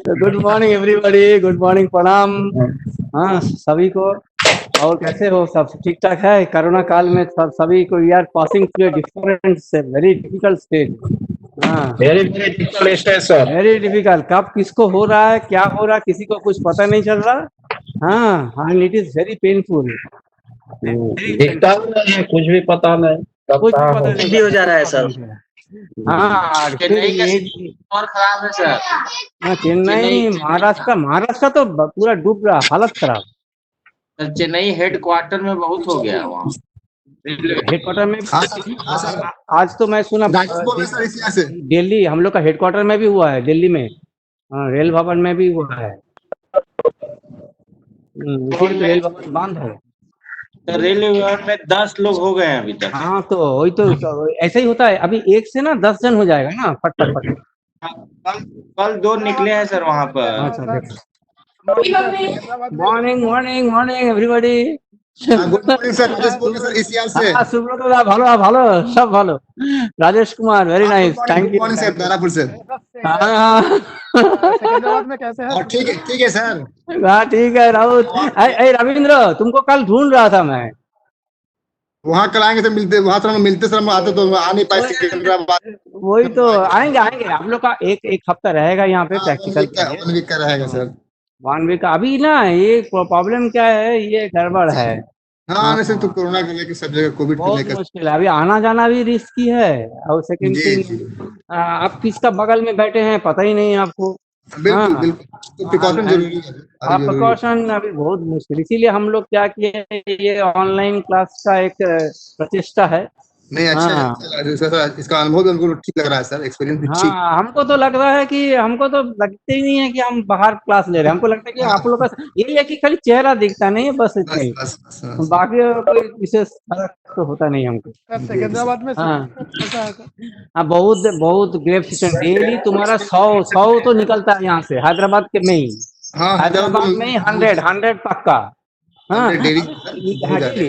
तो good morning everybody, good morning, प्रणाम। हाँ सभी को। और कैसे हो सब? ठीक ठाक है? कोरोना काल में सब सभी को we are passing through a different से वेरी डिफिकल्ट स्टेज। हाँ very very difficult stage sir. Very difficult. कब किसको हो रहा है, क्या हो रहा है, किसी को कुछ पता नहीं चल रहा। हाँ and it is very painful. दिखता भी नहीं है, कुछ भी पता नहीं कब कुछ भी कहाँ पता हो। नहीं भी हो जा रहा है सर। हाँ फिर चेन्नई का ये और खराब है सर। हाँ, चेन्नई महाराष्ट्र, महाराष्ट्र तो पूरा डूब रहा, हालत खराब। चेन्नई हेडक्वार्टर में बहुत हो गया वहाँ। हेडक्वार्टर में हाँ सर, हाँ सर। आज तो मैं सुना राजेश बोल रहे हैं सर इस यहाँ से। दिल्ली, हम लोग का हेडक्वार्टर में भी हुआ है, दिल्ली में। हाँ, रेल भवन में भी हुआ है। इसलिए तो रेल भवन बंद है। रेल विभाग में 10 लोग हो गए हैं अभी तक। हाँ तो वही तो ऐसे ही होता है। अभी एक से ना 10 जन हो जाएगा ना, फट फट फट। कल 2 निकले हैं सर वहाँ पर। अच्छा morning morning morning everybody. Good morning sir, Rajesh बोल रहे हैं सर इस यहाँ से। সুব্রত দা ভালো ভালো সব ভালো। Rajesh Kumar very nice, thank good you. Morning sir, Danapur से। सिकंदराबाद में कैसे है? और ठीक है सर। हाँ ठीक है राहुल। अरे रविंद्र, तुमको कल ढूंढ रहा था मैं। वहाँ कल आएंगे तो मिलते, वहाँ तो हम मिलते सर, हम आते तो आ नहीं पाए सिकंदराबाद। वही तो आएंगे आएंगे। आप लोग का एक हफ्ता रहेगा यहाँ पे प्रैक्टिकल। 1 वीक का रहेगा सर। 1 वीक अभी ना, ये प्रॉब्लम क्या है, ये गड़बड़ है। हाँ वैसे तो कोरोना को लेकर सब जगह, कोविड को बहुत लेकर। मुश्किल है, अभी आना जाना भी रिस्की है। और सेकंड जी थिंग, जी आप किसका बगल में बैठे हैं पता ही नहीं आपको। बिल्कुल हाँ बिल्कुल, तो प्रिकॉशन जरूरी है, अभी जरूरी है। प्रिकॉशन अभी बहुत मुश्किल, इसीलिए हम लोग क्या किए, ये ऑनलाइन क्लास का एक प्रचेष्टा है। नहीं हाँ अच्छा, इसका अनुभव भी उनको ठीक लग रहा है सर, एक्सपीरियंस भी ठीक। हाँ हमको तो लग रहा है कि हमको तो लगते ही नहीं है कि हम बाहर क्लास ले रहे हैं। हमको लगता है कि आप लोग का यही है कि खाली चेहरा दिखता नहीं है, बस इतना बस ही। बस बस बस। बाकी कोई विशेष फर्क तो होता नहीं हमको। सर सिकंदराबाद में हाँ कैसा है? हाँ बहुत बहुत ग्रेव सिस्टम। डेली तुम्हारा 100 तो निकलता है यहाँ से, हैदराबाद के में ही। हाँ हैदराबाद में ही 100 पक्का। हाँ डेली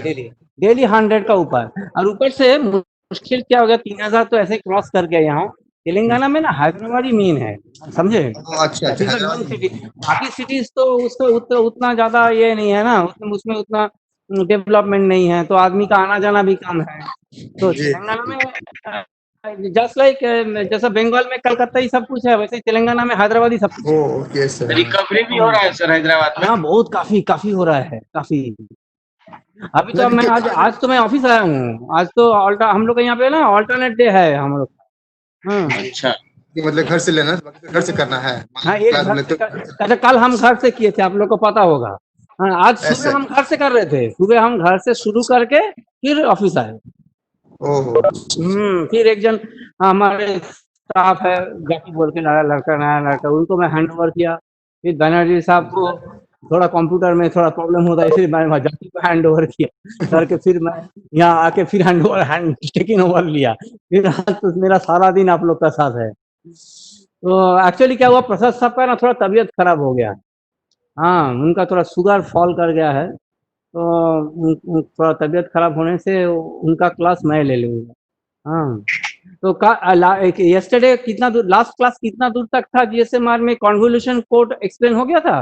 डेली डेली 100 का ऊपर। और ऊपर से मुश्किल क्या हो गया, 3000 तो ऐसे क्रॉस कर गया यहाँ। तेलंगाना में ना हैदराबाद ही मेन है, समझे। अच्छा अच्छा। बाकी सिटीज तो उसको उतना ज्यादा ये नहीं है ना, उसमें उतना डेवलपमेंट नहीं है, तो आदमी का आना जाना भी कम है। तो जी तेलंगाना में जस्ट लाइक जैसा बंगाल में कलकत्ता ही सब कुछ है, वैसे ही तेलंगाना में हैदराबाद ही सब कुछ है। Okay sir. रिकवरी भी हो रहा है सर हैदराबाद में। हाँ बहुत काफी काफी हो रहा है, काफी। अभी तो मैं आज तो मैं ऑफिस आया हूँ। आज तो हम लोग के यहाँ पे ना ऑल्टरनेट डे है हम लोग। अच्छा कि मतलब घर से लेना, घर से करना है। हाँ ये क्लास में तो अच्छा, कल हम घर से किए थे, आप लोग को पता होगा। हाँ आज सुबह हम घर से कर रहे थे, सुबह हम घर से शुरू करके फिर ऑफिस आए। ओहो। फिर एक जन हमारे स्टाफ है, जाकी बोल के नया लड़का, उनको मैं हैंड ओवर किया। फिर बनर्जी साहब को थोड़ा कंप्यूटर में थोड़ा प्रॉब्लम होता है, इसलिए मैं जाकी को हैंड ओवर किया करके फिर मैं यहाँ आके फिर हैंड टेकिंग ओवर लिया। फिर आज तो मेरा सारा दिन आप लोग का साथ है। तो एक्चुअली क्या हुआ, प्रसाद साहब का ना थोड़ा तबीयत खराब हो गया। हाँ उनका थोड़ा शुगर फॉल कर गया है, तो थोड़ा तबीयत खराब होने से उनका क्लास मैं ले लूंगा। हाँ तो यस्टरडे कितना दूर, लास्ट क्लास कितना दूर तक था, जीएसएमआर में कॉन्वोल्यूशन कोड एक्सप्लेन हो गया था।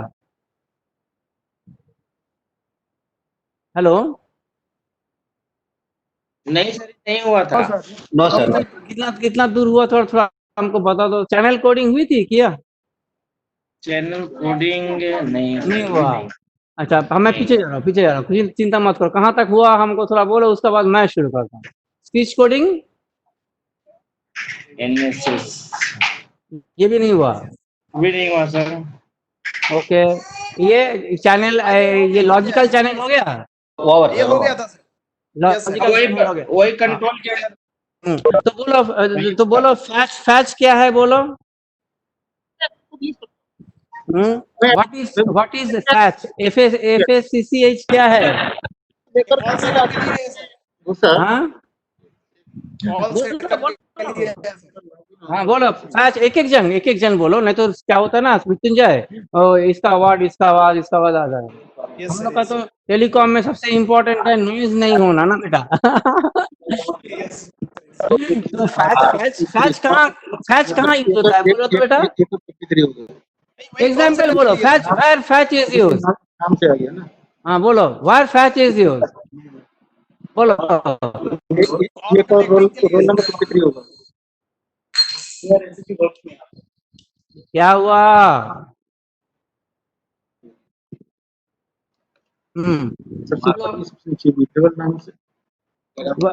हेलो नहीं सर नहीं हुआ था। No sir. कितना कितना दूर हुआ, थोड़ा थोड़ा हमको बता दो। चैनल कोडिंग हुई थी क्या? चैनल कोडिंग नहीं हुआ। अच्छा मैं पीछे जा रहा हूँ, कुछ चिंता मत करो। कहाँ तक हुआ हमको थोड़ा बोलो, उसके बाद मैं शुरू करता हूँ। स्पीच कोडिंग एनएसएस ये भी नहीं हुआ। भी नहीं हुआ सर। ओके ये चैनल, ये लॉजिकल चैनल हो गया। ये हो गया था सर। लॉजिकल चैनल हो गया। वही कंट्रोल चैनल। तो बोलो फैच क्या है बोलो। What is fetch? FSCCH क्या है? हाँ हाँ बोलो फैच, एक एक जन बोलो, नहीं तो क्या होता है ना मृत्युंजय, इसका आवाज आ जाए। हम लोग का तो टेलीकॉम में सबसे इम्पोर्टेंट है नॉइज नहीं होना ना बेटा। तो फैच कहाँ यूज होता है, बोलो तो बेटा, ये तो 53 हो गया। एग्जाम्पल बोलो, FACCH, where FACCH is use, नाम से आ गया ना। हाँ बोलो, वेयर फैच इज यूज, बोलो। ये तो रोल नंबर 53 होगा। क्या हुआ? हम्म, सबसे ऊपर सबसे नीचे भी टेबल नाम से।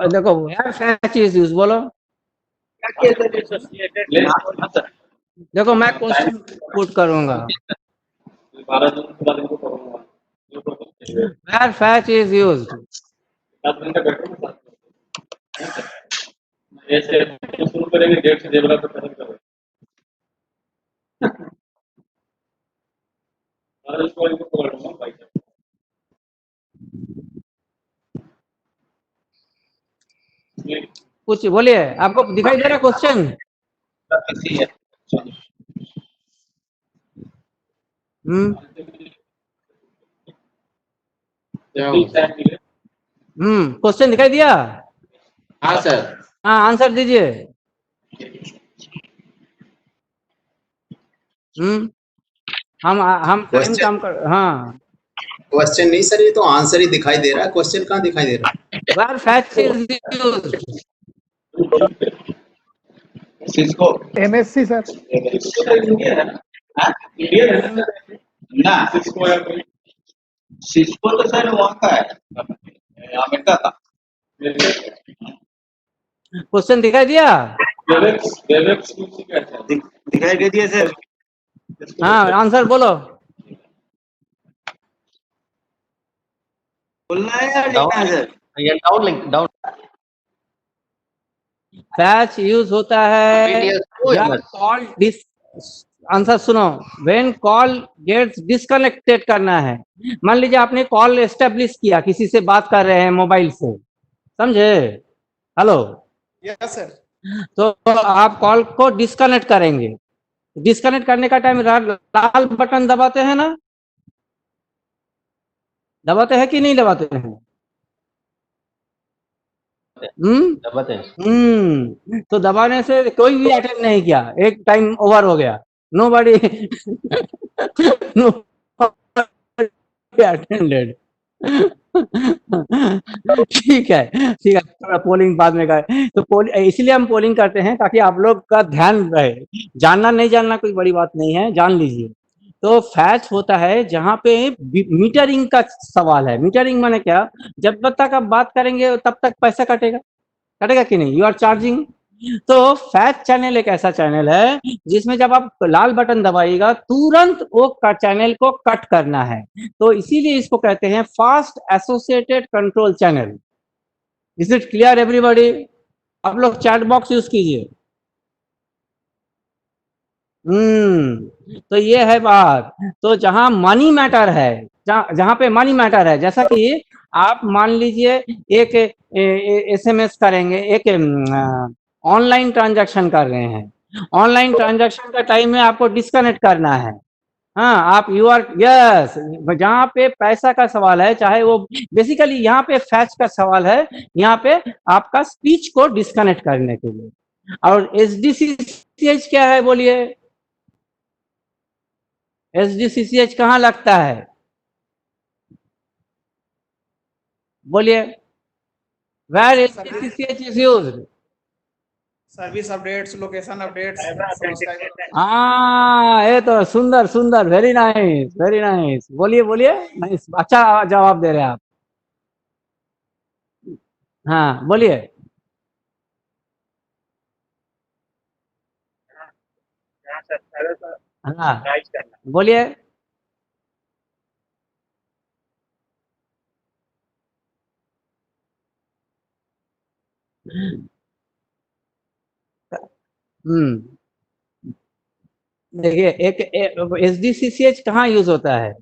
देखो वेयर फैच इज यूज, बोलो। देखो मैं क्वेश्चन पुट करूंगा, वेयर फैच इज यूज्ड, कुछ बोलिए, आपको दिखाई दे रहा क्वेश्चन? हम्म क्या हुआ? क्वेश्चन दिखाई दिया? हाँ सर। हाँ आंसर दीजिए। हम्म हम टाइम क्वेश्चन काम कर, हाँ, क्वेश्चन नहीं सर, ये तो आंसर ही दिखाई दे रहा है, क्वेश्चन कहाँ दिखाई दे रहा है? Where FACCH is used, Cisco MSC sir. ना सिस्को तो सर वहाँ का है, अमेरिका का। क्वेश्चन दिखाई दिया? दिखाई दे दिया सर। हाँ आंसर बोलो। बोलना है या लिखना है सर? ये down link down. Fetch use होता है जब कॉल डिस, आंसर सुनो, व्हेन कॉल गेट्स डिस्कनेक्टेड करना है। मान लीजिए आपने कॉल एस्टेब्लिश किया, किसी से बात कर रहे हैं मोबाइल से, समझे? Hello, yes sir. तो आप कॉल को डिस्कनेक्ट करेंगे, डिस्कनेक्ट करने का टाइम लाल बटन दबाते हैं ना, दबाते हैं कि नहीं दबाते हैं? तो दबाने से कोई भी अटेंड नहीं किया, एक टाइम ओवर हो गया, नो बडी नो अटेंडेड। ठीक है, ठीक है, थोड़ा पोलिंग बाद में करें, तो इसलिए हम पोलिंग करते हैं ताकि आप लोग का ध्यान रहे, जानना नहीं जानना कोई बड़ी बात नहीं है, जान लीजिए। तो फैच होता है जहां पे मीटरिंग का सवाल है। मीटरिंग माने क्या? जब तक आप बात करेंगे तब तक पैसा कटेगा, कटेगा कि नहीं? You are charging. तो फैच चैनल एक ऐसा चैनल है जिसमें जब आप लाल बटन दबाइएगा तुरंत वो चैनल को कट करना है, तो इसीलिए इसको कहते हैं fast associated control channel. Is it clear everybody? आप लोग चैट बॉक्स यूज कीजिए। तो ये है बात। तो जहां मनी मैटर है, जहां पे मनी मैटर है, जैसा कि आप मान लीजिए एक एसएमएस करेंगे, एक ऑनलाइन ट्रांजैक्शन कर रहे हैं, ऑनलाइन ट्रांजैक्शन का टाइम में आपको डिस्कनेक्ट करना है। हाँ, आप यू आर यस, जहाँ पे पैसा का सवाल है, चाहे वो बेसिकली यहाँ पे फैच का सवाल है, यहाँ पे आपका स्पीच को डिस्कनेक्ट करने के लिए। और एसडीसीसीएच क्या है बोलिए? एसडीसीसीएच कहाँ लगता है बोलिए? Where SDCCH is used? Service updates, location updates. हाँ, ये तो सुंदर सुंदर, वेरी नाइस वेरी नाइस, बोलिए बोलिए, नाइस, अच्छा जवाब दे रहे हैं आप। हाँ बोलिए। हाँ बोलिए। हम्म देखिए, एक एसडीसीसीएच कहाँ यूज होता है?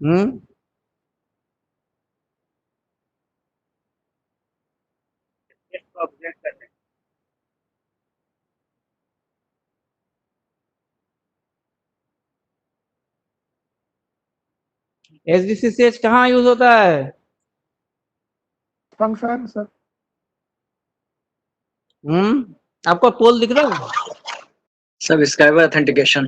हम्म SDCCH कहाँ यूज होता है? Function sir. आपको पोल दिख रहा है? सब्सक्राइबर ऑथेंटिकेशन,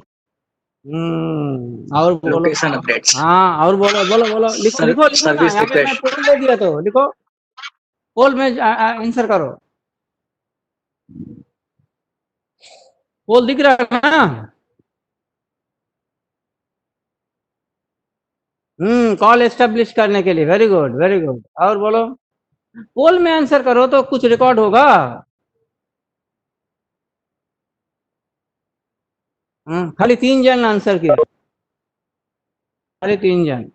और बोलो। लोकेशन अपडेट्स, हाँ, और बोलो बोलो बोलो, लिखो लिखो लिखो ना, सर्विस यहाँ पे मैं रिक्वेस्ट। पोल दे दिया तो लिखो, पोल में आंसर करो। पोल दिख रहा है ना? कॉल एस्टेब्लिश करने के लिए। Very good very good. और बोलो, पोल में आंसर करो तो कुछ रिकॉर्ड होगा। खाली 3 जन आंसर किया, खाली 3 जन।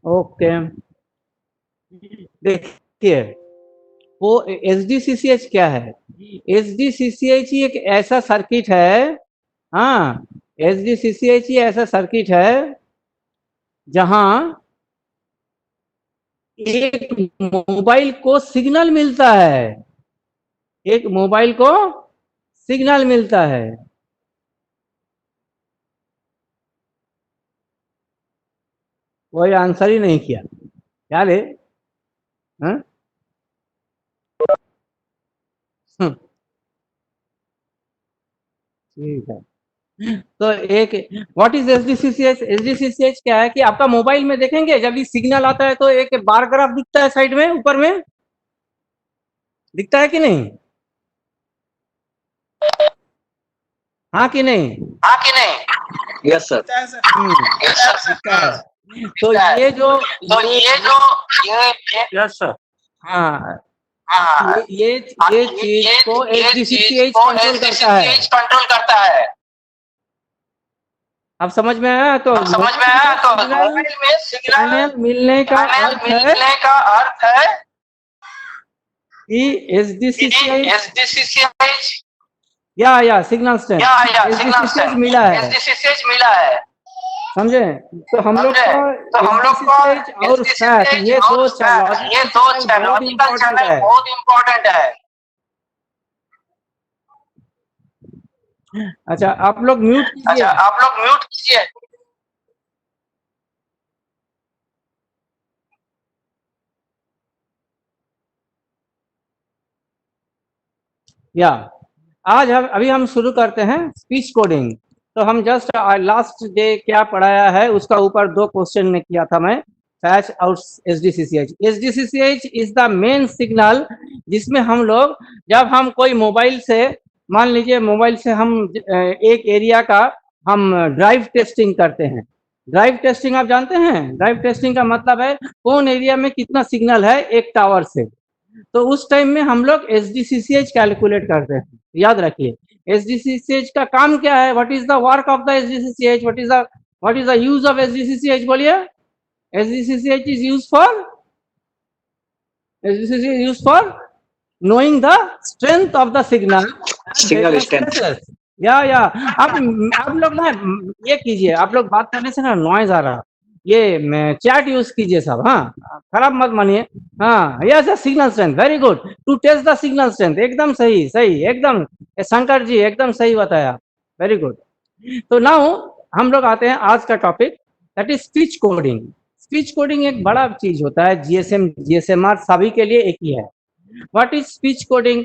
ओके, देखिए वो SDCCH क्या है? SDCCH ही एक ऐसा सर्किट है, हाँ, SDCCH ही ऐसा सर्किट है जहां एक मोबाइल को सिग्नल मिलता है, एक मोबाइल को सिग्नल मिलता है। कोई आंसर ही नहीं किया, क्या ले? हाँ? ठीक है, तो एक व्हाट इज SDCCH? SDCCH क्या है कि आपका मोबाइल में देखेंगे जब ये सिग्नल आता है तो एक बार ग्राफ दिखता है साइड में, ऊपर में दिखता है कि नहीं? हाँ कि नहीं? Yes sir. दिखता है। तो ये जो यस सर। हाँ, ये चीज को SDCCH कंट्रोल करता है। अब समझ में आया? तो सिग्नल मिलने का अर्थ है कि SDCCH या सिग्नल स्ट्रेंथ SDCCH मिला है, समझे? तो हम लोग को SDCCH और SAT ये दो लॉजिकल चैनल बहुत इम्पोर्टेंट है। अच्छा, आप लोग म्यूट कीजिए। या आज अभी हम शुरू करते हैं स्पीच कोडिंग। तो हम जस्ट लास्ट डे क्या पढ़ाया है उसका ऊपर 2 क्वेश्चन में किया था मैं, फैच और SDCCH। SDCCH is the main signal जिसमें हम लोग, जब हम कोई मोबाइल से, मान लीजिए मोबाइल से हम एक एरिया का हम ड्राइव टेस्टिंग करते हैं। ड्राइव टेस्टिंग आप जानते हैं? ड्राइव टेस्टिंग का मतलब है कौन एरिया में कितना सिग्नल है एक टावर से। तो उस टाइम में हम लोग SDCCH कैलकुलेट करते हैं। याद रखिए, SDCCH का काम क्या है? What is the work of the SDCCH? What is the use of SDCCH? बोलिए। SDCCH is used for knowing the strength of the signal strength। या आप लोग ना ये कीजिए, आप लोग बात करने से ना नॉइज आ रहा, ये चैट यूज कीजिए सब, हाँ, खराब मत मानिए। हाँ, yes signal strength, very good. To test the signal strength, एकदम सही एकदम, शंकर जी एकदम सही बताया, वेरी गुड। तो नाउ हम लोग आते हैं आज का topic, that is speech coding. Speech coding एक बड़ा चीज होता है, GSMR सभी के लिए एक ही है। What is speech coding?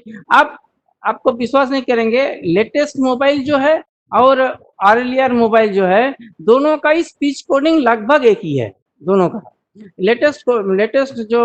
आपको विश्वास नहीं करेंगे, लेटेस्ट मोबाइल जो है और अर्लियर मोबाइल जो है, दोनों का ही स्पीच कोडिंग लगभग एक ही है, दोनों का। लेटेस्ट जो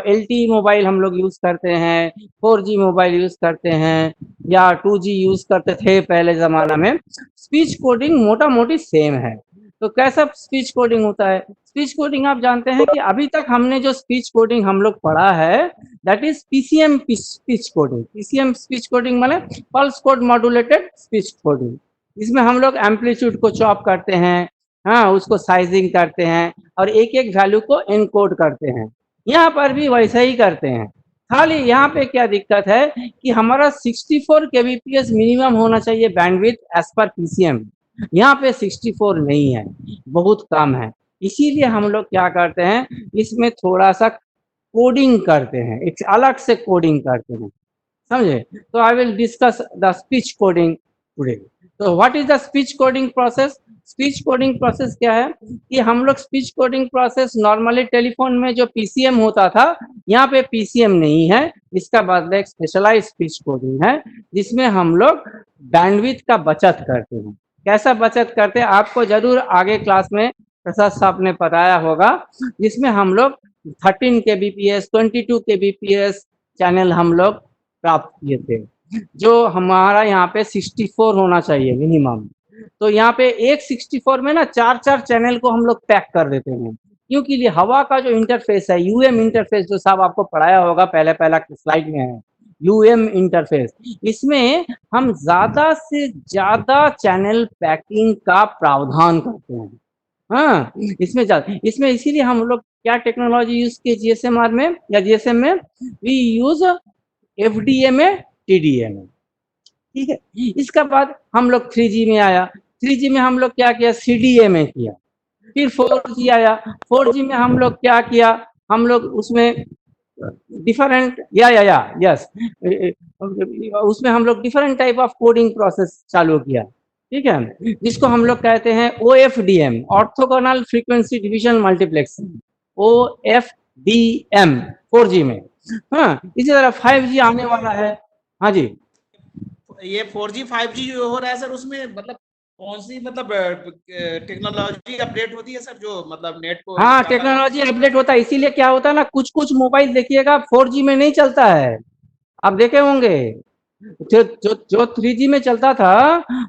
LTE मोबाइल हम लोग यूज करते हैं, 4G मोबाइल यूज करते हैं या 2G यूज करते थे पहले जमाना में, स्पीच कोडिंग मोटा मोटी सेम है। तो कैसा स्पीच कोडिंग होता है? स्पीच कोडिंग आप जानते हैं कि अभी तक हमने जो स्पीच कोडिंग हम लोग पढ़ा है, that is PCM speech coding. PCM speech coding माने pulse code modulated speech coding. इसमें हम लोग एम्पलीट्यूड को चॉप करते हैं, हाँ, उसको साइजिंग करते हैं और एक एक वैल्यू को एनकोड करते हैं। यहाँ पर भी वैसा ही करते हैं, खाली यहाँ पे क्या दिक्कत है कि हमारा 64 kbps मिनिमम होना चाहिए बैंडविड्थ एज पर PCM। यहाँ पे 64 नहीं है, बहुत कम है। इसीलिए हम लोग क्या करते हैं, इसमें थोड़ा सा कोडिंग करते हैं, एक अलग से कोडिंग करते हैं, समझे। तो I will discuss the speech coding today. तो what is the speech coding process? Speech coding process क्या है कि हम लोग speech coding process normally telephone में जो पीसीएम होता था, यहाँ पे पीसीएम नहीं है, इसका बदले एक स्पेशलाइज स्पीच कोडिंग है जिसमें हम लोग बैंडविड्थ का बचत करते हैं। कैसा बचत करते हैं आपको जरूर आगे क्लास में प्रसाद साहब ने बताया होगा, जिसमें हम लोग 13 kbps 22 kbps चैनल हम लोग प्राप्त किए थे, जो हमारा यहाँ पे 64 होना चाहिए मिनिमम। तो यहाँ पे एक 64 में ना 4-4 चैनल को हम लोग पैक कर देते हैं, क्योंकि ये हवा का जो इंटरफेस है, यूएम इंटरफेस, जो साहब आपको पढ़ाया होगा पहले पहला स्लाइड में है, यूएम इंटरफेस, इसमें हम ज्यादा से ज्यादा चैनल पैकिंग का प्रावधान करते हैं। हाँ, इसमें इसीलिए हम लोग क्या टेक्नोलॉजी यूज की जीएसएमआर में या जीएसएम में, वी यूज एफडीए में, टीडीए में, ठीक है। इसका बाद हम लोग 3G में आया, 3G में हम लोग क्या किया, सीडीए में किया। फिर 4G आया, 4G में हम लोग क्या किया, हम लोग उसमें डिफरेंट या यस, उसमें हम लोग different type of coding process चालू किया, ठीक है, जिसको हम लोग कहते हैं OFDM, orthogonal frequency division multiplexing, OFDM 4G में। हाँ, इसी तरह 5G आने वाला है। हाँ जी, ये 4G 5G जो हो रहा है सर, उसमें मतलब कौन सी मतलब टेक्नोलॉजी अपडेट होती है सर, जो मतलब नेट को हाँ, ज्यादा? टेक्नोलॉजी अपडेट होता है, इसीलिए क्या होता है ना, कुछ कुछ मोबाइल देखिएगा 4G में नहीं चलता है, आप देखे होंगे। जो 3G में चलता था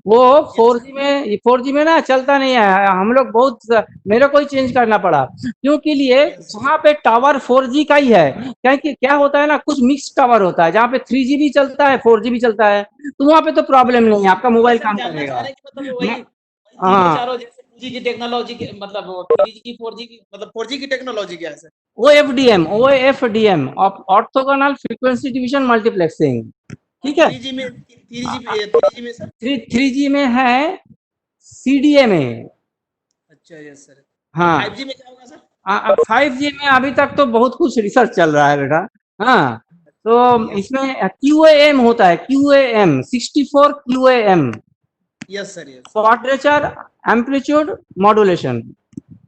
वो 4G में ना चलता नहीं है। हम लोग बहुत, मेरे को ही चेंज करना पड़ा, क्योंकि लिए वहाँ पे टावर 4G का ही है। क्योंकि क्या होता है ना, कुछ मिक्स टावर होता है, जहाँ पे 3G भी चलता है 4G भी चलता है, तो वहाँ पे तो प्रॉब्लम नहीं है, आपका मोबाइल काम जानना चाह करेगा। रहे हैं कि मतलब वही मैं- तीनों हाँ, चारों जैसे 2G की टेक्नोलॉजी के मतलब 3G की 4G की मतलब 4G की टेक्नोलॉजी क्या है sir? OFDM orthogonal frequency division multiplexing, और ठीक है। 3G में सर? 3G में है CDA में। अच्छा, यस सर। और हाँ, 5G में क्या होगा सर? 5G में अभी तक तो बहुत कुछ रिसर्च चल रहा है बेटा। हाँ, तो यस इसमें QAM होता है, QAM 64 QAM, yes sir, yes quadrature amplitude modulation,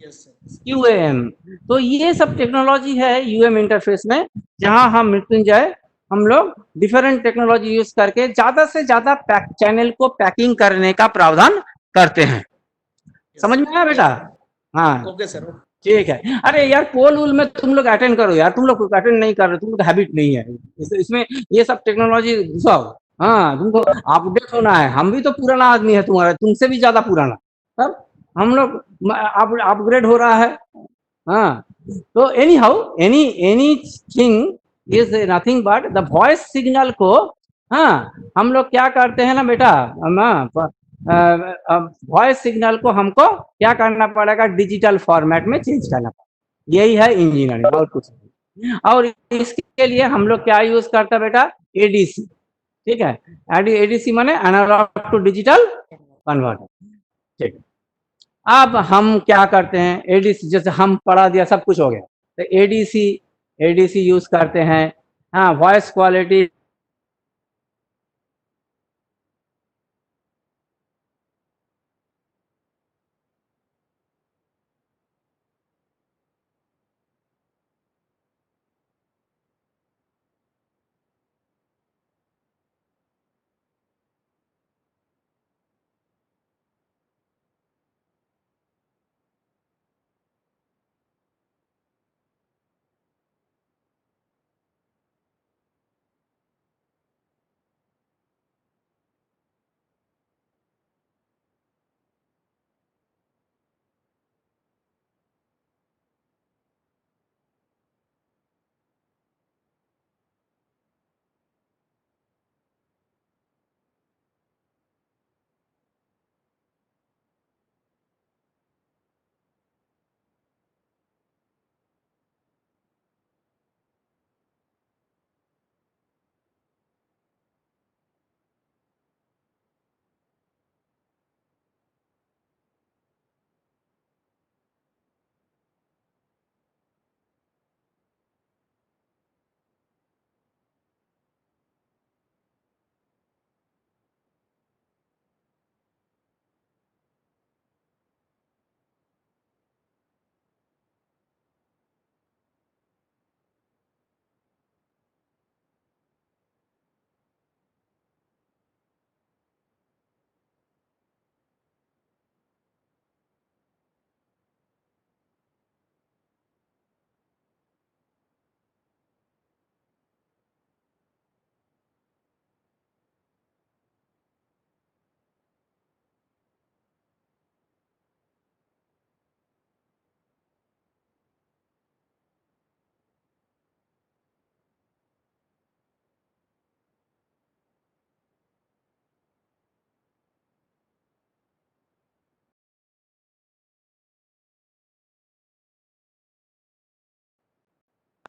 yes sir. QAM। तो ये सब टेक्नोलॉजी है यूएम इंटरफेस में, जहां हम मृत्युंजय हम लोग डिफरेंट टेक्नोलॉजी यूज करके ज्यादा से ज्यादा चैनल को पैकिंग करने का प्रावधान करते हैं। समझ में आया बेटा? हाँ, ओके सर। ठीक है। अरे यार, पोल वूल में तुम लोग अटेंड करो यार, तुम लोग अटेंड नहीं कर रहे, तुम लोग हैबिट नहीं है इसमें ये सब टेक्नोलॉजी घुसाओ। हाँ, तुमको अपडेट होना है, हम भी तो पुराना आदमी है तुम्हारा, तुमसे भी ज्यादा पुराना, तब हम लोग अपग्रेड हो रहा है। हाँ, तो any how, any thing is nothing but the voice signal को, हाँ, हम लोग क्या करते हैं ना बेटा, वॉइस सिग्नल को हमको क्या करना पड़ेगा, डिजिटल फॉर्मेट में चेंज करना पड़ेगा। यही है इंजीनियरिंग, और कुछ नहीं। और इसके लिए हम लोग क्या यूज करते हैं बेटा, एडीसी, ठीक है। एडीसी माने एनालॉग टू डिजिटल कन्वर्टर, ठीक है। अब हम क्या करते हैं, एडीसी जैसे हम पढ़ा दिया, सब कुछ हो गया, तो एडीसी एडीसी यूज करते हैं। हाँ, वॉइस क्वालिटी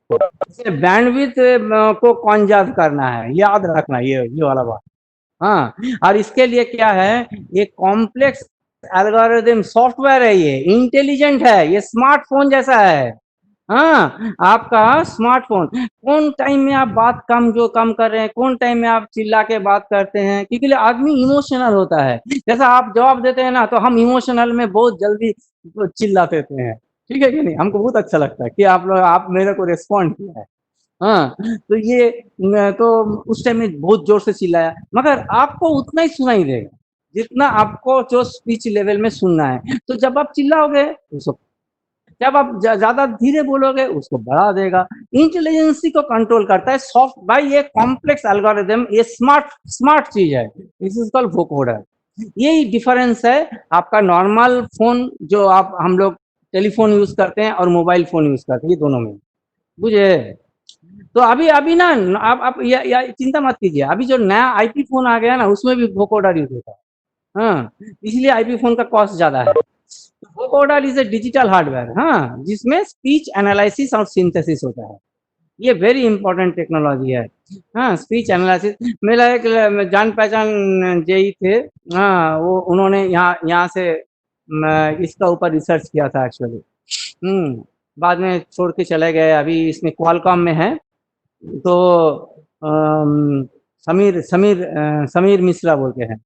बैंडविड्थ को कंजर्व करना है, याद रखना ये वाला बात। हाँ, और इसके लिए क्या है, ये कॉम्प्लेक्स एल्गोरिदम सॉफ्टवेयर है, ये इंटेलिजेंट है, ये स्मार्टफोन जैसा है। हाँ, आपका स्मार्टफोन कौन टाइम में आप बात कम कर रहे हैं, कौन टाइम में आप चिल्ला के बात करते हैं, क्योंकि आदमी इमोशनल होता है। जैसा आप जवाब देते हैं ना, तो हम इमोशनल में बहुत जल्दी चिल्ला देते हैं, ठीक है कि नहीं? हमको बहुत अच्छा लगता है कि आप मेरे को रिस्पॉन्ड किया है। हाँ, तो ये तो उस टाइम में बहुत जोर से चिल्लाया, मगर आपको उतना ही सुनाई देगा जितना आपको जो स्पीच लेवल में सुनना है। तो जब आप चिल्लाओगे उसको, जब आप ज्यादा धीरे बोलोगे उसको बढ़ा देगा। इंटेलिजेंसी को कंट्रोल करता है सॉफ्ट भाई, ये कॉम्प्लेक्स एल्गोरिदम, ये स्मार्ट चीज है, दिस इज कॉल्ड वोकोडर। यही डिफरेंस है आपका नॉर्मल फोन जो हम लोग टेलीफोन यूज करते हैं और मोबाइल फोन यूज करते हैं, ये दोनों में, बुझे? तो अभी ना आप या चिंता मत कीजिए, अभी जो नया आईपी फोन आ गया ना, उसमें भी वोकोडर यूज होता है। हाँ, इसलिए आईपी फोन का कॉस्ट ज्यादा है। Vocoder is a digital hardware, हाँ, जिसमें स्पीच एनालिसिस और सिंथेसिस होता है। ये वेरी इंपॉर्टेंट टेक्नोलॉजी है। हाँ, स्पीच एनालिसिस, मेरा एक जान पहचान जेई थे, हाँ, वो उन्होंने यहाँ से इसका ऊपर रिसर्च किया था एक्चुअली। बाद में छोड़ के चले गए, अभी इसमें क्वालकॉम में है। तो समीर मिश्रा बोल के हैं,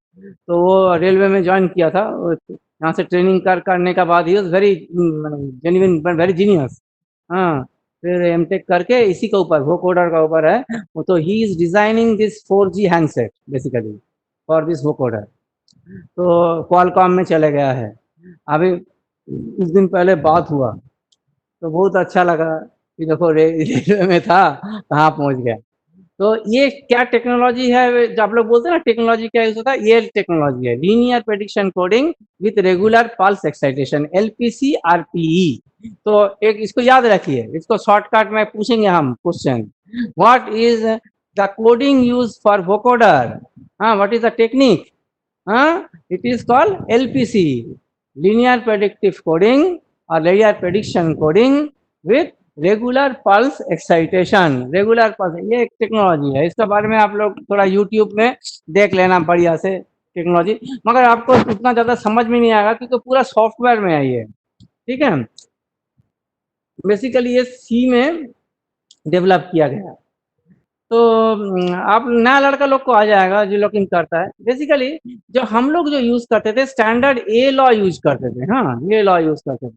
तो वो रेलवे में ज्वाइन किया था। यहाँ से ट्रेनिंग करने का बाद he was very genuine, very genius. हाँ, फिर एमटेक करके इसी के ऊपर वोकोडर का ऊपर है। तो he is designing this 4G handset basically for this vocoder. तो क्वालकॉम में चले गया है। अभी कुछ दिन पहले बात हुआ तो बहुत अच्छा लगा कि देखो रेलवे में था, कहाँ पहुंच गया। तो ये क्या टेक्नोलॉजी है, जब आप लोग बोलते हैं ना टेक्नोलॉजी क्या यूज होता है, ये टेक्नोलॉजी है linear prediction coding with regular pulse excitation, LPC RPE। तो एक इसको याद रखिए, इसको शॉर्टकट में पूछेंगे हम question, what is the coding use for vocoder? हाँ, व्हाट इज द टेक्निक? हाँ, it is called LPC, linear predictive coding और layer prediction coding with regular pulse excitation. Regular pulse, ये एक टेक्नोलॉजी है, इसके बारे में आप लोग थोड़ा यूट्यूब में देख लेना बढ़िया से टेक्नोलॉजी, मगर आपको उतना ज्यादा समझ में नहीं आएगा क्योंकि पूरा सॉफ्टवेयर में है ये, ठीक है। बेसिकली ये सी में डेवलप किया गया। तो आप नया लड़का लोग को आ जाएगा जो लोग करता है। बेसिकली जो हम लोग जो यूज करते थे स्टैंडर्ड ए लॉ यूज करते थे, हाँ, ये लॉ यूज करते थे,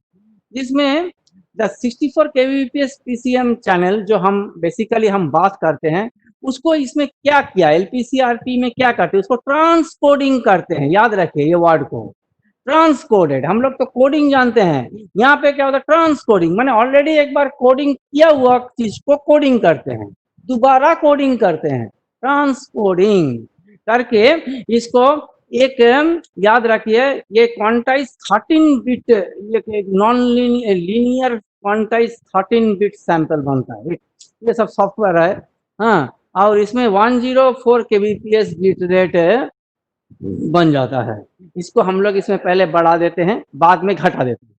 जिसमें द 64 kbps PCM चैनल जो हम बेसिकली हम बात करते हैं, उसको इसमें क्या किया, LPC-RP में क्या करते हैं, उसको ट्रांसकोडिंग करते हैं। याद रखिए ये वर्ड को, ट्रांसकोडेड। हम लोग तो कोडिंग जानते हैं, यहाँ पे क्या होता है ट्रांसकोडिंग, माने ऑलरेडी एक बार कोडिंग किया हुआ चीज को कोडिंग करते हैं, दोबारा कोडिंग करते हैं। ट्रांसकोडिंग करके इसको एक याद रखिए, ये क्वांटाइज 13 बिट, ये non linear quantize 13 bit sample बनता है, ये सब सॉफ्टवेयर है। हाँ, और इसमें 104 kbps बिट रेट बन जाता है। इसको हम लोग इसमें पहले बढ़ा देते हैं, बाद में घटा देते हैं।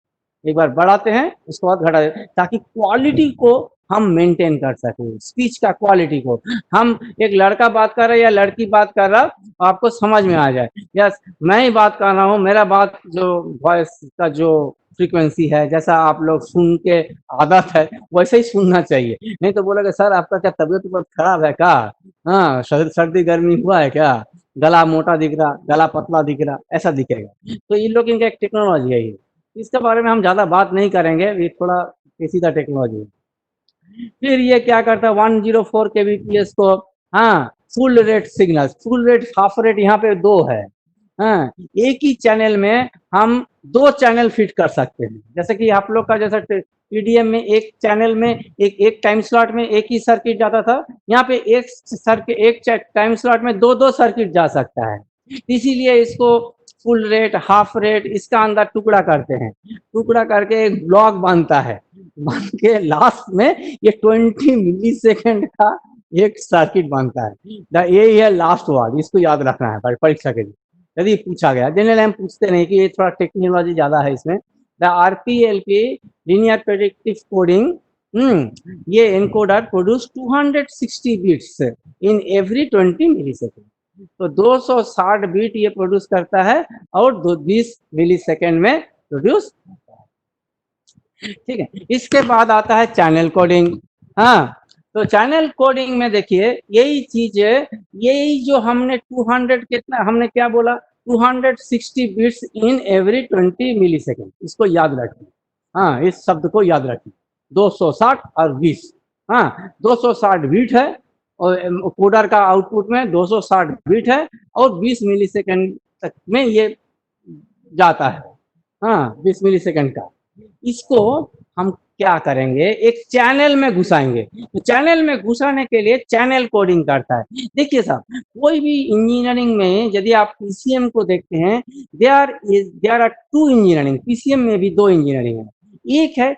एक बार बढ़ाते हैं उसके बाद घटा देते हैं, ताकि क्वालिटी को हम मेंटेन कर सके, स्पीच का क्वालिटी को। हम एक लड़का बात कर रहा है या लड़की बात कर रहा, आपको समझ में आ जाए, यस मैं ही बात कर रहा हूँ, मेरा बात जो वॉइस का जो फ्रीक्वेंसी है, जैसा आप लोग सुन के आदत है वैसे ही सुनना चाहिए। नहीं तो बोलोगे सर आपका क्या तबीयत बहुत खराब है क्या, हाँ सर्दी गर्मी हुआ है क्या, गला मोटा दिख रहा, गला पतला दिख रहा, ऐसा दिखेगा। तो इन लोग इनका एक टेक्नोलॉजी है ये, इसके बारे में हम ज्यादा बात नहीं करेंगे, ये थोड़ा पेचीदा टेक्नोलॉजी है। फिर ये क्या करता है 104 kbps को, हाँ, full rate signal, full rate half rate यहाँ पे 2 है। हाँ, एक ही चैनल में हम 2 चैनल फिट कर सकते हैं। जैसे कि आप लोग का जैसा PDM में एक चैनल में एक टाइम स्लॉट में एक ही सर्किट जाता था, यहाँ पे एक टाइम स्लॉट में 2 सर्किट जा सकता है। इसीलिए इसको फुल रेट हाफ रेट इसका अंदर टुकड़ा करते हैं, टुकड़ा करके एक ब्लॉक बनता है, बन के लास्ट में ये 20 मिलीसेकंड का एक सर्किट बनता है। यही है लास्ट वर्ड, इसको याद रखना है परीक्षा के लिए यदि पूछा गया। जनरल हम पूछते नहीं कि ये थोड़ा टेक्नोलॉजी ज्यादा है इसमें। The RPLP linear predictive coding ये encoder produce 260 bits in every 20 millisecond. तो 260 बीट ये प्रोड्यूस करता है और 20 मिलीसेकंड में प्रोड्यूस करता है। ठीक है, इसके बाद आता है चैनल कोडिंग। हाँ, तो चैनल कोडिंग में देखिए यही चीज है, यही जो हमने 200 कितना हमने क्या बोला, 260 बिट्स इन एवरी 20 मिलीसेकंड, इसको याद रखिए। हाँ, इस शब्द को याद रखिए, 260 और 20। हाँ, 260 बीट है और कोडर का आउटपुट में 260 बीट है और 20 मिलीसेकंड तक में ये जाता है। हाँ, 20 मिलीसेकंड का। इसको हम क्या करेंगे, एक चैनल में घुसाएंगे। तो चैनल में घुसाने के लिए चैनल कोडिंग करता है। देखिए साहब, कोई भी इंजीनियरिंग में यदि आप पीसीएम को देखते हैं, there are two engineering, PCM में भी दो इंजीनियरिंग है। एक है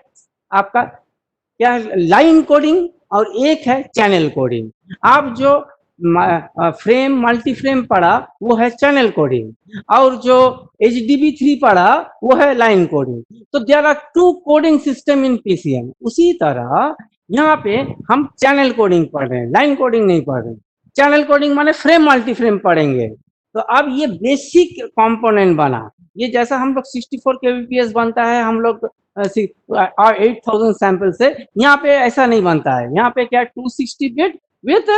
आपका क्या, लाइन कोडिंग, और एक है चैनल कोडिंग। आप जो फ्रेम मल्टी फ्रेम पढ़ा वो है चैनल कोडिंग, और जो HDB3 पढ़ा वो है लाइन कोडिंग। तो there are two coding system in PCM. उसी तरह यहाँ पे हम चैनल कोडिंग पढ़ रहे हैं, लाइन कोडिंग नहीं पढ़ रहे हैं। चैनल कोडिंग माने फ्रेम मल्टी फ्रेम पढ़ेंगे। तो अब ये बेसिक कंपोनेंट बना, ये जैसा हम लोग 64 kbps बनता है हम लोग 8000 सैंपल से, यहाँ पे ऐसा नहीं बनता है। यहाँ पे क्या 260 बिट विथ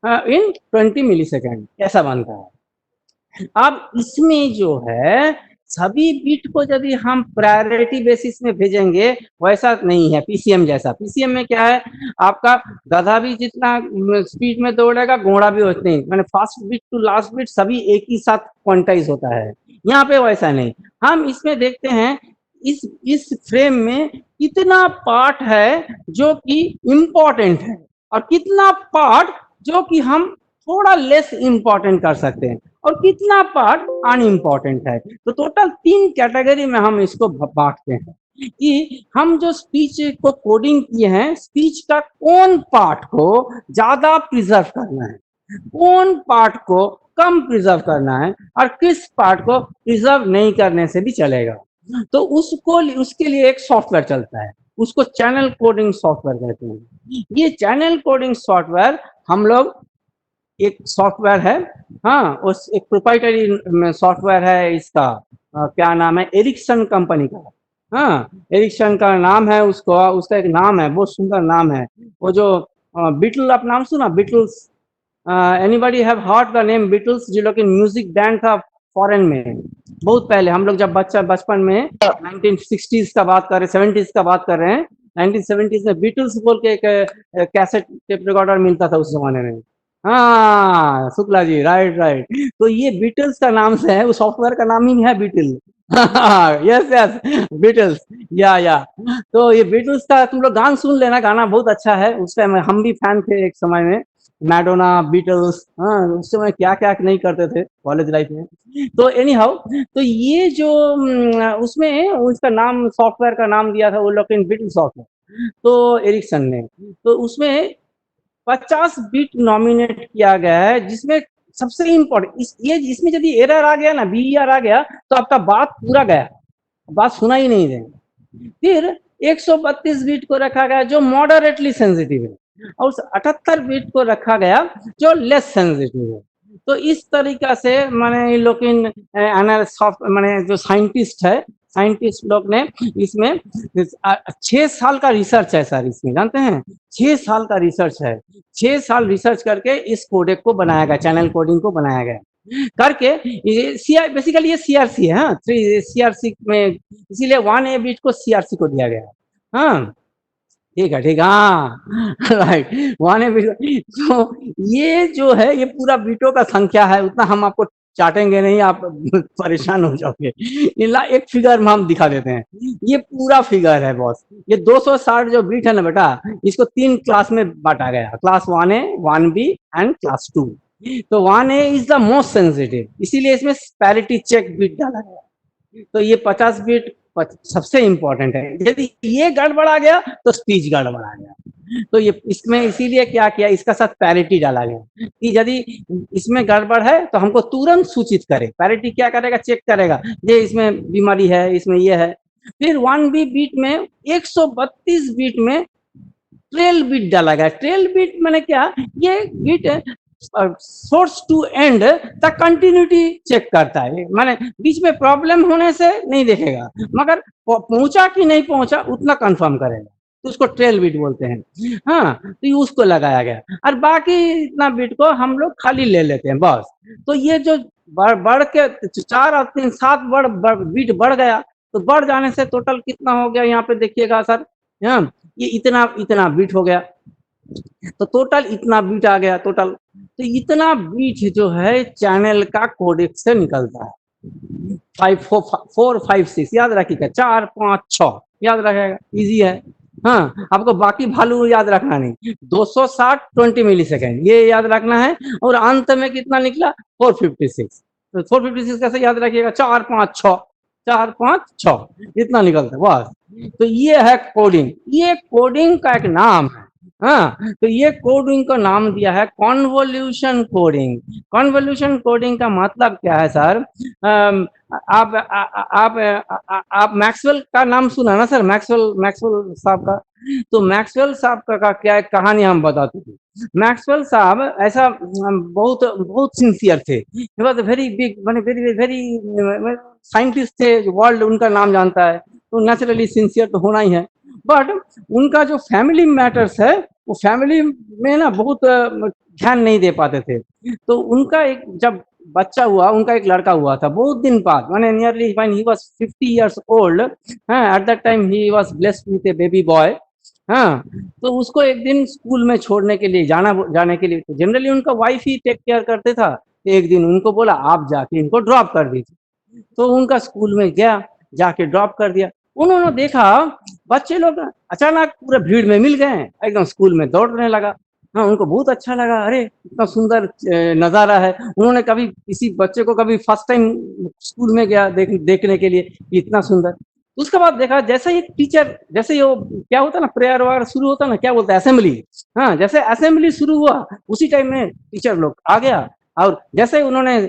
इन 20 मिलीसेकंड ऐसा बनता है। अब इसमें जो है सभी बिट को यदि हम प्रायोरिटी बेसिस में भेजेंगे, वैसा नहीं है पीसीएम जैसा। पीसीएम में क्या है, आपका गधा भी जितना स्पीड में दौड़ेगा घोड़ा भी उतनी, मैंने first bit to last bit सभी एक ही साथ क्वांटाइज होता है। यहाँ पे वैसा नहीं। हम इसमें देखते हैं इस फ्रेम में कितना पार्ट है जो कि इम्पोर्टेंट है और कितना पार्ट जो कि हम थोड़ा लेस इम्पोर्टेंट कर सकते हैं, और कितना पार्ट अनइम्पोर्टेंट है। तो टोटल 3 कैटेगरी में हम इसको बांटते हैं कि हम जो स्पीच को कोडिंग किए हैं, स्पीच का कौन पार्ट को ज्यादा प्रिजर्व करना है, कौन पार्ट को कम प्रिजर्व करना है, और किस पार्ट को प्रिजर्व नहीं करने से भी चलेगा। तो उसके लिए एक सॉफ्टवेयर चलता है, उसको चैनल कोडिंग सॉफ्टवेयर कहते हैं। ये चैनल कोडिंग सॉफ्टवेयर हम लोग, एक सॉफ्टवेयर है, हाँ, उस एक प्रोप्राइटरी सॉफ्टवेयर है इसका, क्या नाम है, एरिक्सन कंपनी का। हाँ, एरिक्सन का नाम है, उसका एक नाम है, बहुत सुंदर नाम है। वो जो बीटल, आप नाम सुना Beatles? Anybody have heard the name Beatles? जो लोग म्यूजिक बैंड था फॉरेन में, बहुत पहले हम लोग जब बचपन में 1960s का बात कर रहे हैं, 70s का बात कर रहे हैं, 1970s में बीटल्स बोल के एक कैसेट टेप रिकॉर्डर मिलता था उस जमाने में। हाँ शुक्ला जी, राइट राइट। तो ये बीटल्स का नाम से है, उस सॉफ्टवेयर का नाम ही है बीटल। यस यस, बीटल्स, या तो ये बीटल्स का तुम लोग गाना सुन लेना, गाना बहुत अच्छा है। उस टाइम हम भी फैन थे एक समय में, मैडोना, बीटल्स। हाँ, उस समय क्या क्या नहीं करते थे कॉलेज लाइफ में। तो एनी हाउ, तो ये जो उसमें उसका नाम, सॉफ्टवेयर का नाम दिया था वो लोग बीटल सॉफ्टवेयर, तो एरिक्सन ने। तो उसमें 50 बिट नॉमिनेट किया गया है, जिसमें सबसे इम्पोर्टेंट इसमें यदि एरर आ गया ना, BER आ गया, तो आपका बात पूरा गया, बात सुना ही नहीं देंगे। फिर 132 बिट को रखा गया जो मॉडरेटली सेंसिटिव है, और उस 78 बिट को रखा गया जो लेस सेंसिटिव है। तो इस तरीका से मैंने लोग मैंने जो साइंटिस्ट लोग ने इसमें 6 साल का रिसर्च है सर, इसमें जानते हैं 6 साल का रिसर्च है। 6 साल रिसर्च करके इस कोडेक को बनाया गया, चैनल कोडिंग को बनाया गया करके। बेसिकली ये CRC है, हाँ, CRC में, इसीलिए 1A बिट को CRC को दिया गया। हाँ ठीक है, हाँ राइट, 1A बिट। तो ये जो है, ये पूरा बिटों का संख्या है, उतना हम आपको चाटेंगे नहीं, आप परेशान हो जाओगे। एक फिगर में हम दिखा देते हैं, ये पूरा फिगर है बॉस। ये 260 जो बिट है ना बेटा, इसको 3 क्लास में बांटा गया, class 1A, 1B and class 2। तो 1A is the most sensitive, इसीलिए इसमें पैरिटी चेक बिट डाला गया। तो ये 50 बिट सबसे इंपॉर्टेंट है। यदि ये गड़बड़ा गया तो स्पीच गड़बड़ा गया। तो ये इसमें इसीलिए क्या किया, इसका साथ पैरिटी डाला गया कि यदि इसमें गड़बड़ है तो हमको तुरंत सूचित करे। पैरिटी क्या करेगा, चेक करेगा ये इसमें बीमारी है, इसमें ये है। फिर 1B बिट में 132 बिट में ट्रेल बिट डाला गया। ट्रेल बिट मैंने क्या, ये बिट सोर्स टू एंड तक कंटिन्यूटी चेक करता है, माने बीच में प्रॉब्लम होने से नहीं देखेगा, मगर पहुंचा कि नहीं पहुंचा उतना कंफर्म करेगा, तो उसको ट्रेल बिट बोलते हैं। हाँ, तो ये उसको लगाया गया, और बाकी इतना बिट को हम लोग खाली ले लेते हैं बस। तो ये जो बढ़ के 4 और 3 7 बिट बढ़ गया, तो बढ़ जाने से टोटल कितना हो गया यहाँ पे देखिएगा सर, हाँ, ये इतना बिट हो गया, तो टोटल इतना बीट आ गया टोटल। तो इतना बीट जो है चैनल का कोडेक्स से निकलता है। 5 4 5 6 याद रखिएगा, 4 5 6 याद रखेगा, इजी है। हाँ, आपको बाकी वैल्यू याद रखना नहीं, 260 20 मिलीसेकंड ये याद रखना है, और अंत में कितना निकला 456। तो 456 कैसे याद रखिएगा, 4 5 6 4 5 6 इतना निकलता है बस। तो ये है कोडिंग, ये कोडिंग का एक नाम है। हाँ, तो ये कोडिंग को नाम दिया है कॉन्वोल्यूशन कोडिंग। कॉन्वोल्यूशन कोडिंग का मतलब क्या है सर, आप मैक्सवेल का नाम सुना ना सर, मैक्सवेल साहब का। तो मैक्सवेल साहब का क्या एक कहानी हम बताते थे। मैक्सवेल साहब ऐसा बहुत बहुत सिंसियर थे, वेरी बिग, माने वेरी वेरी साइंटिस्ट थे, वर्ल्ड उनका नाम जानता है, तो नेचुरली सिंसियर तो होना ही है। बट उनका जो फैमिली मैटर्स है, वो फैमिली में ना बहुत ध्यान नहीं दे पाते थे। तो उनका एक जब बच्चा हुआ, उनका एक लड़का हुआ था बहुत दिन बाद, माने nearly when he was 50 years old, at that time he was blessed with A baby boy. हाँ, तो उसको एक दिन स्कूल में छोड़ने के लिए जाने के लिए, तो जनरली उनका वाइफ ही टेक केयर करते था। एक दिन उनको बोला आप जाके इनको ड्रॉप कर दीजिए, तो उनका स्कूल में गया, जाके ड्रॉप कर दिया। उन्होंने देखा बच्चे लोग अचानक पूरे भीड़ में मिल गए, एकदम स्कूल में दौड़ने लगा। हाँ, उनको बहुत अच्छा लगा, अरे इतना सुंदर नजारा है। उन्होंने कभी किसी बच्चे को कभी फर्स्ट टाइम स्कूल में गया देखने के लिए, इतना सुंदर। उसके बाद देखा जैसे ही टीचर, जैसे वो क्या होता है ना, प्रेयर वगैरह शुरू होता है ना, क्या बोलते हैं, असेंबली। हाँ, जैसे असेंबली शुरू हुआ उसी टाइम में टीचर लोग आ गया, और जैसे उन्होंने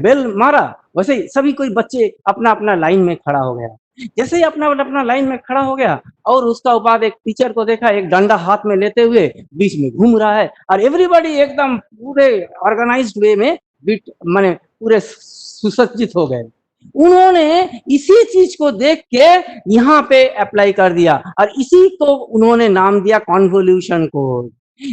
बेल मारा वैसे ही सभी कोई बच्चे अपना अपना लाइन में खड़ा हो गया। जैसे ही अपना अपना लाइन में खड़ा हो गया, और उसका बाद एक टीचर को देखा एक डंडा हाथ में लेते हुए बीच में घूम रहा है, और एवरीबॉडी एकदम पूरे ऑर्गेनाइज्ड वे में बीट माने पूरे सुसज्जित हो गए। उन्होंने इसी चीज को देख के यहाँ पे अप्लाई कर दिया, और इसी को उन्होंने नाम दिया कॉन्वोल्यूशन कोड।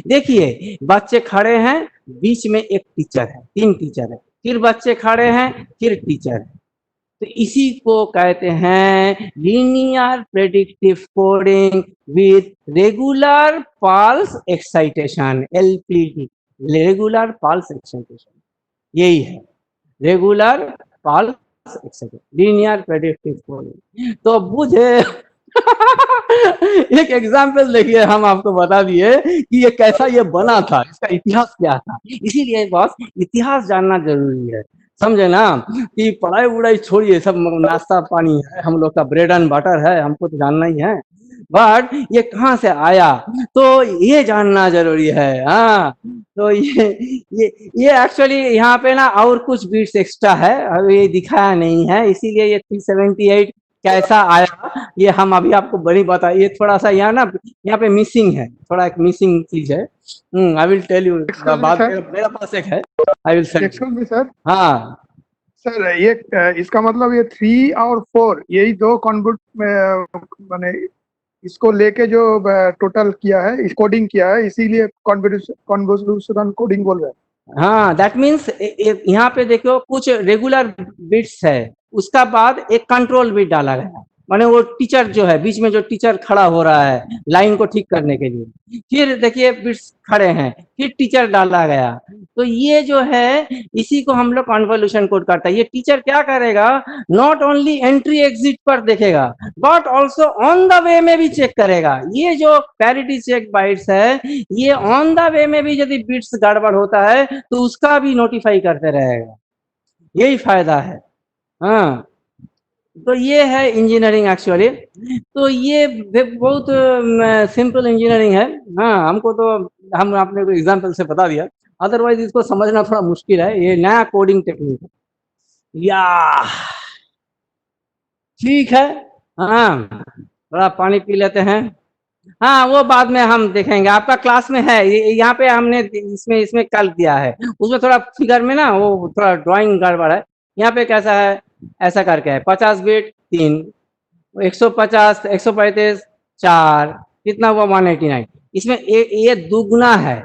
देखिए बच्चे खड़े हैं, बीच में एक टीचर है, 3 टीचर है, फिर बच्चे खड़े हैं, फिर टीचर है, तो इसी को कहते हैं linear predictive coding with regular pulse excitation, LPD, regular pulse excitation. यही है regular pulse excitation, linear predictive coding. तो बुझे एक एग्जाम्पल देखिए, हम आपको बता दिए कि ये कैसा ये बना था, इसका इतिहास क्या था। इसीलिए बस इतिहास जानना जरूरी है, समझे ना, कि पढ़ाई वढ़ाई छोड़िए, सब नाश्ता पानी है, हम लोग का ब्रेड एंड बटर है, हमको तो जानना ही है, बट ये कहाँ से आया तो ये जानना जरूरी है। हाँ, तो ये एक्चुअली यहाँ पे ना और कुछ बीट्स एक्स्ट्रा है, अब ये दिखाया नहीं है, इसीलिए ये 378 कैसा आया ये हम अभी आपको बड़ी बता, ये थोड़ा सा यहाँ पे मिसिंग है, थोड़ा एक मिसिंग चीज है। आई विल टेल यू, बात मेरा पास एक है, I will send. Excuse me sir. हाँ सर, ये इसका मतलब ये 3 और 4 यही 2 कॉन्वोल्यूट मैंने इसको लेके जो टोटल किया है, कोडिंग किया है, इसीलिए कॉन्वोल्यूशन कोडिंग बोल रहे हैं। हाँ, दैट मीन्स यहाँ पे देखो कुछ रेगुलर बिट्स है, उसका बाद एक कंट्रोल बिट डाला गया, माने वो टीचर जो है बीच में, जो टीचर खड़ा हो रहा है लाइन को ठीक करने के लिए, फिर देखिए बिट्स खड़े हैं, फिर टीचर डाला गया। तो ये जो है इसी को हम लोग कॉन्वोल्यूशन कोड करता है। ये टीचर क्या करेगा, नॉट ओनली एंट्री एग्जिट पर देखेगा, but also on the way में भी चेक करेगा। ये जो पैरिटी चेक बाइट्स है, ये ऑन द वे में भी यदि बिट्स गड़बड़ होता है तो उसका भी नोटिफाई करते रहेगा, यही फायदा है। हाँ, तो ये है इंजीनियरिंग एक्चुअली। तो ये बहुत सिंपल इंजीनियरिंग है। हाँ, हमको तो हम आपने को एग्जांपल से बता दिया, अदरवाइज इसको समझना थोड़ा मुश्किल है, ये नया कोडिंग टेक्निक है। या ठीक है, हाँ, थोड़ा पानी पी लेते हैं। हाँ वो बाद में हम देखेंगे, आपका क्लास में है यहाँ पे हमने इसमें कल दिया है, उसमें थोड़ा फिगर में ना वो थोड़ा ड्राइंग गड़बड़ है। यहाँ पे कैसा है, ऐसा करके है 50 बिट 3, 150 135 4, कितना हुआ 189। इसमें ये दुगना है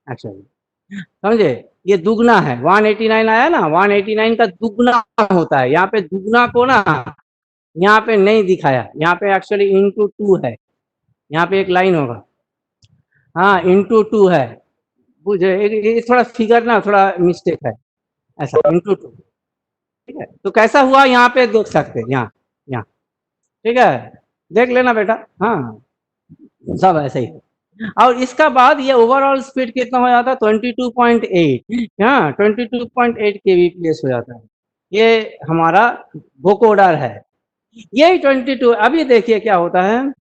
एक्चुअली, समझे, ये दुगना है 189 आया ना, 189 का दुगना होता है। यहाँ पे दुगना को ना यहाँ पे नहीं दिखाया, यहाँ पे एक्चुअली इंटू 2 है, यहाँ पे एक लाइन होगा, हाँ इंटू 2 है, बुझे, ये थोड़ा फिगर ना थोड़ा मिस्टेक है, ऐसा इंटू 2, ठीक है। तो कैसा हुआ यहाँ पे देख सकते हैं, यहाँ यहाँ, ठीक है, देख लेना बेटा, हाँ सब ऐसे ही है। और इसका बाद ये ओवरऑल स्पीड कितना हो जाता है 22.8, हाँ 22.8 kbps हो जाता है। ये हमारा वोकोडर है, यही 22। अभी देखिए क्या होता है,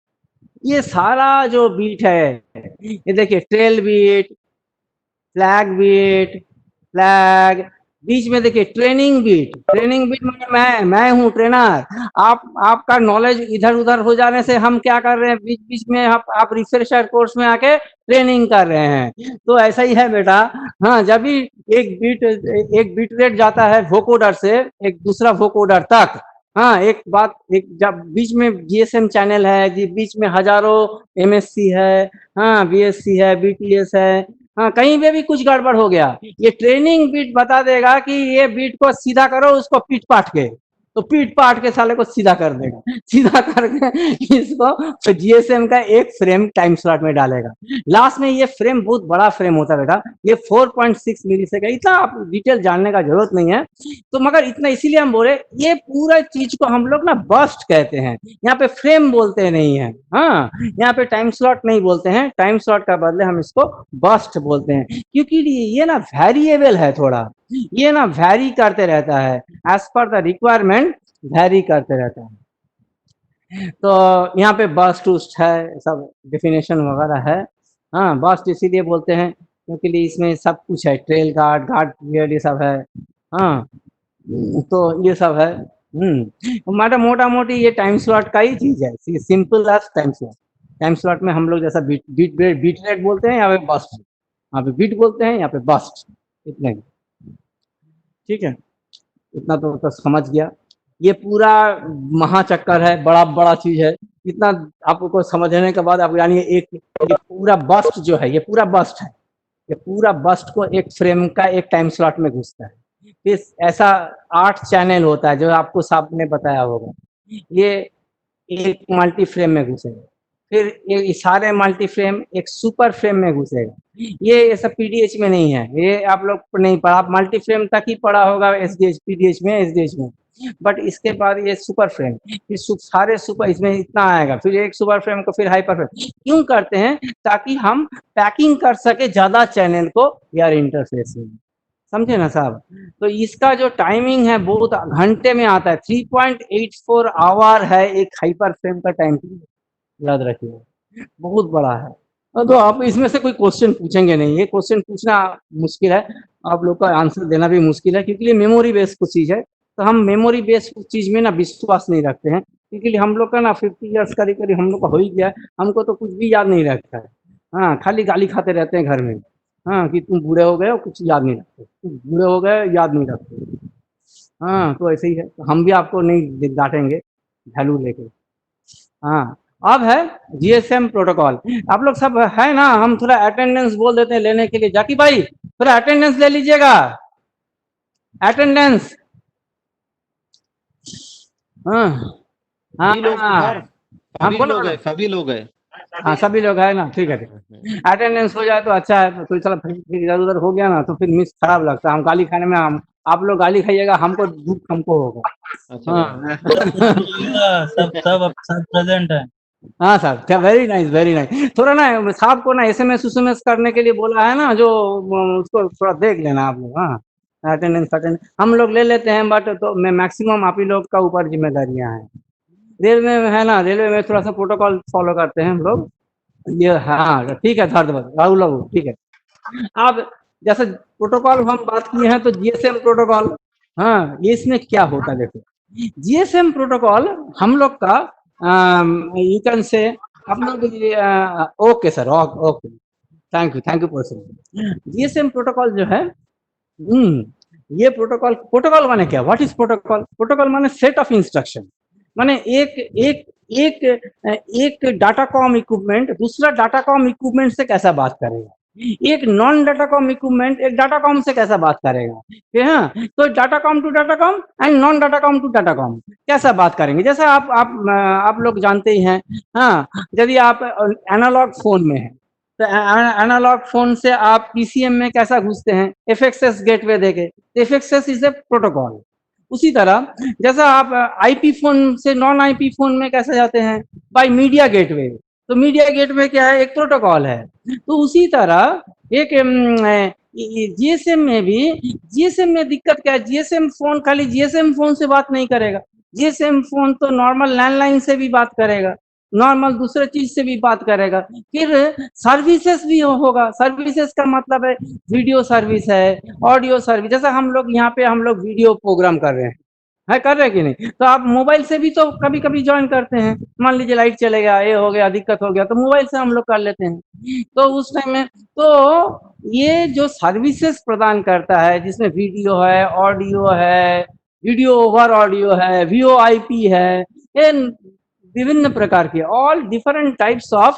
ये सारा जो बीट है, ये देखिए trail bit, flag bit, flag, बीच में देखिए ट्रेनिंग बीट, ट्रेनिंग बीट मतलब मैं हूँ ट्रेनर, आपका नॉलेज इधर उधर हो जाने से हम क्या कर रहे हैं, बीच बीच में आप रिफ्रेशर कोर्स में आके ट्रेनिंग कर रहे हैं। तो ऐसा ही है बेटा, हाँ जब भी एक बीट रेट जाता है वोकोडर से एक दूसरा वोकोडर तक, हाँ एक बात, एक जब बीच में जीएसएम चैनल है, बीच में हजारों एमएससी है, हाँ बीएससी है, बीटीएस है, हाँ कहीं पे भी कुछ गड़बड़ हो गया, ये ट्रेनिंग बीट बता देगा कि ये बीट को सीधा करो, उसको पीट पाट के, तो पीट पाट के साले को सीधा कर देगा, सीधा करके इसको जीएसएम का एक फ्रेम टाइम स्लॉट में डालेगा। लास्ट में ये फ्रेम बहुत बड़ा फ्रेम होता है बेटा, ये 4.6 मिली सेकंड, इतना आप डिटेल जानने का जरूरत नहीं है, तो मगर इतना इसीलिए हम बोले ये पूरा चीज को हम लोग ना बस्ट कहते हैं, यहाँ पे फ्रेम बोलते नहीं है, हाँ यहाँ पे टाइम स्लॉट नहीं बोलते हैं, टाइम स्लॉट का बदले हम इसको बस्ट बोलते हैं, क्योंकि ये ना वेरिएबल है थोड़ा, ये ना वैरी करते रहता है, as per the requirement vary करते रहता है। तो यहाँ पे बस्ट उस्ट है, सब डेफिनेशन वगैरह है, हाँ बस्ट इसीलिए बोलते हैं क्योंकि इसमें सब कुछ है, ट्रेल गार्ड, गार्ड पीरियड, ये सब है, हाँ तो ये सब है। मोटा मोटी ये टाइम स्लॉट का ही चीज है, simple as time slot. Time slot में हम लोग जैसा बीट रेट बोलते हैं, यहाँ पे बस्ट, यहाँ पे बीट बोलते हैं, यहाँ पे बस्ट, इतने, ठीक है, इतना तो समझ गया। ये पूरा महाचक्कर है, बड़ा चीज है, इतना आपको समझने के बाद आप यानी एक ये पूरा बस्ट जो है, ये पूरा बस्ट है, ये पूरा बस्ट को एक फ्रेम का एक टाइम स्लॉट में घुसता है। फिर ऐसा 8 चैनल होता है जो आपको साहब ने बताया होगा, ये एक मल्टी फ्रेम में घुसेगा, फिर ये सारे मल्टी फ्रेम एक सुपर फ्रेम में घुसेगा। ये सब पीडीएच में नहीं है, ये आप लोग नहीं पढ़ा, आप मल्टी फ्रेम तक ही पढ़ा होगा एसडीएच, पीडीएच में, एसडीएच में, बट इसके बाद ये सुपर फ्रेम, फिर सारे सुपर इसमें इतना आएगा, फिर एक सुपर फ्रेम को फिर हाइपर फ्रेम क्यों करते हैं, ताकि हम पैकिंग कर सके ज्यादा चैनल को यार इंटरफेस में, समझे ना साहब। तो इसका जो टाइमिंग है बहुत घंटे में आता है, 3.84 आवर है एक हाइपर फ्रेम का टाइम, याद रखिए बहुत बड़ा है। तो आप इसमें से कोई क्वेश्चन पूछेंगे नहीं, ये क्वेश्चन पूछना मुश्किल है, आप लोग का आंसर देना भी मुश्किल है, क्योंकि ये मेमोरी बेस्ड कुछ चीज है, तो हम मेमोरी बेस्ड चीज में ना विश्वास नहीं रखते हैं, क्योंकि हम लोग का ना 50 ईयर्स करीब हम लोग का हो ही गया, हमको तो कुछ भी याद नहीं रखता है, हाँ खाली गाली खाते रहते हैं घर में, हाँ कि तुम बूढ़े हो गए हो, कुछ याद नहीं रखते, तुम बूढ़े हो गए याद नहीं रखते, हाँ तो ऐसे ही है, तो हम भी आपको नहीं डांटेंगे वैल्यू लेके। हाँ अब है जीएसएम प्रोटोकॉल, आप लोग सब है ना, हम थोड़ा अटेंडेंस बोल देते हैं लेने के लिए, जाकी भाई थोड़ा अटेंडेंस ले लीजिएगा, अटेंडेंस। हाँ हाँ सभी लोग हैं, हाँ सभी लोग है ना, ठीक है अटेंडेंस हो जाए तो अच्छा है, तो चलो फिर इधर उधर हो गया ना तो फिर मिस खराब लगता है, हम गाली खाने में, हम आप लोग गाली खाइएगा, हमको दुख हमको होगा। हाँ सब प्रेजेंट है। हाँ सर, वेरी नाइस, थोड़ा ना साहब को ना एसएमएस करने के लिए बोला है ना, जो उसको थोड़ा देख लेना आप लोग, हाँ अटेंडेंस हम लोग ले लेते हैं, बट तो मैं मैक्सिमम आप ही लोग का ऊपर जिम्मेदारियां हैं। रेलवे में है ना, रेलवे में थोड़ा सा प्रोटोकॉल फॉलो करते हैं हम लोग, ये हाँ ठीक है राहुल बाबू, ठीक है। अब जैसे प्रोटोकॉल हम बात किए हैं, तो जीएसएम प्रोटोकॉल, हाँ ये इसमें क्या होता है, देखो जीएसएम प्रोटोकॉल हम लोग का यू कैन से आप लोग okay sir, okay, thank you person. GSM protocol जो है, ये प्रोटोकॉल माने क्या? What is protocol? प्रोटोकॉल माने सेट ऑफ इंस्ट्रक्शन, माने एक डाटाकॉम इक्विपमेंट दूसरा डाटाकॉम इक्विपमेंट से कैसा बात करेगा, एक नॉन डाटाकॉम इक्विपमेंट एक डाटाकॉम से कैसा बात करेगा, ठीक है? तो datacom to datacom and non datacom to datacom कैसा बात करेंगे? जैसा आप लोग जानते ही हैं, हाँ, यदि आप एनालॉग फोन में है तो एनालॉग फोन से आप पीसीएम में कैसा घुसते हैं? एफएक्सएस गेटवे देके, एफएक्सएस इज ए प्रोटोकॉल। उसी तरह जैसा आप आईपी फोन से नॉन आईपी फोन में कैसे जाते हैं? बाय मीडिया गेटवे, तो मीडिया गेटवे क्या है? एक प्रोटोकॉल है। तो उसी तरह एक जीएसएम में भी, जीएसएम में दिक्कत क्या है? जीएसएम फोन खाली जीएसएम फोन से बात नहीं करेगा, जीएसएम फोन तो नॉर्मल लैंडलाइन से भी बात करेगा, नॉर्मल दूसरे चीज से भी बात करेगा, फिर सर्विसेज भी होगा। सर्विसेज का मतलब है वीडियो सर्विस है, ऑडियो सर्विस, जैसा हम लोग यहाँ पे हम लोग वीडियो प्रोग्राम कर रहे हैं, कर रहे हैं कि नहीं? तो आप मोबाइल से भी तो कभी कभी ज्वाइन करते हैं, मान लीजिए लाइट चले गया, ये हो गया, दिक्कत हो गया, तो मोबाइल से हम लोग कर लेते हैं। तो उस टाइम में तो ये जो सर्विसेज प्रदान करता है, जिसमें वीडियो है, ऑडियो है, वीडियो ओवर ऑडियो है, वीओआईपी है, ये विभिन्न प्रकार के all different types of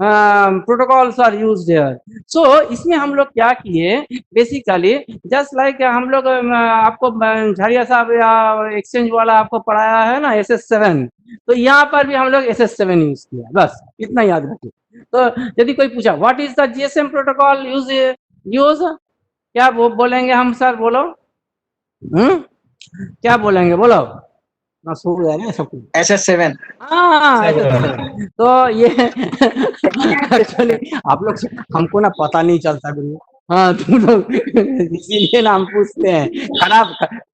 protocols are used here. So इसमें हम लोग क्या किए, बेसिकली जस्ट लाइक हम लोग आपको झारिया साहब या एक्सचेंज वाला आपको पढ़ाया है ना SS7, तो यहाँ पर भी हम लोग SS7 यूज किया, बस इतना याद रखिए। तो यदि कोई पूछा what is the GSM protocol use क्या बोलेंगे हम सर? बोलो, क्या बोलेंगे? बोलो ना, सो गया ना सब कुछ। SS7। हाँ, तो ये एक्चुअली आप लोग हमको ना पता नहीं चलता गुरु, हाँ, तुम लोग इसीलिए ना हम पूछते हैं।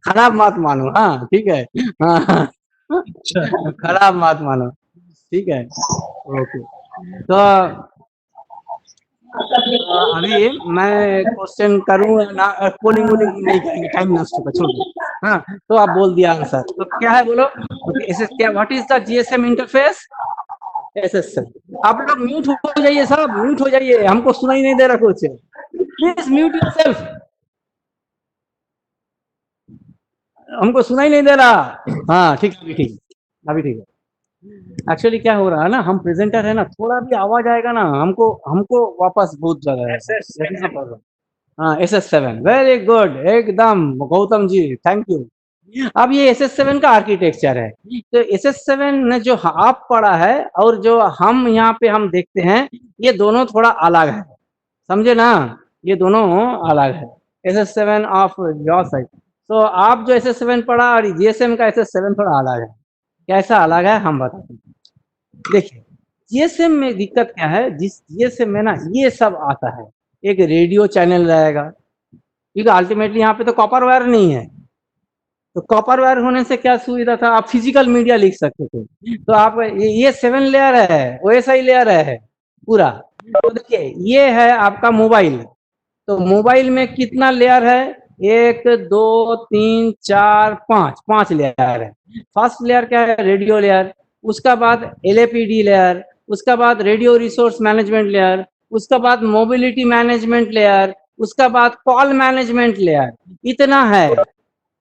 खराब मत मानो, हाँ ठीक है, हाँ, खराब मत मानो, ठीक है, ओके। तो अभी मैं क्वेश्चन करूँ ना, पोलिंग नहीं करेंगे, टाइम नष्ट होगा, छोड़ो। हाँ, तो आप बोल दिया आंसर, तो क्या है बोलो? क्या what is the GSM interface? SS7। आप लोग म्यूट हो जाइए, सब म्यूट हो जाइए, हमको सुनाई नहीं दे रहा कुछ, प्लीज म्यूट योरसेल्फ, हमको सुनाई नहीं दे रहा। हाँ ठीक है, अभी ठीक है। एक्चुअली क्या हो रहा है ना, हम प्रेजेंटर है ना, थोड़ा भी आवाज आएगा ना, हमको वापस बहुत ज्यादा है। हाँ, SS7, वेरी गुड, एकदम गौतम जी, थैंक यू। अब ये SS7 का आर्किटेक्चर है, तो SS7 ने जो आप पढ़ा है और जो हम यहाँ पे हम देखते हैं, ये दोनों थोड़ा अलग है, समझे ना? ये दोनों अलग है, SS7 ऑफ योर साइड। तो आप जो SS7 पढ़ा और जीएसएम का SS7 थोड़ा अलग है। कैसा अलग है हम बताते हैं। देखिए, जीएसएम में दिक्कत क्या है, जिस जीएसएम में ना ये सब आता है, एक रेडियो चैनल रहेगा, क्योंकि अल्टीमेटली यहाँ पे तो कॉपर वायर नहीं है, तो कॉपर वायर होने से क्या सुविधा था, आप फिजिकल मीडिया लिख सकते थे। तो आप ये 7 लेयर है, OSI लेयर है पूरा। तो देखिए, ये है आपका मोबाइल, तो मोबाइल में कितना लेयर है? 1 2 3 4 5 लेयर है। फर्स्ट लेयर क्या है? रेडियो लेयर, उसका बाद LAPD लेयर, उसका बाद रेडियो रिसोर्स मैनेजमेंट लेयर, उसका बाद मोबिलिटी मैनेजमेंट लेयर, उसका बाद कॉल मैनेजमेंट लेयर। इतना है,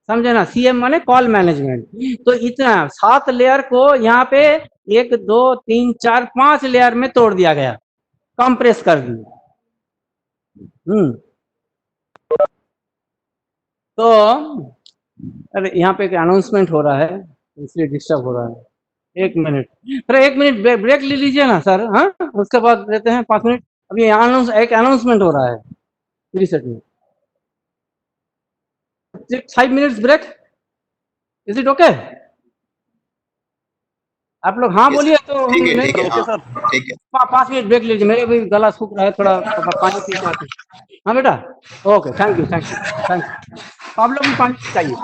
समझे ना? CM माने कॉल मैनेजमेंट। तो इतना 7 लेयर को यहाँ पे 1 2 3 4 5 लेयर में तोड़ दिया गया, कंप्रेस कर दिया। तो अरे यहाँ पे एक अनाउंसमेंट हो रहा है, इसलिए डिस्टर्ब हो रहा है। 1 मिनट, अरे 1 मिनट ब्रेक ले लीजिए ना सर, हाँ, उसके बाद देते हैं 5 मिनट। अभी एक अनाउंसमेंट हो रहा है, 3 second, 5 minutes break, is it okay? आप लोग हाँ बोलिए तो ठीक है, ठीक है, ओके हाँ, सर, ठीक है। 5 मिनट ब्रेक लीजिए, मेरे भी गला सूख रहा है, थोड़ा पानी पी के आते हैं। हाँ बेटा, ओके, थैंक यू। आप लोग भी पानी चाहिए।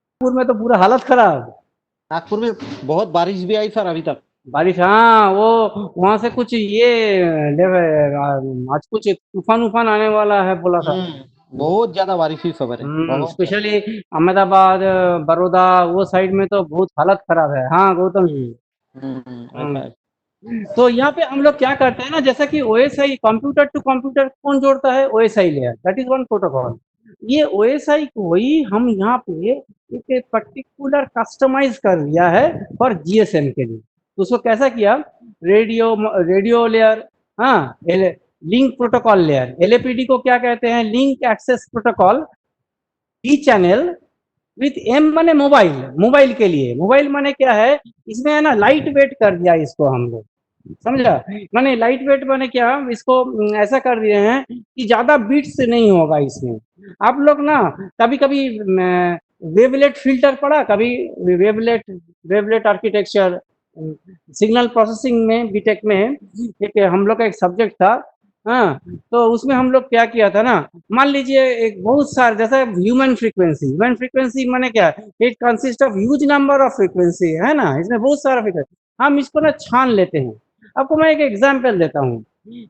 नागपुर में तो पूरा हालत खराब। नागपुर में बहुत बारिश भी आई सर अभी तक। बारिश, हाँ वो वहां से कुछ आज कुछ तूफान उफान आने वाला है बोला था। बहुत ज्यादा बारिश हुई खबर है, बहुत स्पेशली अहमदाबाद, बड़ौदा वो साइड में तो बहुत हालत खराब है। हाँ गौतम जी। ऐसा है। तो यहाँ पे हम लोग क्या करते हैं ना, जैसा कि ओएसआई कंप्यूटर टू कंप्यूटर कौन जोड़ता है, OSI layer, that is one protocol. ये ओएसआई को ही हम यहाँ पे एक पर्टिकुलर कस्टमाइज कर लिया है फॉर जीएसएम के लिए। तो उसको कैसा किया, रेडियो लेयर, हाँ लिंक प्रोटोकॉल लेयर, एलएपीडी को क्या कहते हैं, link access protocol, D channel with M माने मोबाइल, मोबाइल के लिए, मोबाइल माने क्या है, इसमें है ना लाइट वेट कर दिया इसको हम लोग, समझा, माने लाइट वेट माने क्या, इसको ऐसा कर दिए हैं कि ज्यादा बीट्स नहीं होगा इसमें। आप लोग ना कभी कभी वेवलेट फिल्टर पढ़ा, कभी वेवलेट आर्किटेक्चर, सिग्नल प्रोसेसिंग में बीटेक में एक हम लोग का एक सब्जेक्ट था। हाँ, तो उसमें हम लोग क्या किया था ना, मान लीजिए एक बहुत सारे, जैसा ह्यूमन फ्रीक्वेंसी माने क्या है, it consist of huge number of frequency, है ना, इसमें बहुत सारा फ्रीक्वेंसी, हम इसको ना छान लेते हैं। आपको मैं एक एग्जाम्पल देता हूँ,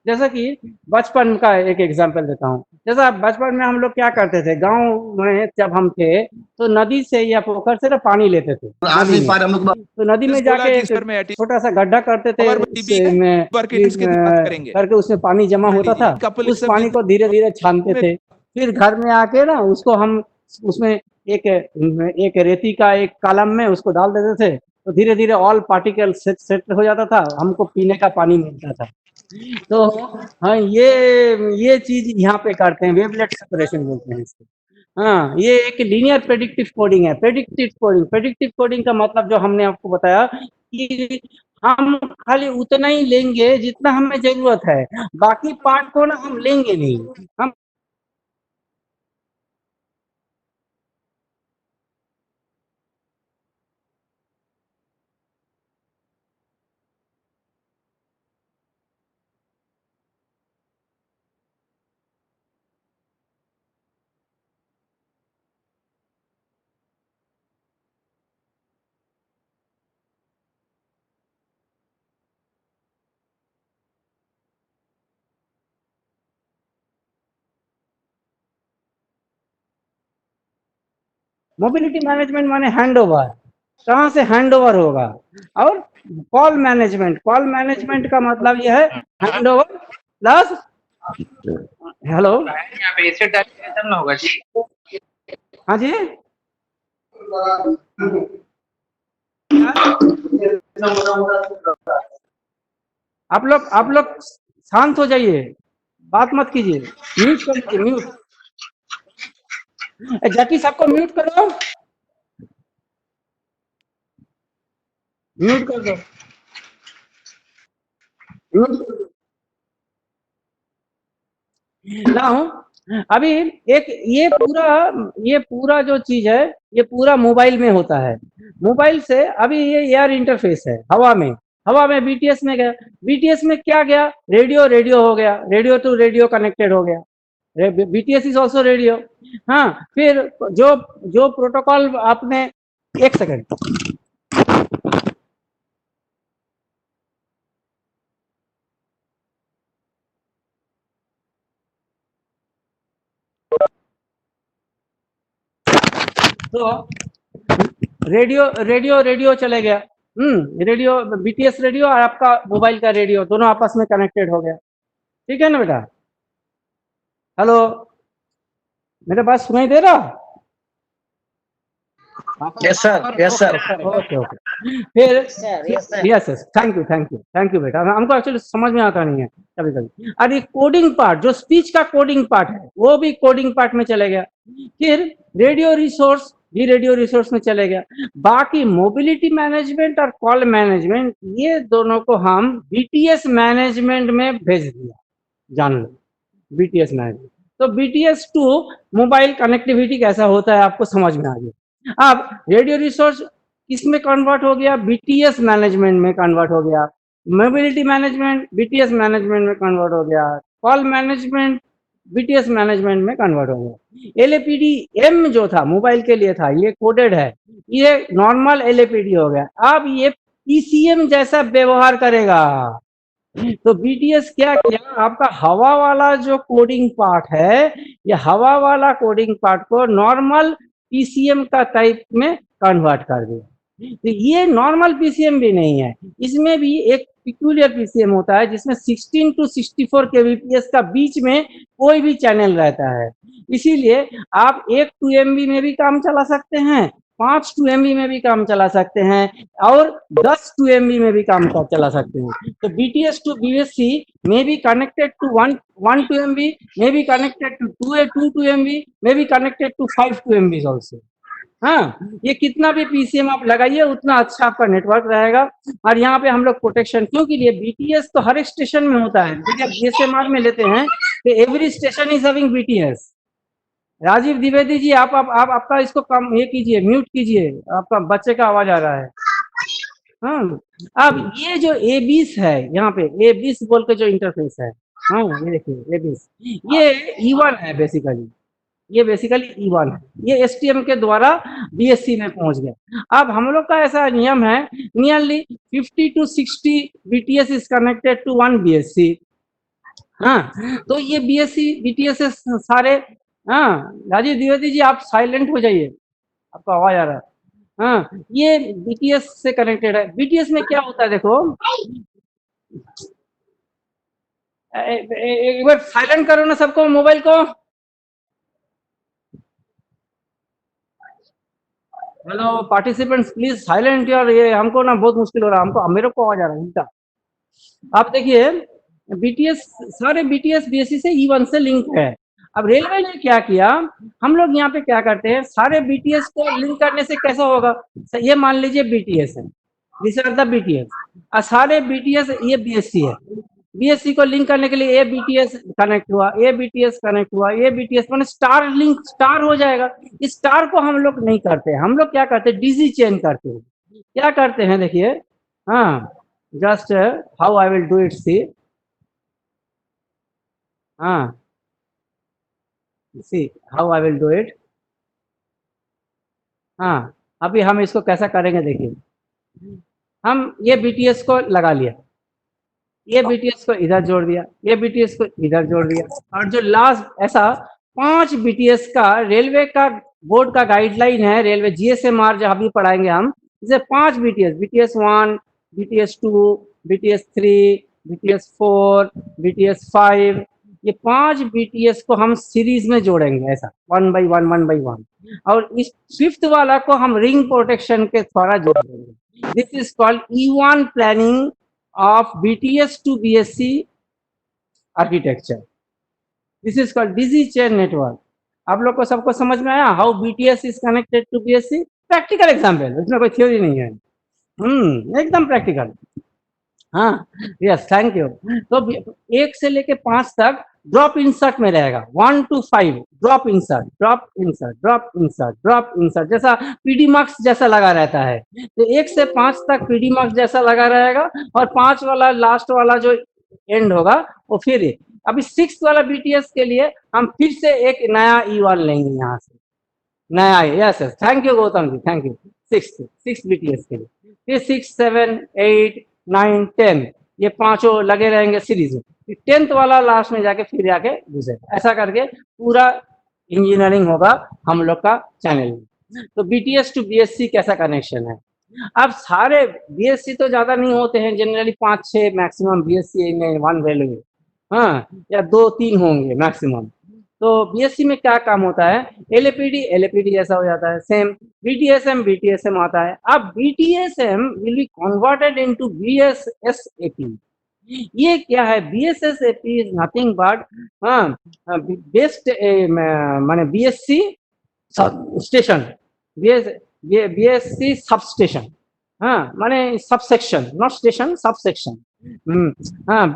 जैसा कि बचपन का एक एग्जाम्पल देता हूँ। जैसा बचपन में हम लोग क्या करते थे, गांव में जब हम थे तो नदी से या पोखर से ना पानी लेते थे, आज नदी नहीं में। पा रहे हम लोग। तो नदी में जाके एक छोटा सा गड्ढा करते थे, करके उसमें पानी जमा होता था, उस पानी को धीरे धीरे छानते थे, फिर घर में आके ना उसको हम उसमें एक रेती का एक कॉलम में उसको डाल देते थे, तो धीरे धीरे ऑल पार्टिकल सेट हो जाता था, हमको पीने का पानी मिलता था। तो हाँ, ये चीज यहाँ पे करते हैं, वेवलेट सेपरेशन बोलते हैं इसको। हाँ, ये एक लीनियर प्रेडिक्टिव कोडिंग है। प्रेडिक्टिव कोडिंग का मतलब जो हमने आपको बताया कि हम खाली उतना ही लेंगे जितना हमें जरूरत है, बाकी पार्ट को ना हम लेंगे नहीं। हम मोबिलिटी मैनेजमेंट माने हैंड ओवर, कहाँ से हैंड ओवर होगा, और कॉल मैनेजमेंट का मतलब यह है हैंड ओवर प्लस, हेलो, यहाँ पे ऐसे टाइप ना होगा जी। हाँ जी, आप लोग शांत हो जाइए, बात मत कीजिए, म्यूट कर दीजिए, म्यूट। जैकी सबको म्यूट करो, म्यूट कर दो, ना हूं अभी। एक ये पूरा जो चीज है, ये पूरा मोबाइल में होता है। मोबाइल से अभी ये एयर इंटरफेस है, हवा में बीटीएस में गया, बीटीएस में क्या गया, रेडियो हो गया, रेडियो टू रेडियो कनेक्टेड हो गया, बीटीएस इज ऑल्सो रेडियो। हाँ, फिर जो प्रोटोकॉल आपने, एक सेकंड, तो रेडियो चले गया, रेडियो, बीटीएस रेडियो और आपका मोबाइल का रेडियो दोनों आपस में कनेक्टेड हो गया, ठीक है ना बेटा। हेलो, मेरे बात सुनाई दे रहा? Yes sir. ओके फिर यस, थैंक यू बेटा। हमको एक्चुअली समझ में आता नहीं है कभी। और ये कोडिंग पार्ट, जो स्पीच का कोडिंग पार्ट है, वो भी कोडिंग पार्ट में चले गया। फिर रेडियो रिसोर्स में चले गया। बाकी मोबिलिटी मैनेजमेंट और कॉल मैनेजमेंट, ये दोनों को हम बीटीएस मैनेजमेंट में भेज दिया, जान लो, बीटीएस मैनेजमेंट। तो बीटीएस टू मोबाइल कनेक्टिविटी कैसा होता है आपको समझ में आ गया। अब रेडियो रिसोर्स किसमें कन्वर्ट हो गया, बीटीएस मैनेजमेंट में कन्वर्ट हो गया। मोबिलिटी मैनेजमेंट बीटीएस मैनेजमेंट में कन्वर्ट हो गया। कॉल मैनेजमेंट बीटीएस मैनेजमेंट में कन्वर्ट हो गया। एलएपीडी एम जो था मोबाइल के लिए था, ये कोडेड है, ये नॉर्मल एलएपीडी हो गया। अब ये पीसीएम जैसा व्यवहार करेगा। तो बीटीएस क्या किया, आपका हवा वाला जो कोडिंग पार्ट है, ये हवा वाला कोडिंग पार्ट को नॉर्मल पीसीएम का टाइप में कन्वर्ट कर दिया। तो ये नॉर्मल पीसीएम भी नहीं है, इसमें भी एक पिक्यूलियर पीसीएम होता है जिसमें 16 to 64 केबीपीएस का बीच में कोई भी चैनल रहता है। इसीलिए आप 1 2 MB में भी काम चला सकते हैं, 5 2 MB में भी काम चला सकते हैं और 10 2 MB में भी काम चला सकते हैं। तो BTS to BSC may be connected to 1 2 MB, may be connected to 2 MB, may be connected to 5 2 MB also। हाँ, ये कितना भी पीसीएम आप लगाइए उतना अच्छा आपका नेटवर्क रहेगा। और यहाँ पे हम लोग प्रोटेक्शन क्यों के लिए, बीटीएस तो हर एक स्टेशन में होता है। जब बीएसएमआर में लेते हैं तो every station is having BTS. Rajeev Dwivedi ji आप आपका इसको कम ये कीजिए, म्यूट कीजिए, आपका बच्चे का आवाज आ रहा है। हाँ, अब ये जो एबीस है, यहाँ पे एबीस बोल के जो इंटरफेस है, हाँ ये देखिए एबीस, ये E1 है बेसिकली, ये बेसिकली E1 है, ये STM के द्वारा BSC में पहुंच गया। अब हम लोग का ऐसा नियम है, nearly 50 to 60 BTS is connected to 1 BSC। हाँ, तो ये BSC BTS सारे, हाँ राजीव द्विवेदी जी आप साइलेंट हो जाइए, आपका आवाज आ रहा है। हाँ, ये BTS से कनेक्टेड है। BTS में क्या होता है देखो, एक बार साइलेंट करो ना सबको, मोबाइल को। हेलो पार्टिसिपेंट्स प्लीज साइलेंट यार, ये हमको ना बहुत मुश्किल हो रहा है, हमको मेरे को आवाज आ रहा है उल्टा। आप देखिए बीटीएस, सारे बीटीएस बीएससी से E1 से लिंक है। अब रेलवे ने क्या किया, हम लोग यहाँ पे क्या करते हैं, सारे बीटीएस को लिंक करने से कैसा होगा, ये मान लीजिए बीटीएस है, दिस आर द बीटीएस, और सारे बीटीएस ये बीएससी है। बीएससी को लिंक करने के लिए ए बीटीएस कनेक्ट हुआ, ए बीटीएस कनेक्ट हुआ, ए बीटीएस मैंने स्टार लिंक, स्टार हो जाएगा। इस स्टार को हम लोग नहीं करते, हम लोग क्या करते हैं, डीजी चेन करते हैं। क्या करते हैं देखिए, हाँ just how I will do it, see, हाँ see how I will do it. हाँ, अभी हम इसको कैसा करेंगे देखिए, हम ये बीटीएस को लगा लिया, ये बीटीएस को इधर जोड़ दिया, ये बीटीएस को इधर जोड़ दिया, और जो लास्ट ऐसा 5 बीटीएस का रेलवे का बोर्ड का गाइडलाइन है, रेलवे जीएसएमआर जो अभी पढ़ाएंगे हम, इसे 5 BTS, BTS 1, BTS 2, BTS 3, BTS 4, BTS 5, ये 5 बीटीएस को हम सीरीज में जोड़ेंगे ऐसा 1 by 1, और इस 5th वाला को हम रिंग प्रोटेक्शन के द्वारा जोड़ देंगे। This is called E1 planning of BTS to BSC architecture. This is called DZ chain network. आप लोग को सबको समझ में आया how BTS is connected to BSC? Practical example, इसमें कोई थ्योरी नहीं है, एकदम प्रैक्टिकल। हाँ यस थैंक यू। तो 1 से लेके 5 तक ड्रॉप इंसर्ट में रहेगा, 1 to 5 drop insert, drop insert, drop insert, drop insert, जैसा पीडी मार्क्स जैसा लगा रहता है। तो 1 से 5 तक पीडी मार्क्स जैसा लगा रहेगा, और 5 वाला लास्ट वाला जो एंड होगा वो फिर अभी 6th वाला बीटीएस के लिए हम फिर से एक नया E1 लेंगे यहाँ से, नया। Yes yes thank you Gautam ji, thank you. 6 BTS के लिए, फिर 6 7 8 9 10 ये 5 लगे रहेंगे सीरीज में, 10th वाला लास्ट में जाके फिर जाके गुजरेगा। ऐसा करके पूरा इंजीनियरिंग होगा हम लोग का चैनल में। तो बीटीएस टू बीएससी कैसा कनेक्शन है। अब सारे बीएससी तो ज्यादा नहीं होते हैं, जनरली 5-6 मैक्सिमम बीएससी में 1 वैल्यू, हाँ या 2-3 होंगे मैक्सिमम। तो बीएससी में क्या काम होता है, एलएपीडी जैसा हो जाता है, सेम बीटीएसएम आता है। अब बीटीएसएम विल बी कन्वर्टेड इनटू बीएसएसएपी। ये क्या है, बीएसएसएपी इज नथिंग बट बेस्ट माने BSc station, BSc sub station, हाँ माने सबसेक्शन, नॉट स्टेशन, सबसेक्शन। हाँ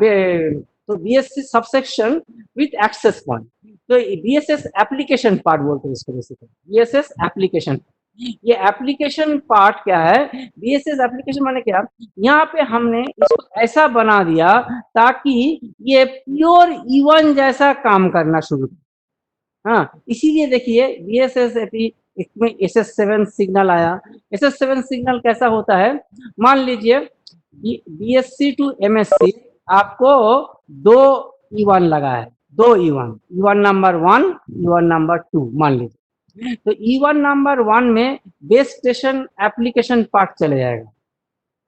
तो BSc subsection with access point. तो बीएसएस एप्लीकेशन पार्ट बोलते हैं इसको बेसिकली, बीएसएस एप्लीकेशन। ये एप्लीकेशन पार्ट क्या है, बीएसएस एप्लीकेशन माने क्या, यहाँ पे हमने इसको ऐसा बना दिया ताकि ये प्योर E1 जैसा काम करना शुरू करे। हाँ इसीलिए देखिए बीएसएसएपी इसमें SS7 सिग्नल आया। SS7 सिग्नल कैसा होता है, मान लीजिए BSc टू MSc आपको 2 E1 लगा है, 2 E1 नंबर 1, E1 नंबर 2 मान लीजिए। तो E1 नंबर 1 में बेस स्टेशन एप्लीकेशन पार्ट चले जाएगा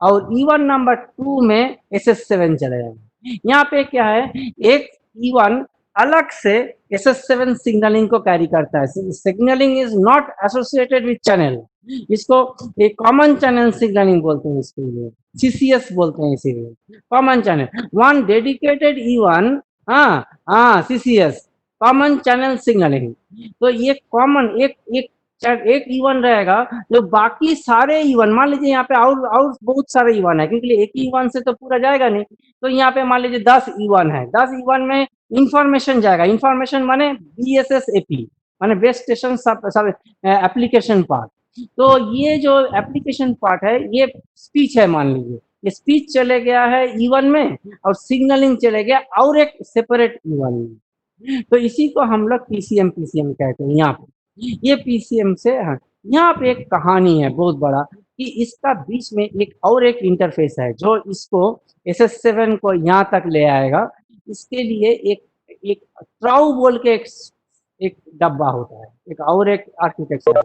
और E1 नंबर 2 में SS7 चले जाएगा। यहाँ पे क्या है, एक E1 अलग से SS7 सिग्नलिंग को कैरी करता है। Signalling is not associated with channel, इसको एक कॉमन चैनल सिग्नलिंग बोलते हैं, इसके लिए CCS बोलते हैं, इसीलिए common channel. One dedicated E1, हाँ CCS कॉमन चैनल सिग्नलिंग। तो ये कॉमन एक E1 रहेगा जो बाकी सारे E1, मान लीजिए यहाँ पे और बहुत सारे E1 है, क्योंकि एक E1 से तो पूरा जाएगा नहीं। तो यहाँ पे मान लीजिए 10 E1 है, 10 E1 में इंफॉर्मेशन जाएगा। इंफॉर्मेशन माने BSSAP माने बेस स्टेशन सब एप्लीकेशन पार्ट। तो ये जो एप्लीकेशन पार्ट है ये स्पीच है, मान लीजिए ये स्पीच चले गया है E1 में और सिग्नलिंग चले गया और एक सेपरेट E1 में। तो इसी को हम लोग PCM कहते हैं। यहाँ पे ये PCM से यहाँ पे एक कहानी है बहुत बड़ा कि इसका बीच में एक इंटरफेस है जो इसको SS7 को यहाँ तक ले आएगा। इसके लिए एक ट्राउ बोल के एक डब्बा होता है, एक आर्किटेक्चर,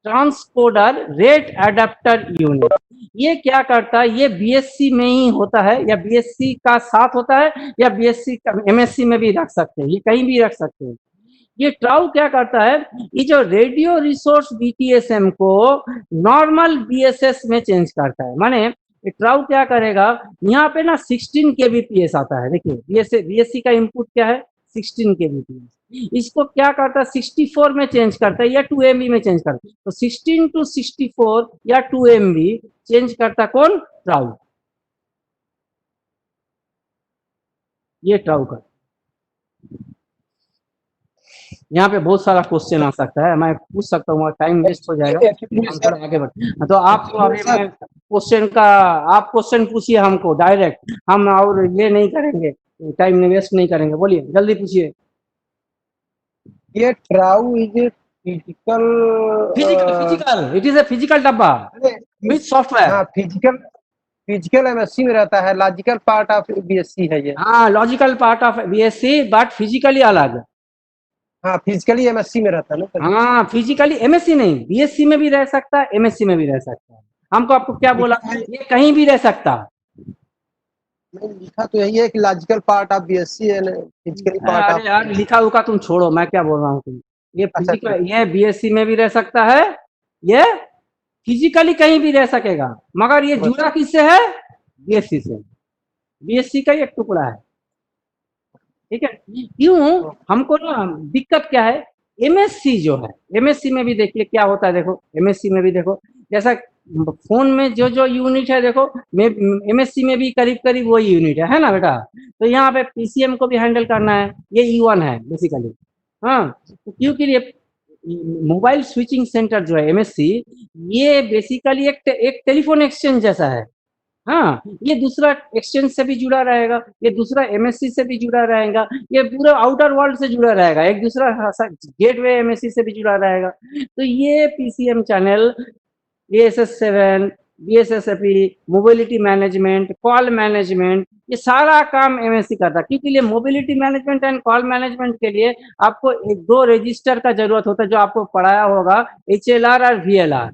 ट्रांसकोडर रेट एडाप्टर यूनिट। ये क्या करता है, ये BSc में ही होता है या BSc का साथ होता है या BSc MSc में भी रख सकते हैं, ये कहीं भी रख सकते हैं। ये ट्राउ क्या करता है, ये जो रेडियो रिसोर्स BTSM को नॉर्मल BSS में चेंज करता है। माने ये ट्राउ क्या करेगा, यहाँ पे ना 16 kbps आता है। देखिए BSc का इनपुट क्या है, 16 kbps। इसको क्या करता है, 64 में चेंज करता है या 2 MB में चेंज करता है। तो 16 to 64 या 2 MB चेंज करता कौन, ट्राउ। ये ट्राउ का यहाँ पे बहुत सारा क्वेश्चन आ सकता है, मैं पूछ सकता हूँ, टाइम वेस्ट हो जाएगा, हम थोड़ा आगे बढ़। तो आपको अभी मैं क्वेश्चन का, आप क्वेश्चन पूछिए हमको डायरेक्ट, हम और ये नहीं करेंगे, टाइम वेस्ट नहीं करेंगे। बोलिए जल्दी पूछिए। ये TRAU is a physical, it is a physical डब्बा विद सॉफ्टवेयर। हाँ, फिजिकल MSc में रहता है, लॉजिकल पार्ट ऑफ BSc है ये। हाँ, logical part of BSc but physically अलग। हाँ, फिजिकली MSc में रहता है ना। हाँ, फिजिकली MSc नहीं, BSc में भी रह सकता है, MSc में भी रह सकता है। हमको आपको क्या बोला, ये कहीं भी रह सकता। लिखा तो यही है कि लॉजिकल पार्ट ऑफ BSc है, फिजिकली पार्ट ऑफ। अरे यार लिखा हुआ तुम छोड़ो, मैं क्या बोल रहा हूँ तुम, ये अच्छा, फिजिकल, ये BSc में भी रह सकता है, ये फिजिकली कहीं भी रह सकेगा, मगर ये जुड़ा किससे है, BSc से। BSc का एक टुकड़ा है, ठीक है। क्यों, हमको ना दिक्कत क्या है, MSc जो है, MSc में भी देखिए क्या होता है। देखो MSc में भी देखो, जैसा फोन में जो यूनिट है, देखो MSc में भी करीब करीब वही यूनिट है ना बेटा। तो यहाँ पे PCM को भी हैंडल करना है, ये E1 है बेसिकली। हाँ, तो क्योंकि ये मोबाइल स्विचिंग सेंटर जो है MSc, ये बेसिकली एक टेलीफोन एक्सचेंज जैसा है। हाँ, ये दूसरा एक्सचेंज से भी जुड़ा रहेगा, ये दूसरा MSc से भी जुड़ा रहेगा, ये पूरा आउटर वर्ल्ड से जुड़ा रहेगा, एक दूसरा गेटवे MSc से भी जुड़ा रहेगा। तो ये PCM channel ASS7, BSSAP, mobility management, call management, ये सारा काम MSc करता है। क्योंकि ये mobility management and call management के लिए आपको एक दो रजिस्टर का जरूरत होता है, जो आपको पढ़ाया होगा, HLR और VLR,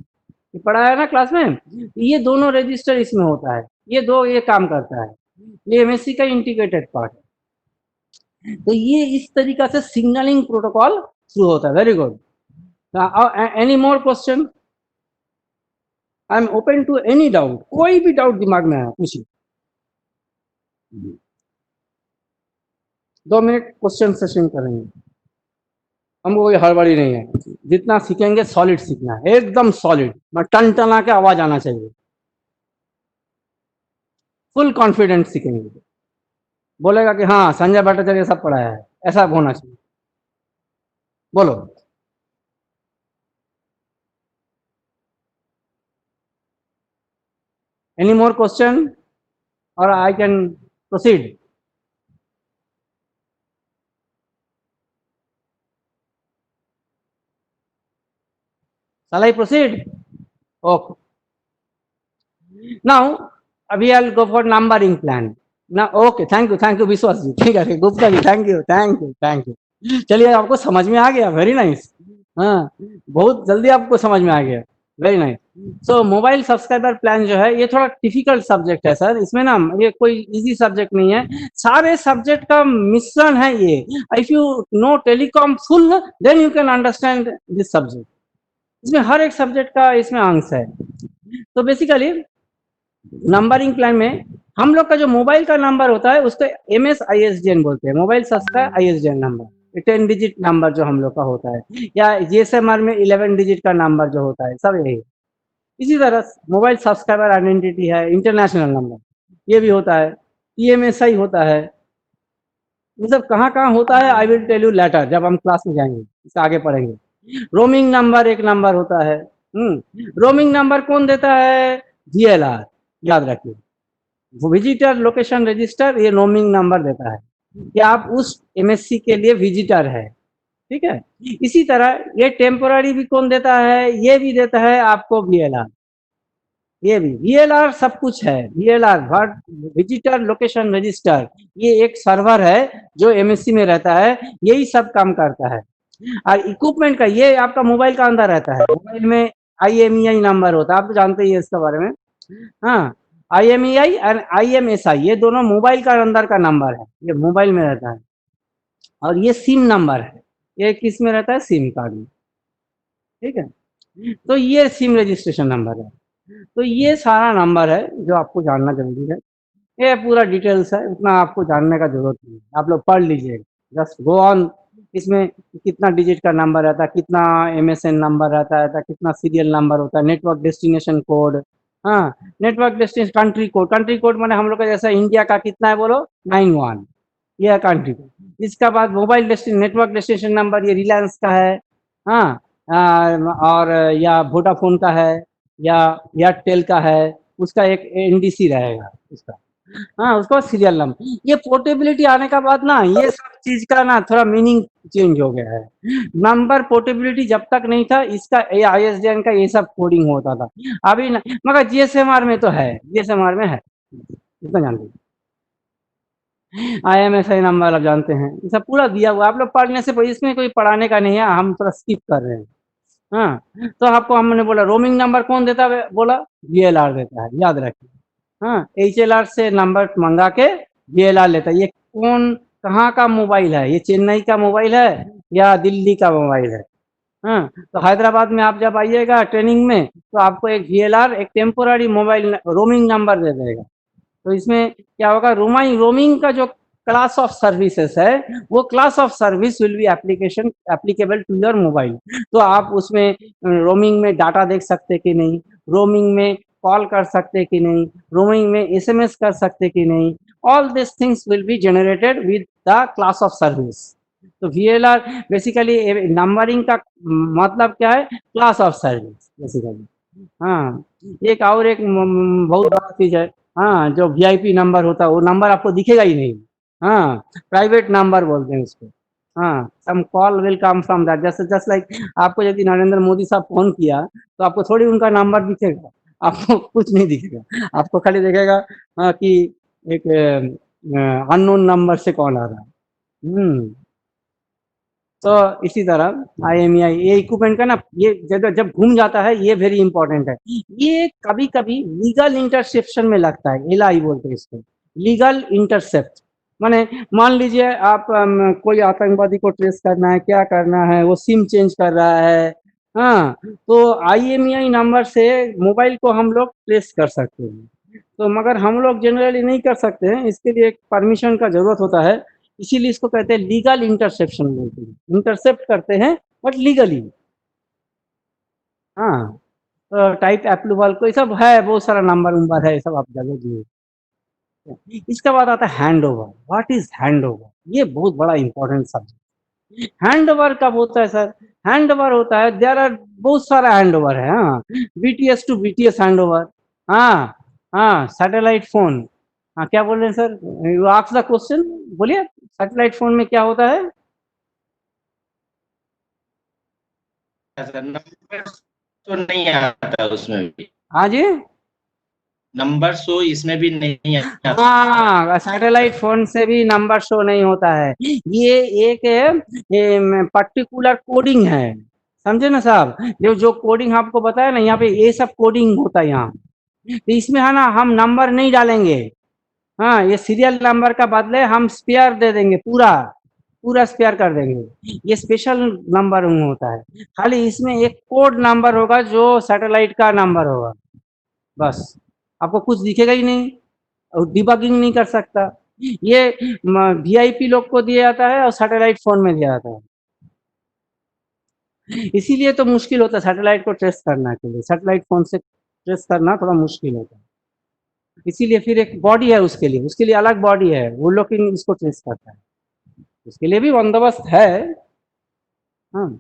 ये पढ़ाया ना क्लास में। ये दोनों रजिस्टर इसमें होता है, ये काम करता है, ये MSc का इंटीग्रेटेड पार्ट है। तो ये इस तरीका से सिग्नलिंग प्रोटोकॉल शुरू होता है। Very good. Any more question? I am open to any doubt, कोई भी डाउट दिमाग में है पूछिए। 2 मिनट क्वेश्चन सेशन करेंगे, हमको कोई हड़बड़ी नहीं है। जितना सीखेंगे सॉलिड सीखना है, एकदम सॉलिड, टन टना के आवाज आना चाहिए, फुल कॉन्फिडेंस सीखेंगे। बोलेगा कि हाँ संजय भट्टाचार्य सब पढ़ाया है, ऐसा होना चाहिए। बोलो। Any more question or I can proceed? Shall I proceed? Okay. Now, we will go for numbering plan. Now, okay, thank you, विश्वास जी, ठीक है, गुप्ता जी, thank you. चलिए, आपको समझ में आ गया, वेरी नाइस. हाँ, बहुत जल्दी आपको समझ में आ गया, वेरी नाइस. सो मोबाइल सब्सक्राइबर प्लान जो है ये थोड़ा डिफिकल्ट सब्जेक्ट है सर. इसमें ना ये कोई इजी सब्जेक्ट नहीं है, सारे सब्जेक्ट का मिश्रण है ये. If you know telecom full then you can understand this subject. इसमें हर एक सब्जेक्ट का इसमें अंश है. तो बेसिकली नंबरिंग प्लान में हम लोग का जो मोबाइल का नंबर होता है उसको MSISDN बोलते हैं, mobile subscribe ISDN number. 10 digit number जो हम लोग का होता है, या GSMR में 11 डिजिट का नंबर जो होता है, सब यही. इसी तरह मोबाइल सब्सक्राइबर आइडेंटिटी है, इंटरनेशनल नंबर ये भी होता है, PMSI होता है. ये सब कहाँ कहाँ होता है I will tell you later, जब हम क्लास में जाएंगे इससे आगे पढ़ेंगे. रोमिंग नंबर एक नंबर होता है. रोमिंग नंबर कौन देता है? VLR, याद रखिए. विजिटर लोकेशन रजिस्टर ये रोमिंग नंबर देता है कि आप उस MSC के लिए विजिटर है, ठीक है. इसी तरह ये टेम्पोररी भी कौन देता है? ये भी देता है आपको VLR. ये भी VLR सब कुछ है. VLR विजिटर लोकेशन रजिस्टर ये एक सर्वर है जो MSC में रहता है, यही सब काम करता है. और इक्विपमेंट का ये आपका मोबाइल का अंदर रहता है. मोबाइल में IMEI नंबर होता है, आप तो जानते ही है इसके बारे में. हाँ, IMEI और IMSI ये दोनों मोबाइल का अंदर का नंबर है, ये मोबाइल में रहता है. और ये सिम नंबर है, ये किस में रहता है? सिम कार्ड में, ठीक है. तो ये सिम रजिस्ट्रेशन नंबर है. तो ये सारा नंबर है जो आपको जानना जरूरी है. ये पूरा डिटेल्स है, उतना आपको जानने का जरूरत नहीं है, आप लोग पढ़ लीजिएगा. Just go on. इसमें कितना डिजिट का नंबर रहता है, कितना MSN नंबर रहता है, कितना सीरियल नंबर होता है, नेटवर्क डेस्टिनेशन कोड. हाँ, नेटवर्क डेस्टिनेशन कंट्री कोड माने हम लोग का जैसा इंडिया का कितना है बोलो? 91, ये है कंट्री कोड. इसका बाद मोबाइल नेटवर्क डेस्टिनेशन नंबर ये रिलायंस का है. हाँ, और या वोडाफोन का है या एयरटेल का है, उसका एक NDC रहेगा उसका. हाँ, उसका सीरियल नंबर. ये पोर्टेबिलिटी आने का बाद ना ये सब चीज का ना थोड़ा मीनिंग चेंज हो गया है. नंबर पोर्टेबिलिटी जब तक नहीं था इसका ISDN का ये सब कोडिंग होता था. अभी ना, मगर GSMR में तो है, GSMR में है, इतना जानते हैं. IMSI नंबर आप जानते हैं, ये सब पूरा दिया हुआ. आप लोग पढ़ने से इसमें कोई पढ़ाने का नहीं है, हम थोड़ा स्किप कर रहे हैं. हाँ, तो आपको हमने बोला रोमिंग नंबर कौन देता है? बोला VLR देता है, याद रखिए. हाँ, HLR से नंबर मंगा के VLR लेता है. ये कौन कहाँ का मोबाइल है? ये चेन्नई का मोबाइल है या दिल्ली का मोबाइल है? हाँ, तो हैदराबाद में आप जब आइएगा ट्रेनिंग में तो आपको एक VLR एक टेम्पोररी मोबाइल रोमिंग नंबर दे देगा. तो इसमें क्या होगा? रोमिंग का जो क्लास ऑफ सर्विसेज है वो class of service will be applicable to your mobile. तो आप उसमें रोमिंग में डाटा देख सकते कि नहीं, रोमिंग में कॉल कर सकते कि नहीं, रोमिंग में SMS कर सकते कि नहीं. All this things will be generated with the class of service. तो VLR बेसिकली नंबरिंग का मतलब क्या है? Class of service basically. हाँ, एक और एक बहुत बड़ा चीज है. हाँ, जो VIP नंबर होता है वो नंबर आपको दिखेगा ही नहीं. हाँ, प्राइवेट नंबर बोलते हैं उसको. हाँ, some call will come from that. Just like आपको यदि नरेंद्र मोदी साहब फोन किया तो आपको थोड़ी उनका नंबर दिखेगा, आपको कुछ नहीं दिखेगा. आपको खाली दिखेगा कि एक अननोन नंबर से कॉल आ रहा है. तो इसी तरह IMEI ये इक्विपमेंट का ना ये जब घूम जाता है ये वेरी इंपॉर्टेंट है. ये कभी कभी लीगल इंटरसेप्शन में लगता है, LI बोलते हैं इसको, लीगल इंटरसेप्ट. माने मान लीजिए आप कोई आतंकवादी को ट्रेस करना है, क्या करना है, वो सिम चेंज कर रहा है. हाँ, तो IMEI नंबर से मोबाइल को हम लोग ट्रेस कर सकते हैं. तो मगर हम लोग जनरली नहीं कर सकते हैं, इसके लिए एक परमिशन का जरूरत होता है. इसीलिए इसको कहते हैं लीगल इंटरसेप्शन बोलते हैं. इंटरसेप्ट करते हैं बट लीगली. हाँ, तो टाइप एप्रूवल कोई सब है, बहुत सारा नंबर है, सब आप जगह दिए. इसके बाद आता है hand over. What is hand over? ये बहुत बड़ा इंपॉर्टेंट सब्जेक्ट. हैंड ओवर कब होता है सर? हैंड ओवर होता है, देयर आर बहुत सारा हैंड ओवर है. हाँ, BTS to BTS hand over. हाँ हाँ, सैटेलाइट फोन. हाँ, क्या बोल रहे हैं sir? You ask the question, बोलिए. सैटेलाइट फोन में क्या होता है? तो नहीं आता उसमें भी, हाँ जी, नंबर शो इसमें भी नहीं आता। हाँ सैटेलाइट फोन से भी नंबर शो नहीं होता है। ये एक पर्टिकुलर कोडिंग है, समझे ना साहब। जो कोडिंग आपको बताया ना, यहाँ पे ये सब कोडिंग होता है यहाँ। तो इसमें है ना, हम नंबर नहीं डालेंगे। हाँ, ये सीरियल नंबर का बदले हम स्पेयर दे देंगे, पूरा पूरा स्पेयर कर देंगे। ये स्पेशल नंबर होता है। खाली इसमें एक कोड नंबर होगा जो सैटेलाइट का नंबर होगा, बस। आपको कुछ दिखेगा ही नहीं और डिबगिंग नहीं कर सकता। ये वीआईपी लोग को दिया जाता है और सैटेलाइट फोन में दिया जाता है। इसीलिए तो मुश्किल होता है सैटेलाइट को ट्रेस करना के लिए। सैटेलाइट फोन से ट्रेस करना थोड़ा मुश्किल होता है। इसीलिए फिर एक बॉडी है उसके लिए अलग बॉडी है, वो लोग इसको ट्रेस करता है। उसके लिए भी बंदोबस्त है। हाँ,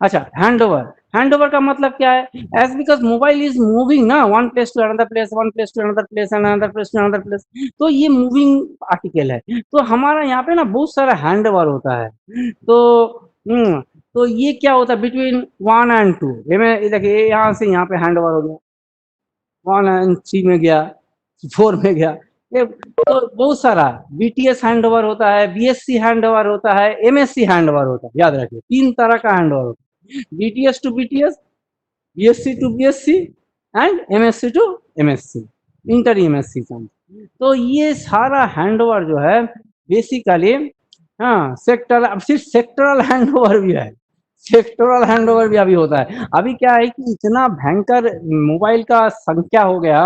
अच्छा, हैंड ओवर का मतलब क्या है? As because mobile is moving ना, one place to another place, one place to another place, another place to another place, तो ये मूविंग आर्टिकल है। तो हमारा यहाँ पे ना बहुत सारा हैंड ओवर होता है। तो ये क्या होता है बिटवीन 1 and 2। ये देखिए, यहाँ से यहाँ पे हैंड ओवर हो गया, 1 and 3 में गया, 4 में गया। ये तो बहुत सारा बीटीएस हैंड ओवर होता है, बीएससी हैंड ओवर होता है, एमएससी हैंड ओवर होता है। याद रखिए, 3 तरह का हैंड ओवर होता है, BTS to BTS, BSC to BSC and MSC to MSC, inter MSC. तो ये सारा हैंड ओवर जो है बेसिकली, हाँ, सेक्टर, अब सिर्फ सेक्टरल हैंड ओवर भी है, सेक्टोरल हैंड ओवर भी अभी होता है। अभी क्या है कि इतना भयंकर मोबाइल का संख्या हो गया।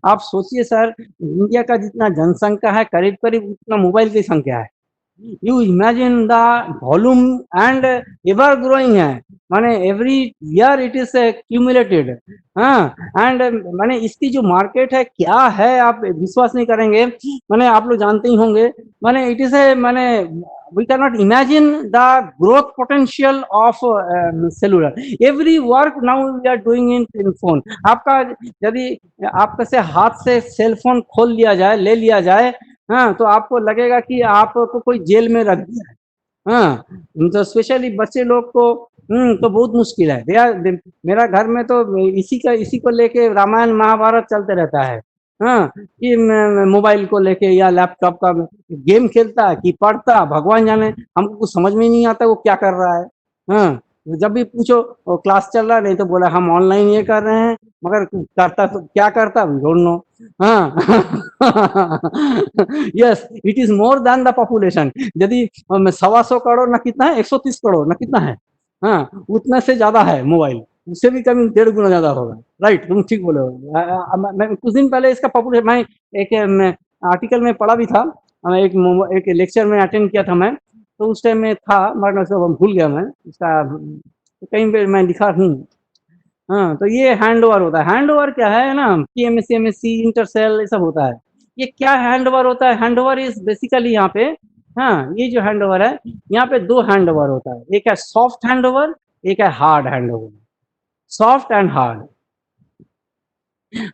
आप सोचिए सर, इंडिया का जितना जनसंख्या है, करीब करीब उतना मोबाइल की संख्या है। You imagine the volume and ever growing है, माने every year it is cumulated. हाँ, एंड माने इसकी जो मार्केट है क्या है, आप विश्वास नहीं करेंगे। माने आप लोग जानते ही होंगे, माने इट इज ए, माने we cannot imagine the growth potential of cellular. Every work now we are doing in phone. आपका यदि आपका से हाथ से सेल फोन खोल लिया जाए, ले लिया जाए, हाँ, तो आपको लगेगा कि आपको कोई जेल में रख दिया है। हाँ, तो स्पेशली बच्चे लोग को तो बहुत मुश्किल है। मेरा घर में तो इसी को लेके रामायण महाभारत चलते रहता है। हाँ, कि मोबाइल को लेके या लैपटॉप का गेम खेलता है कि पढ़ता, भगवान जाने, हमको कुछ समझ में नहीं आता वो क्या कर रहा है। हाँ, जब भी पूछो वो क्लास चल रहा है, नहीं तो बोला हम ऑनलाइन ये कर रहे हैं, मगर करता तो क्या करता, डोंट नो। हाँ yes, it is more than the population. यदि 125 करोड़ ना कितना है, 130 करोड़ ना कितना है, हाँ, उतना से ज्यादा है मोबाइल, उससे भी कभी 1.5 गुना ज्यादा होगा। राइट, तुम ठीक बोले हो। मैं कुछ दिन पहले इसका पॉपुलेशन, मैं एक आर्टिकल में पढ़ा भी था, एक लेक्चर में अटेंड किया था मैं, तो उस टाइम में था, मगर भूल गया मैं इसका, कहीं पे मैं लिखा हूँ। हाँ, तो ये हैंड ओवर होता है। हैंड ओवर क्या है ना, पीएमएससी, एमएससी, इंटरसेल, ये सब होता है। ये क्या हैंड ओवर होता है? हैंड ओवर इज बेसिकली यहाँ पे, हाँ, ये जो हैंड ओवर है, यहाँ पे 2 हैंड ओवर होता है। एक है सॉफ्ट हैंड ओवर, एक है hard hand over. Soft and hard,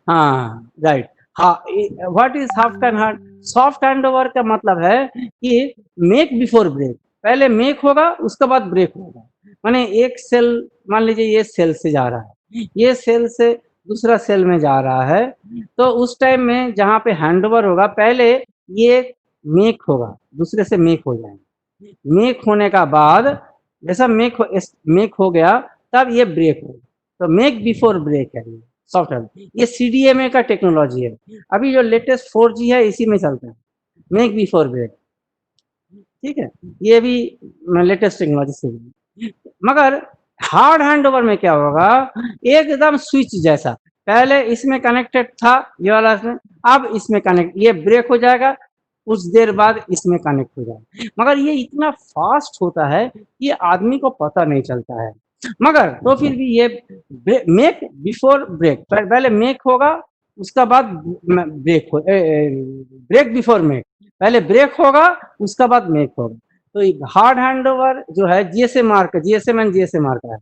हाँ, राइट। हाँ, what is soft and hard? Soft hand over का मतलब है कि मेक बिफोर ब्रेक, पहले मेक होगा उसके बाद ब्रेक होगा। माने एक सेल, मान लीजिए ये सेल से जा रहा है, ये सेल से दूसरा सेल में जा रहा है, तो उस टाइम में जहाँ पे हैंड ओवर होगा, पहले ये मेक होगा, दूसरे से मेक हो जाएगा। मेक होने का बाद जैसा मेक हो गया, तब ये ब्रेक होगा। तो मेक बिफोर ब्रेक है ये सॉफ्टवेयर। ये सीडीएमए का टेक्नोलॉजी है। अभी जो लेटेस्ट 4G है इसी में चलता है, मेक बिफोर ब्रेक। ठीक है, ये भी लेटेस्ट टेक्नोलॉजी से। मगर हार्ड हैंड ओवर में क्या होगा, एकदम स्विच जैसा, पहले इसमें कनेक्टेड था ये वाला, इसमें, अब इसमें कनेक्ट, ये ब्रेक हो जाएगा, कुछ देर बाद इसमें कनेक्ट हो जाएगा। मगर ये इतना फास्ट होता है कि आदमी को पता नहीं चलता है। मगर तो फिर भी ये मेक बिफोर ब्रेक, पहले मेक होगा उसका बाद ब्रेक हो, ब्रेक बिफोर मेक, पहले ब्रेक होगा उसका बाद मेक होगा। तो हार्ड हैंड ओवर जो है GSM mark, GSM and GSM mark है।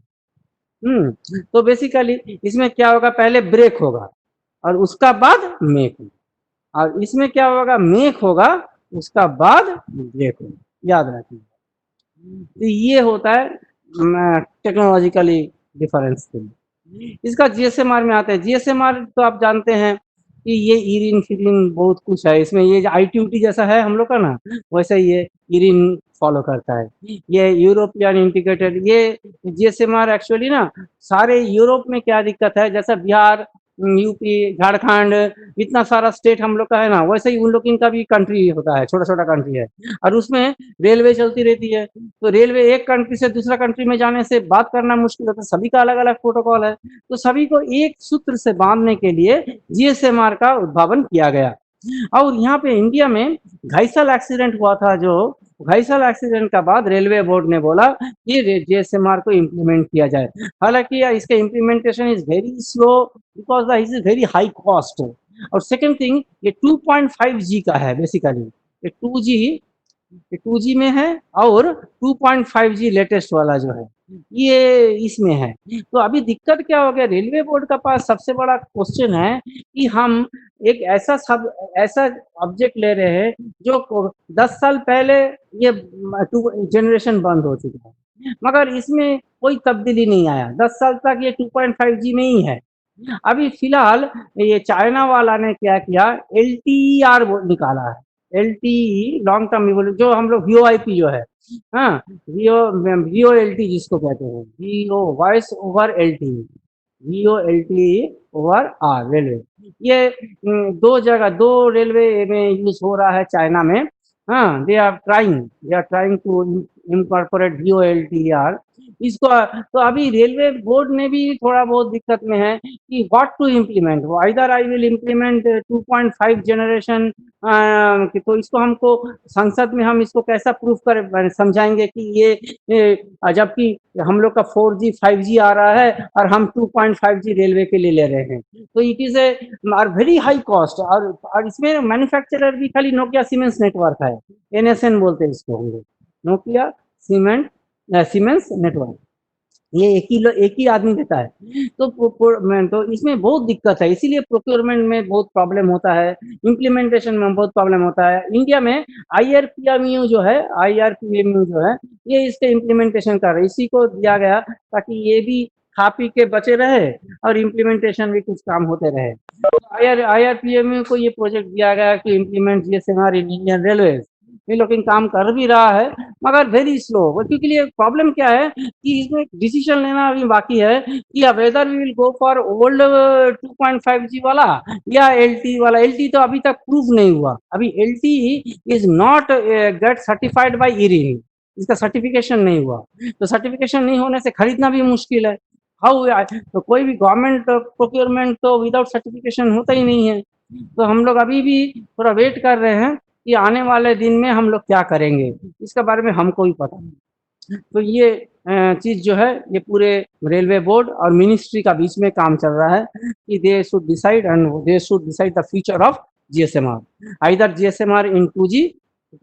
तो बेसिकली इसमें क्या होगा, पहले ब्रेक होगा और उसका बाद मेक होगा, और इसमें क्या होगा, मेक होगा उसका बाद ब्रेक होगा। याद रखिए, तो ये होता है टेक्नोलॉजिकली डिफरेंस के लिए। इसका जीएसएमआर में आता है। जीएसएमआर तो आप जानते हैं कि ये इरिन फिरिन बहुत कुछ है इसमें, ये आईटीयूटी जैसा है हम लोग का ना, वैसे ये इरिन फॉलो करता है। ये यूरोपियन इंटीग्रेटेड, ये जीएसएमआर एक्चुअली ना सारे यूरोप में क्या दिक्कत है, जैसा बिहार, यूपी, झारखंड, इतना सारा स्टेट हम लोग का है ना, वैसे ही उन लोग इनका भी कंट्री होता है, छोटा छोटा कंट्री है, और उसमें रेलवे चलती रहती है। तो रेलवे एक कंट्री से दूसरा कंट्री में जाने से बात करना मुश्किल होता है, सभी का अलग अलग प्रोटोकॉल है, तो सभी को एक सूत्र से बांधने के लिए जीएसएमआर का उद्भावन किया गया। और यहाँ पे इंडिया में घाईसाल एक्सीडेंट हुआ था, जो घाईसाल एक्सीडेंट का बाद रेलवे बोर्ड ने बोला कि जीएसएमआर को इम्प्लीमेंट किया जाए। हालांकि इसका implementation is very slow because the is very high cost. और सेकंड थिंग, ये 2.5G का है बेसिकली, ये 2G में है, और 2.5G लेटेस्ट वाला जो है ये इसमें है। तो अभी दिक्कत क्या हो गया, रेलवे बोर्ड का पास सबसे बड़ा क्वेश्चन है कि हम एक ऐसा ऑब्जेक्ट ले रहे हैं जो 10 साल पहले ये जनरेशन बंद हो चुका है, मगर इसमें कोई तब्दीली नहीं आया, 10 साल तक ये 2.5G में ही है। अभी फिलहाल ये चाइना वाला ने क्या किया, LTER निकाला है, LTE लॉन्ग टर्म इवोल्यूशन, जो हम लोग VoIP जो है, हाँ VoLTE जिसको कहते हैं, VO voice over LTE, VoLTE over R railway, ये दो रेलवे में यूज हो रहा है चाइना में। हाँ, they are trying to incorporate VoLTE R इसको। तो अभी रेलवे बोर्ड ने भी थोड़ा बहुत दिक्कत में है कि what to implement, either I will implement 2.5 generation, तो इसको हमको संसद में हम इसको कैसा प्रूफ कर समझाएंगे कि ये जबकि हम लोग का 4G 5G आ रहा है और हम 2.5G रेलवे के लिए ले रहे हैं, तो it is a very high cost. और इसमें मैन्युफैक्चरर भी खाली नोकिया सीमेंस नेटवर्क है, NSN बोलते हैं इसको हम लोग, नोकिया सीमेंस नेटवर्क, ये एक ही आदमी देता है। तो इसमें बहुत दिक्कत है, इसीलिए प्रोक्योरमेंट में बहुत प्रॉब्लम होता है, इम्प्लीमेंटेशन में बहुत प्रॉब्लम होता है। इंडिया में IRPMU जो है ये इसके इम्प्लीमेंटेशन कर रहा है, इसी को दिया गया ताकि ये भी खा पी के बचे रहे और इम्प्लीमेंटेशन भी कुछ काम होते रहे। IRPMU को ये प्रोजेक्ट दिया गया कि implement GSMR in Indian railway, ये लोग काम कर भी रहा है मगर वेरी स्लो, क्योंकि लिए प्रॉब्लम क्या है कि इसमें डिसीजन लेना अभी बाकी है कि whether we will go for old 2.5G वाला या LTE वाला। LTE तो अभी तक प्रूव नहीं हुआ, अभी LTE is not gate certified by IRIN, इसका सर्टिफिकेशन नहीं हुआ, तो सर्टिफिकेशन नहीं होने से खरीदना भी मुश्किल है। तो कोई भी गवर्नमेंट प्रोक्योरमेंट तो विदाउट सर्टिफिकेशन होता ही नहीं है। तो हम लोग अभी भी थोड़ा वेट कर रहे हैं कि आने वाले दिन में हम लोग क्या करेंगे, इसके बारे में हमको भी पता नहीं। तो ये चीज जो है ये पूरे रेलवे बोर्ड और मिनिस्ट्री का बीच में काम चल रहा है कि they should decide the future of GSMR, either GSMR in 2G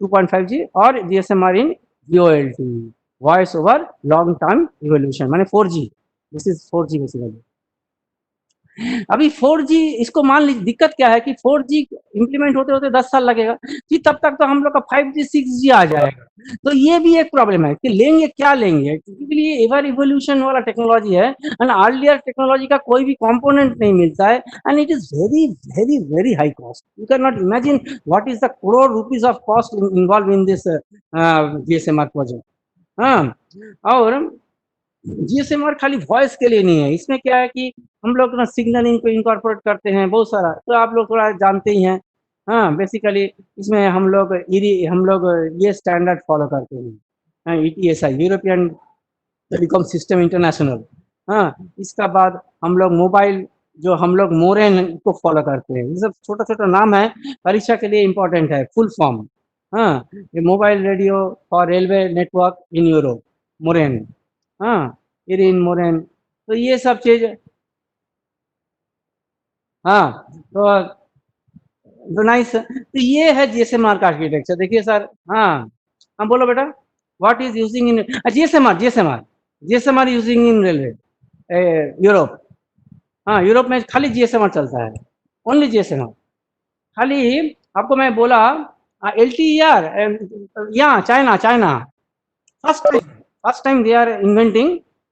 2.5G और GSMR इन VoLTE voice over long term evolution, माने 4G, this is 4G basically. अभी 4G इसको मान लीजिए, दिक्कत क्या है कि 4G इंप्लीमेंट होते होते 10 साल लगेगा, फिर तब तक तो हम लोग का 5G 6G आ जाएगा। तो ये भी एक प्रॉब्लम है कि लेंगे क्या लेंगे, क्योंकि ये एवर इवोल्यूशन वाला टेक्नोलॉजी है एंड अर्लियर टेक्नोलॉजी का कोई भी कंपोनेंट नहीं मिलता है and it is very very very high cost. You can not imagine what is the crore rupees of cost involve in this GSMR project. हाँ, और GSMR खाली वॉइस के लिए नहीं है, इसमें क्या है कि हम लोग ना सिग्नलिंग को इनकॉर्पोरेट करते हैं बहुत सारा, तो आप लोग थोड़ा जानते ही हैं। हाँ, बेसिकली इसमें हम लोग ये स्टैंडर्ड फॉलो करते हैं, ETSI European telecom system international. हाँ, इसका बाद हम लोग मोबाइल जो हम लोग मोरेन को फॉलो करते हैं, ये सब छोटा छोटा नाम है, परीक्षा के लिए इम्पोर्टेंट है, फुल फॉर्म। हाँ, ये mobile radio for railway network in Europe, मोरेन। हाँ, IRIN मोरेन, तो ये सब चीज। हाँ, तो नाइस, तो ये है GSMR का आर्किटेक्चर। देखिए सर, हाँ बोलो बेटा, what is using in GSMR using in railway Europe. हाँ, यूरोप में खाली GSMR चलता है, ओनली GSMR। खाली आपको मैं बोला LTER, यहाँ China first time they are inventing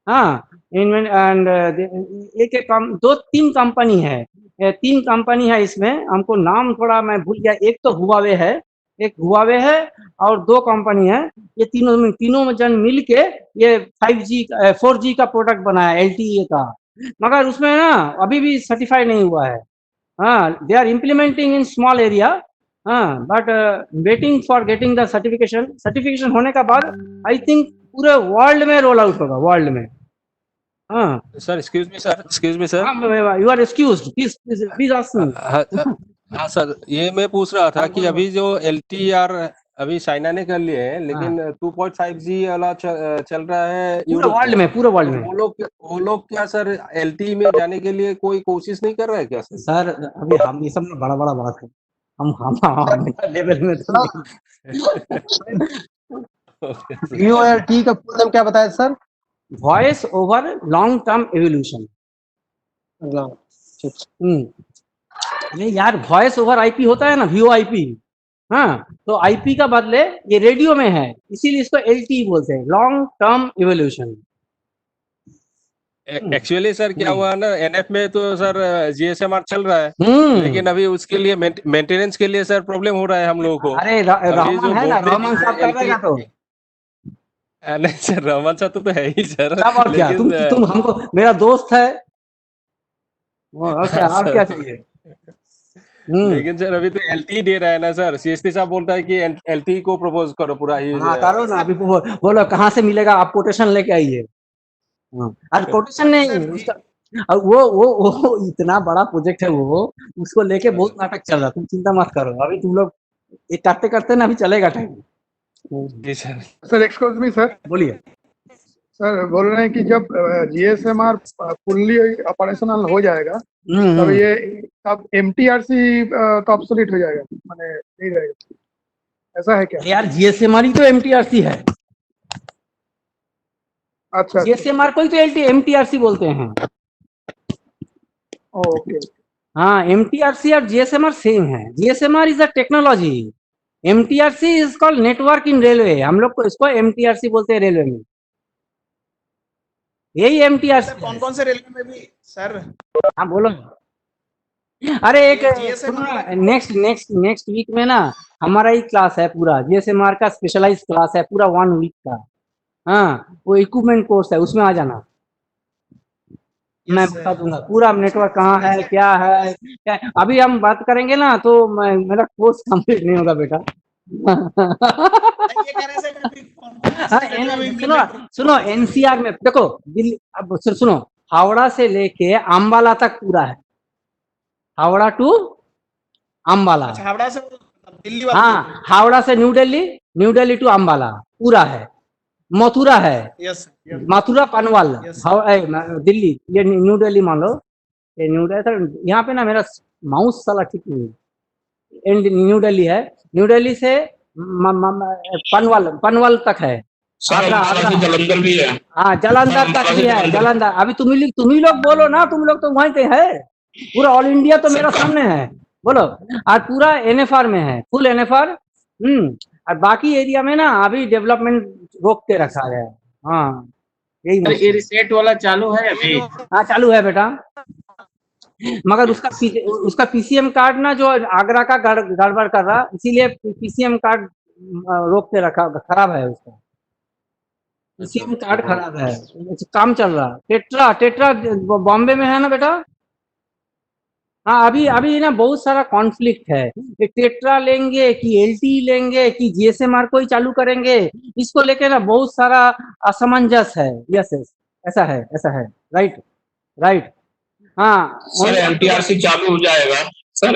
हाँ इनमें एंड एक एक दो तीन कंपनी है, ये तीन कंपनी है इसमें, हमको नाम थोड़ा मैं भूल गया, एक तो हुआवे है, एक हुआवे है और दो कंपनी है, ये तीनों जन मिल के ये 5G 4G का प्रोडक्ट बनाया LTE का, मगर उसमें ना अभी भी सर्टिफाई नहीं हुआ है। हाँ they are implementing in small area, हाँ but waiting for getting the certification होने का बाद आई थिंक पूरे वर्ल्ड में रोल आउट होगा, वर्ल्ड में। हाँ sir excuse me sir you are excused, please ask me. हाँ सर, ये मैं पूछ रहा था कि अभी जो LTR अभी चाइना ने कर लिए हैं, लेकिन 2.5G वाला चल रहा है पूरे वर्ल्ड में, पूरे वर्ल्ड में। वो लोग क्या सर LTE में जाने के लिए कोई कोशिश नहीं कर रहा है क्या सर? सर अभी हम ये सब बड़ा बड़ा बात है, हम लेवल में तो VoLTE का पूरा नाम क्या बताया sir? Voice over long term evolution. नहीं यार, वॉइस ओवर IP होता है ना, VoIP, हाँ तो IP का बदले ये रेडियो में है, इसीलिए इसको LTE बोलते हैं, long term evolution. Actually sir क्या हुआ ना, NF में तो सर GSMR चल रहा है, लेकिन अभी उसके लिए मेंटेनेंस के लिए सर प्रॉब्लम हो रहा है हम लोगों को। अरे रहमान है ना, रहमान साहब कर देगा तो। नहीं सर, रहमान साहब तो है ही सर, और क्या, तुम हमको, मेरा दोस्त है और क्या चाहिए। लेकिन सर अभी तो LTE दे रहा है ना सर, CST साहब बोलता है कि LTE को प्रपोज करो पूरा ही। हाँ करो ना, अभी बोलो कहाँ से मिलेगा, आप कोटेशन लेके आइए। आज कोटेशन नहीं उसका, वो इतना बड़ा प्रोजेक्ट है वो, उसको लेके बहुत नाटक चल रहा, तुम चिंता मत करो, अभी तुम लोग ये करते करते ना अभी चलेगा टाइम। जी sir. Sir excuse me sir, बोलिए सर बोल रहे हैं कि जब GSMR फुल्ली ऑपरेशनल हो जाएगा तब ये तब MTRC तो ऑब्सोलीट हो जाएगा, माने नहीं रहेगा, ऐसा है क्या? यार GSMR ही तो MTRC है। अच्छा GSMR को ही तो MTRC बोलते हैं। ओके। हाँ MTRC और GSMR सेम है। GSMR is a technology, MTRC is called network in railway, हम लोग को इसको MTRC बोलते हैं रेलवे में, यही MTRC। कौन कौन से रेलवे में भी सर? हाँ बोलो। अरे एक नेक्स्ट वीक में ना हमारा ही क्लास है पूरा, GSMR का स्पेशलाइज क्लास है पूरा 1 वीक का। हाँ वो इक्विपमेंट कोर्स है, उसमें आ जाना, मैं बता दूंगा पूरा नेटवर्क कहाँ है, क्या है क्या। अभी हम बात करेंगे ना तो मेरा कोर्स कंप्लीट नहीं होगा बेटा। सुनो NCR में देखो, दिल्ली, अब सुनो, हावड़ा से लेके अंबाला तक पूरा है, हावड़ा टू अंबाला। अच्छा, हावड़ा से दिल्ली, हाँ हावड़ा से न्यू दिल्ली टू अंबाला पूरा है। मथुरा है, मथुरा पनवाल, दिल्ली, ये न्यू दिल्ली मान लो, ये न्यू दिल्ली। यहाँ पे ना मेरा माउस साला ठीक नहीं, न्यू दिल्ली है, न्यू दिल्ली से पनवाल तक है, जलंधर भी है। हाँ जलंधर तक भी है, जलंधर। अभी तुम ही लोग बोलो ना, तुम लोग तो वहीं पे है, पूरा ऑल इंडिया तो मेरा सामने है, बोलो। और पूरा NFR में है, फुल NFR। और बाकी एरिया में ना अभी डेवलपमेंट रोक के रखा गया है। हाँ यही ये रिसेट वाला चालू है अभी? हाँ चालू है बेटा, मगर उसका PCM कार्ड ना जो आगरा का गड़बड़ कर रहा, इसीलिए PCM कार्ड रोक के रखा, खराब है उसका PCM कार्ड, खराब है, काम चल रहा। टेट्रा बॉम्बे में है ना बेटा। हाँ अभी ना बहुत सारा कॉन्फ्लिक्ट है, टेट्रा लेंगे कि LTE लेंगे कि GSMR को ही चालू करेंगे, इसको लेके ना बहुत सारा असमंजस है। यस ऐसा है, राइट। हाँ सर MTRC चालू हो जाएगा सर,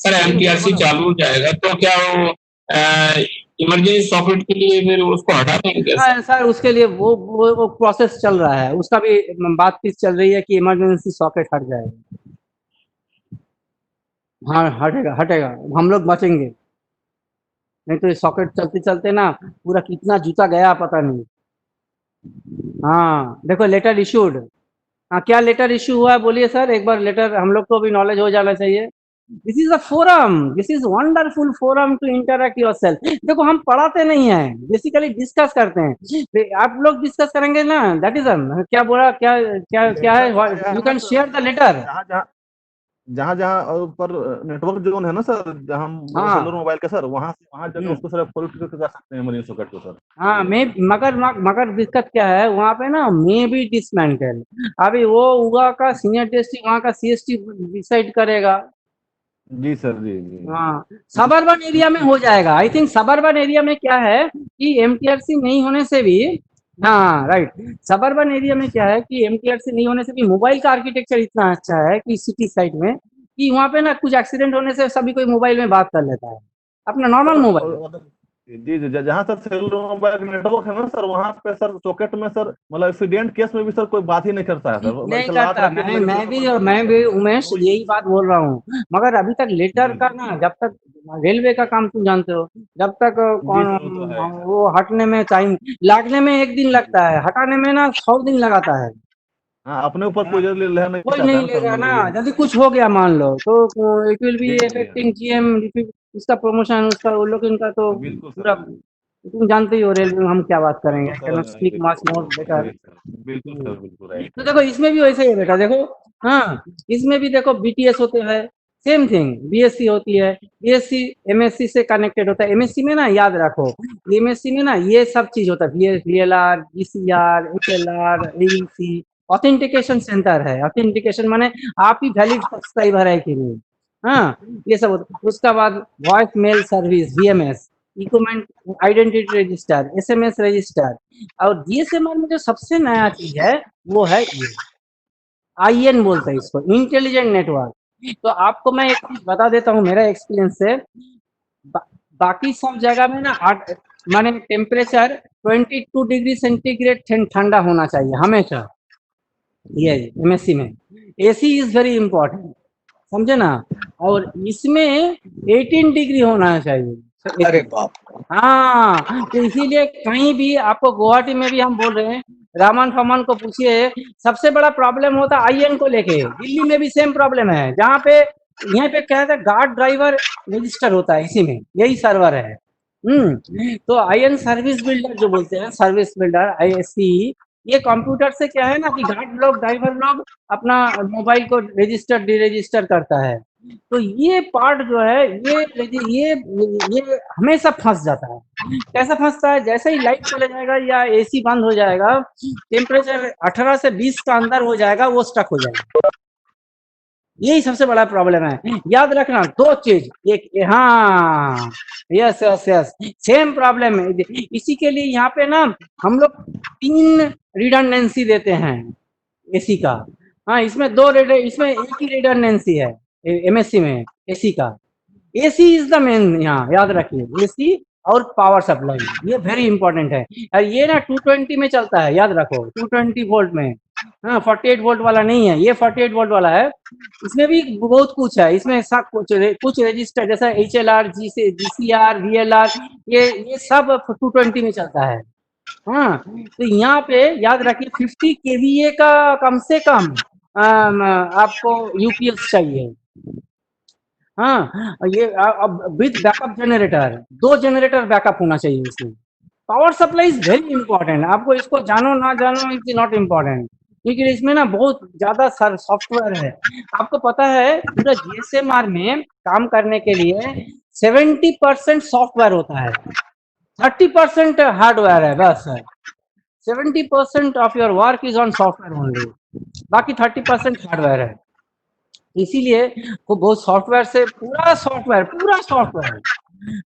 सर MTRC चालू हो जाएगा तो क्या वो इमरजेंसी सॉकेट के लिए फिर उसको हटा देंगे? सर उसके लिए वो प्रोसेस चल रहा है, उसका भी बातचीत चल रही है कि इमरजेंसी सॉकेट हट जाएगा। हाँ हटेगा, हम लोग बचेंगे, नहीं तो सॉकेट चलते चलते ना पूरा कितना जूता गया पता नहीं। हाँ देखो लेटर इशूड, हाँ क्या लेटर इशू हुआ है बोलिए सर एक बार, लेटर हम लोग को भी नॉलेज हो जाना चाहिए। This is a forum, this is wonderful forum to interact yourself. देखो हम पढ़ाते नहीं है, बेसिकली डिस्कस करते हैं। आप लोग डिस्कस करेंगे ना, दैट इज क्या बोला, क्या क्या क्या है, you can share the letter. जहाँ जहाँ पर नेटवर्क जोन है ना सर, जहाँ सेलुलर मोबाइल का सर, वहाँ जाकर उसको सर फॉलो कर सकते हैं मरीज सॉकेट को सर। हाँ मगर दिक्कत क्या है वहाँ पे ना, मे बी डिसमेंटल। अभी वो उगा का सीनियर टेस्टिंग वहाँ का CST डिसाइड करेगा। जी सर, जी। हाँ, सबर्बन एरिया में हो जाएगा। आई थिंक सबर्बन एरिया में क्या है कि MTRC नहीं होने से भी, हाँ राइट, सबर्बन एरिया में क्या है कि MTRC नहीं होने से भी मोबाइल का आर्किटेक्चर इतना अच्छा है कि सिटी साइड में, कि वहाँ पे ना कुछ एक्सीडेंट होने से सभी कोई मोबाइल में बात कर लेता है, अपना नॉर्मल मोबाइल। जी जहाँ सर सेलुलर मोबाइल नेटवर्क है ना सर, वहाँ पे सर सॉकेट में सर मतलब एक्सीडेंट केस में भी सर कोई बात ही नहीं करता है सर। नहीं करता, मैं भी उमेश यही बात बोल रहा हूँ। मगर अभी तक लेटर का ना, जब तक रेलवे का काम तुम जानते हो, जब तक वो हटने में टाइम, लागने में 1 दिन लगता है, हटाने में ना 100 दिन लगाता है। हाँ, अपने ऊपर कोई नहीं लेगा ना, यदि कुछ हो गया मान लो तो it will be affecting GM, उसका प्रमोशन, उसका वो लोग, इनका तो पूरा, तुम जानते ही हो रेलवे में हम क्या बात करेंगे, can speak much more better. तो देखो इसमें भी वैसे ही बेटा, देखो हाँ, इसमें भी देखो BTS होते हैं, सेम थिंग, BSc होती है, BSc MSc से कनेक्टेड होता है। MSc में ना याद रखो, MSc में ना ये सब चीज होता है, VLR, GCR, HLR, AEC, authentication centre है। ऑथेंटिकेशन माने आप ही वैलिड सब्सक्राइबर है कि नहीं, हाँ ये सब होता है। उसका बाद voice mail service, VMS, equipment identity register, SMS register, और DSMR में जो सबसे नया चीज है वो है ये IN बोलते हैं इसको, इंटेलिजेंट नेटवर्क। तो आपको मैं एक चीज बता देता हूँ मेरा एक्सपीरियंस से, बाकी सब जगह में ना माने टेम्परेचर 22 डिग्री सेंटीग्रेड ठंडा होना चाहिए हमेशा, ये MSc में AC इज वेरी इंपॉर्टेंट, समझे ना। और इसमें 18 डिग्री होना चाहिए। अरे बाप, हाँ, तो इसीलिए कहीं भी आपको, गुवाहाटी में भी हम बोल रहे हैं, रामन फमान को पूछिए, सबसे बड़ा प्रॉब्लम होता है IN को लेके। दिल्ली में भी सेम प्रॉब्लम है, जहाँ पे यहाँ पे क्या है, गार्ड ड्राइवर रजिस्टर होता है, इसी में यही सर्वर है। तो IN सर्विस बिल्डर जो बोलते हैं, सर्विस बिल्डर ISC, ये कंप्यूटर से क्या है ना कि गार्ड लोग, ड्राइवर लोग अपना मोबाइल को रजिस्टर डिरजिस्टर करता है। तो ये पार्ट जो है ये हमेशा फंस जाता है। कैसा फंसता है, जैसे ही लाइट चले जाएगा या AC बंद हो जाएगा, टेम्परेचर 18 से 20 का अंदर हो जाएगा, वो स्टक हो जाएगा। यही सबसे बड़ा प्रॉब्लम है, याद रखना 2 चीज, एक हाँ यस सेम प्रॉब्लम है। इसी के लिए यहाँ पे ना हम लोग 3 रिडंडेंसी देते हैं AC का। हाँ, इसमें 2 इसमें एक ही रिडंडेंसी है MSc में AC का। AC इज द मेन, यहाँ याद रखिए, AC और पावर सप्लाई, ये वेरी इंपॉर्टेंट है। और ये ना 220 में चलता है, याद रखो 220 वोल्ट में, हाँ 48 वोल्ट वाला नहीं है, ये 48 वोल्ट वाला है। इसमें भी बहुत कुछ है, इसमें सब कुछ रजिस्टर जैसा HLR, GCR, VLR, ये सब 220 में चलता है। हाँ, तो यहाँ पे याद रखिए 50 kVA का कम से कम आपको UPS चाहिए। हाँ, ये अब with backup generator, 2 generator backup होना चाहिए इसमें। Power supply is very important, आपको इसको जानो ना जानो इट्स नॉट इम्पोर्टेंट, क्योंकि इसमें ना बहुत ज्यादा सॉफ्टवेयर है। आपको पता है पूरा GSMR में काम करने के लिए 70% सॉफ्टवेयर होता है, 30% हार्डवेयर है बस। 70% of your work is on software only, बाकी 30% हार्डवेयर है। इसीलिए वो बहुत सॉफ्टवेयर से, पूरा सॉफ्टवेयर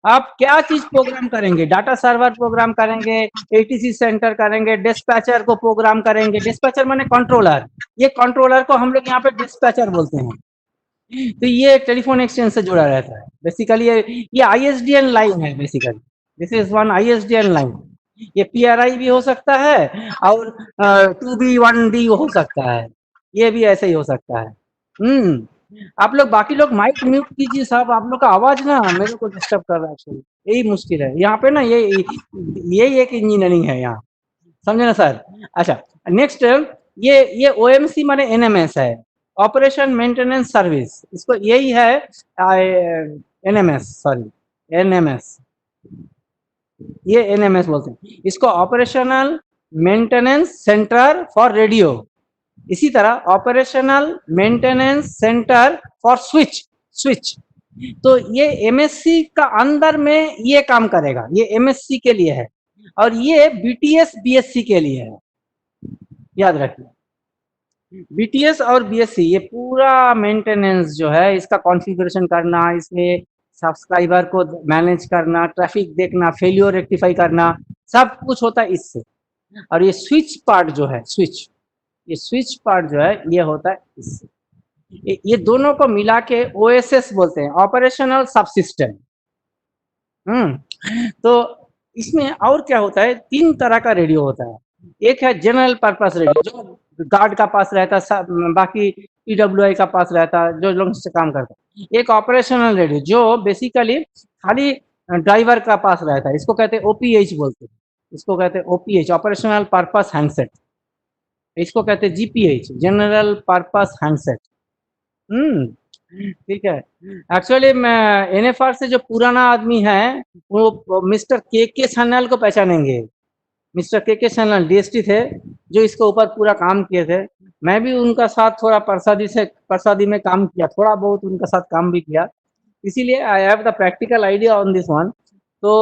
आप क्या चीज प्रोग्राम करेंगे, डाटा सर्वर प्रोग्राम करेंगे, ATC सेंटर करेंगे, डिस्पैचर को प्रोग्राम करेंगे। डिस्पैचर माने कंट्रोलर, ये कंट्रोलर को हम लोग यहाँ पे डिस्पैचर बोलते हैं। तो ये टेलीफोन एक्सचेंज से जुड़ा रहता है बेसिकली। ये ISDN लाइन है basically, this is one ISDN line. ये PRI भी हो सकता है और 2B 1D हो सकता है, ये भी ऐसे ही हो सकता है। आप लोग बाकी लोग माइक म्यूट कीजिए साहब, आप लोग का आवाज ना मेरे को डिस्टर्ब कर रहा है एक्चुअली, यही मुश्किल है यहाँ पे ना, ये एक इंजीनियरिंग है यहाँ, समझे ना सर। अच्छा नेक्स्ट, ये OMC माने NMS है, ऑपरेशन मेंटेनेंस सर्विस, इसको यही है एनएमएस, सॉरी एनएमएस, ये एनएमएस बोलते हैं इसको, operational maintenance centre for radio. इसी तरह operational maintenance centre for switch. तो ये एमएससी का अंदर में ये काम करेगा, ये एमएससी के लिए है और ये बीटीएस बीएससी के लिए है, याद रखिए। बीटीएस और बीएससी ये पूरा मेंटेनेंस जो है इसका कॉन्फ़िगरेशन करना, इसमें सब्सक्राइबर को मैनेज करना, ट्रैफिक देखना, फेलियर रेक्टिफाई करना, सब कुछ होता है इससे। और ये स्विच पार्ट जो है, ये स्विच पार्ट जो है ये होता है इससे। ये दोनों को मिला के ओएसएस बोलते हैं, ऑपरेशनल सब सिस्टम। तो इसमें और क्या होता है, 3 तरह का रेडियो होता है। एक है जनरल पर्पस रेडियो, जो गार्ड का पास रहता है, बाकी पीडब्ल्यूआई का पास रहता है, जो लोग से काम करता है। एक ऑपरेशनल रेडियो जो बेसिकली खाली ड्राइवर का पास रहता है, इसको कहते हैं ओपीएच बोलते हैं, इसको कहते हैं ओपीएच, ऑपरेशनल पर्पस हैंडसेट। इसको कहते हैं जीपीएच, जनरल पर्पस हैंडसेट। ठीक है। एक्चुअली एनएफआर से जो पुराना आदमी है वो मिस्टर के सन्याल को पहचानेंगे। मिस्टर के सन्याल डीएसटी थे जो इसके ऊपर पूरा काम किए थे। मैं भी उनका साथ थोड़ा प्रसादी में काम किया, थोड़ा बहुत उनका साथ काम भी किया, इसीलिए I have the practical idea on this one. तो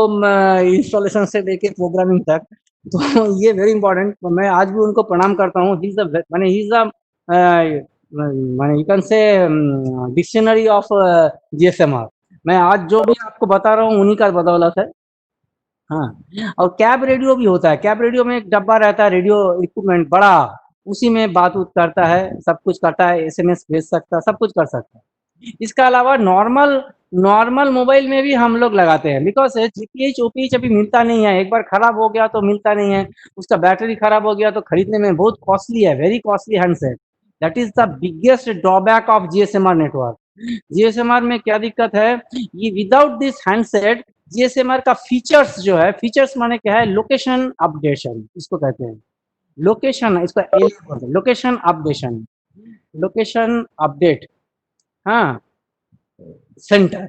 इंस्टॉलेशन से लेके प्रोग्रामिंग तक, तो ये वेरी इंपॉर्टेंट। मैं आज भी उनको प्रणाम करता हूँ। ही इज द माने you can say dictionary of GSMR. मैं आज जो भी आपको बता रहा हूँ उन्हीं का बदौलत है। हाँ, और कैब रेडियो भी होता है। कैब रेडियो में एक डब्बा रहता है, रेडियो इक्विपमेंट बड़ा, उसी में बात उत करता है, सब कुछ करता है, एसएमएस भेज सकता है, सब कुछ कर सकता है। इसका अलावा नॉर्मल मोबाइल में भी हम लोग लगाते हैं, बिकॉज जीपीएच ओपीएच अभी मिलता नहीं है। एक बार खराब हो गया तो मिलता नहीं है, उसका बैटरी खराब हो गया तो खरीदने में बहुत कॉस्टली है, very costly handset. That is the biggest drawback of GSMR network. GSMR में क्या दिक्कत है, ये विदाउट दिस हैंडसेट जीएसएमआर का फीचर्स जो है, फीचर्स माने क्या है, लोकेशन अपडेशन इसको कहते हैं। लोकेशन, इसको लोकेशन अपडेशन, लोकेशन अपडेट, हाँ, सेंटर,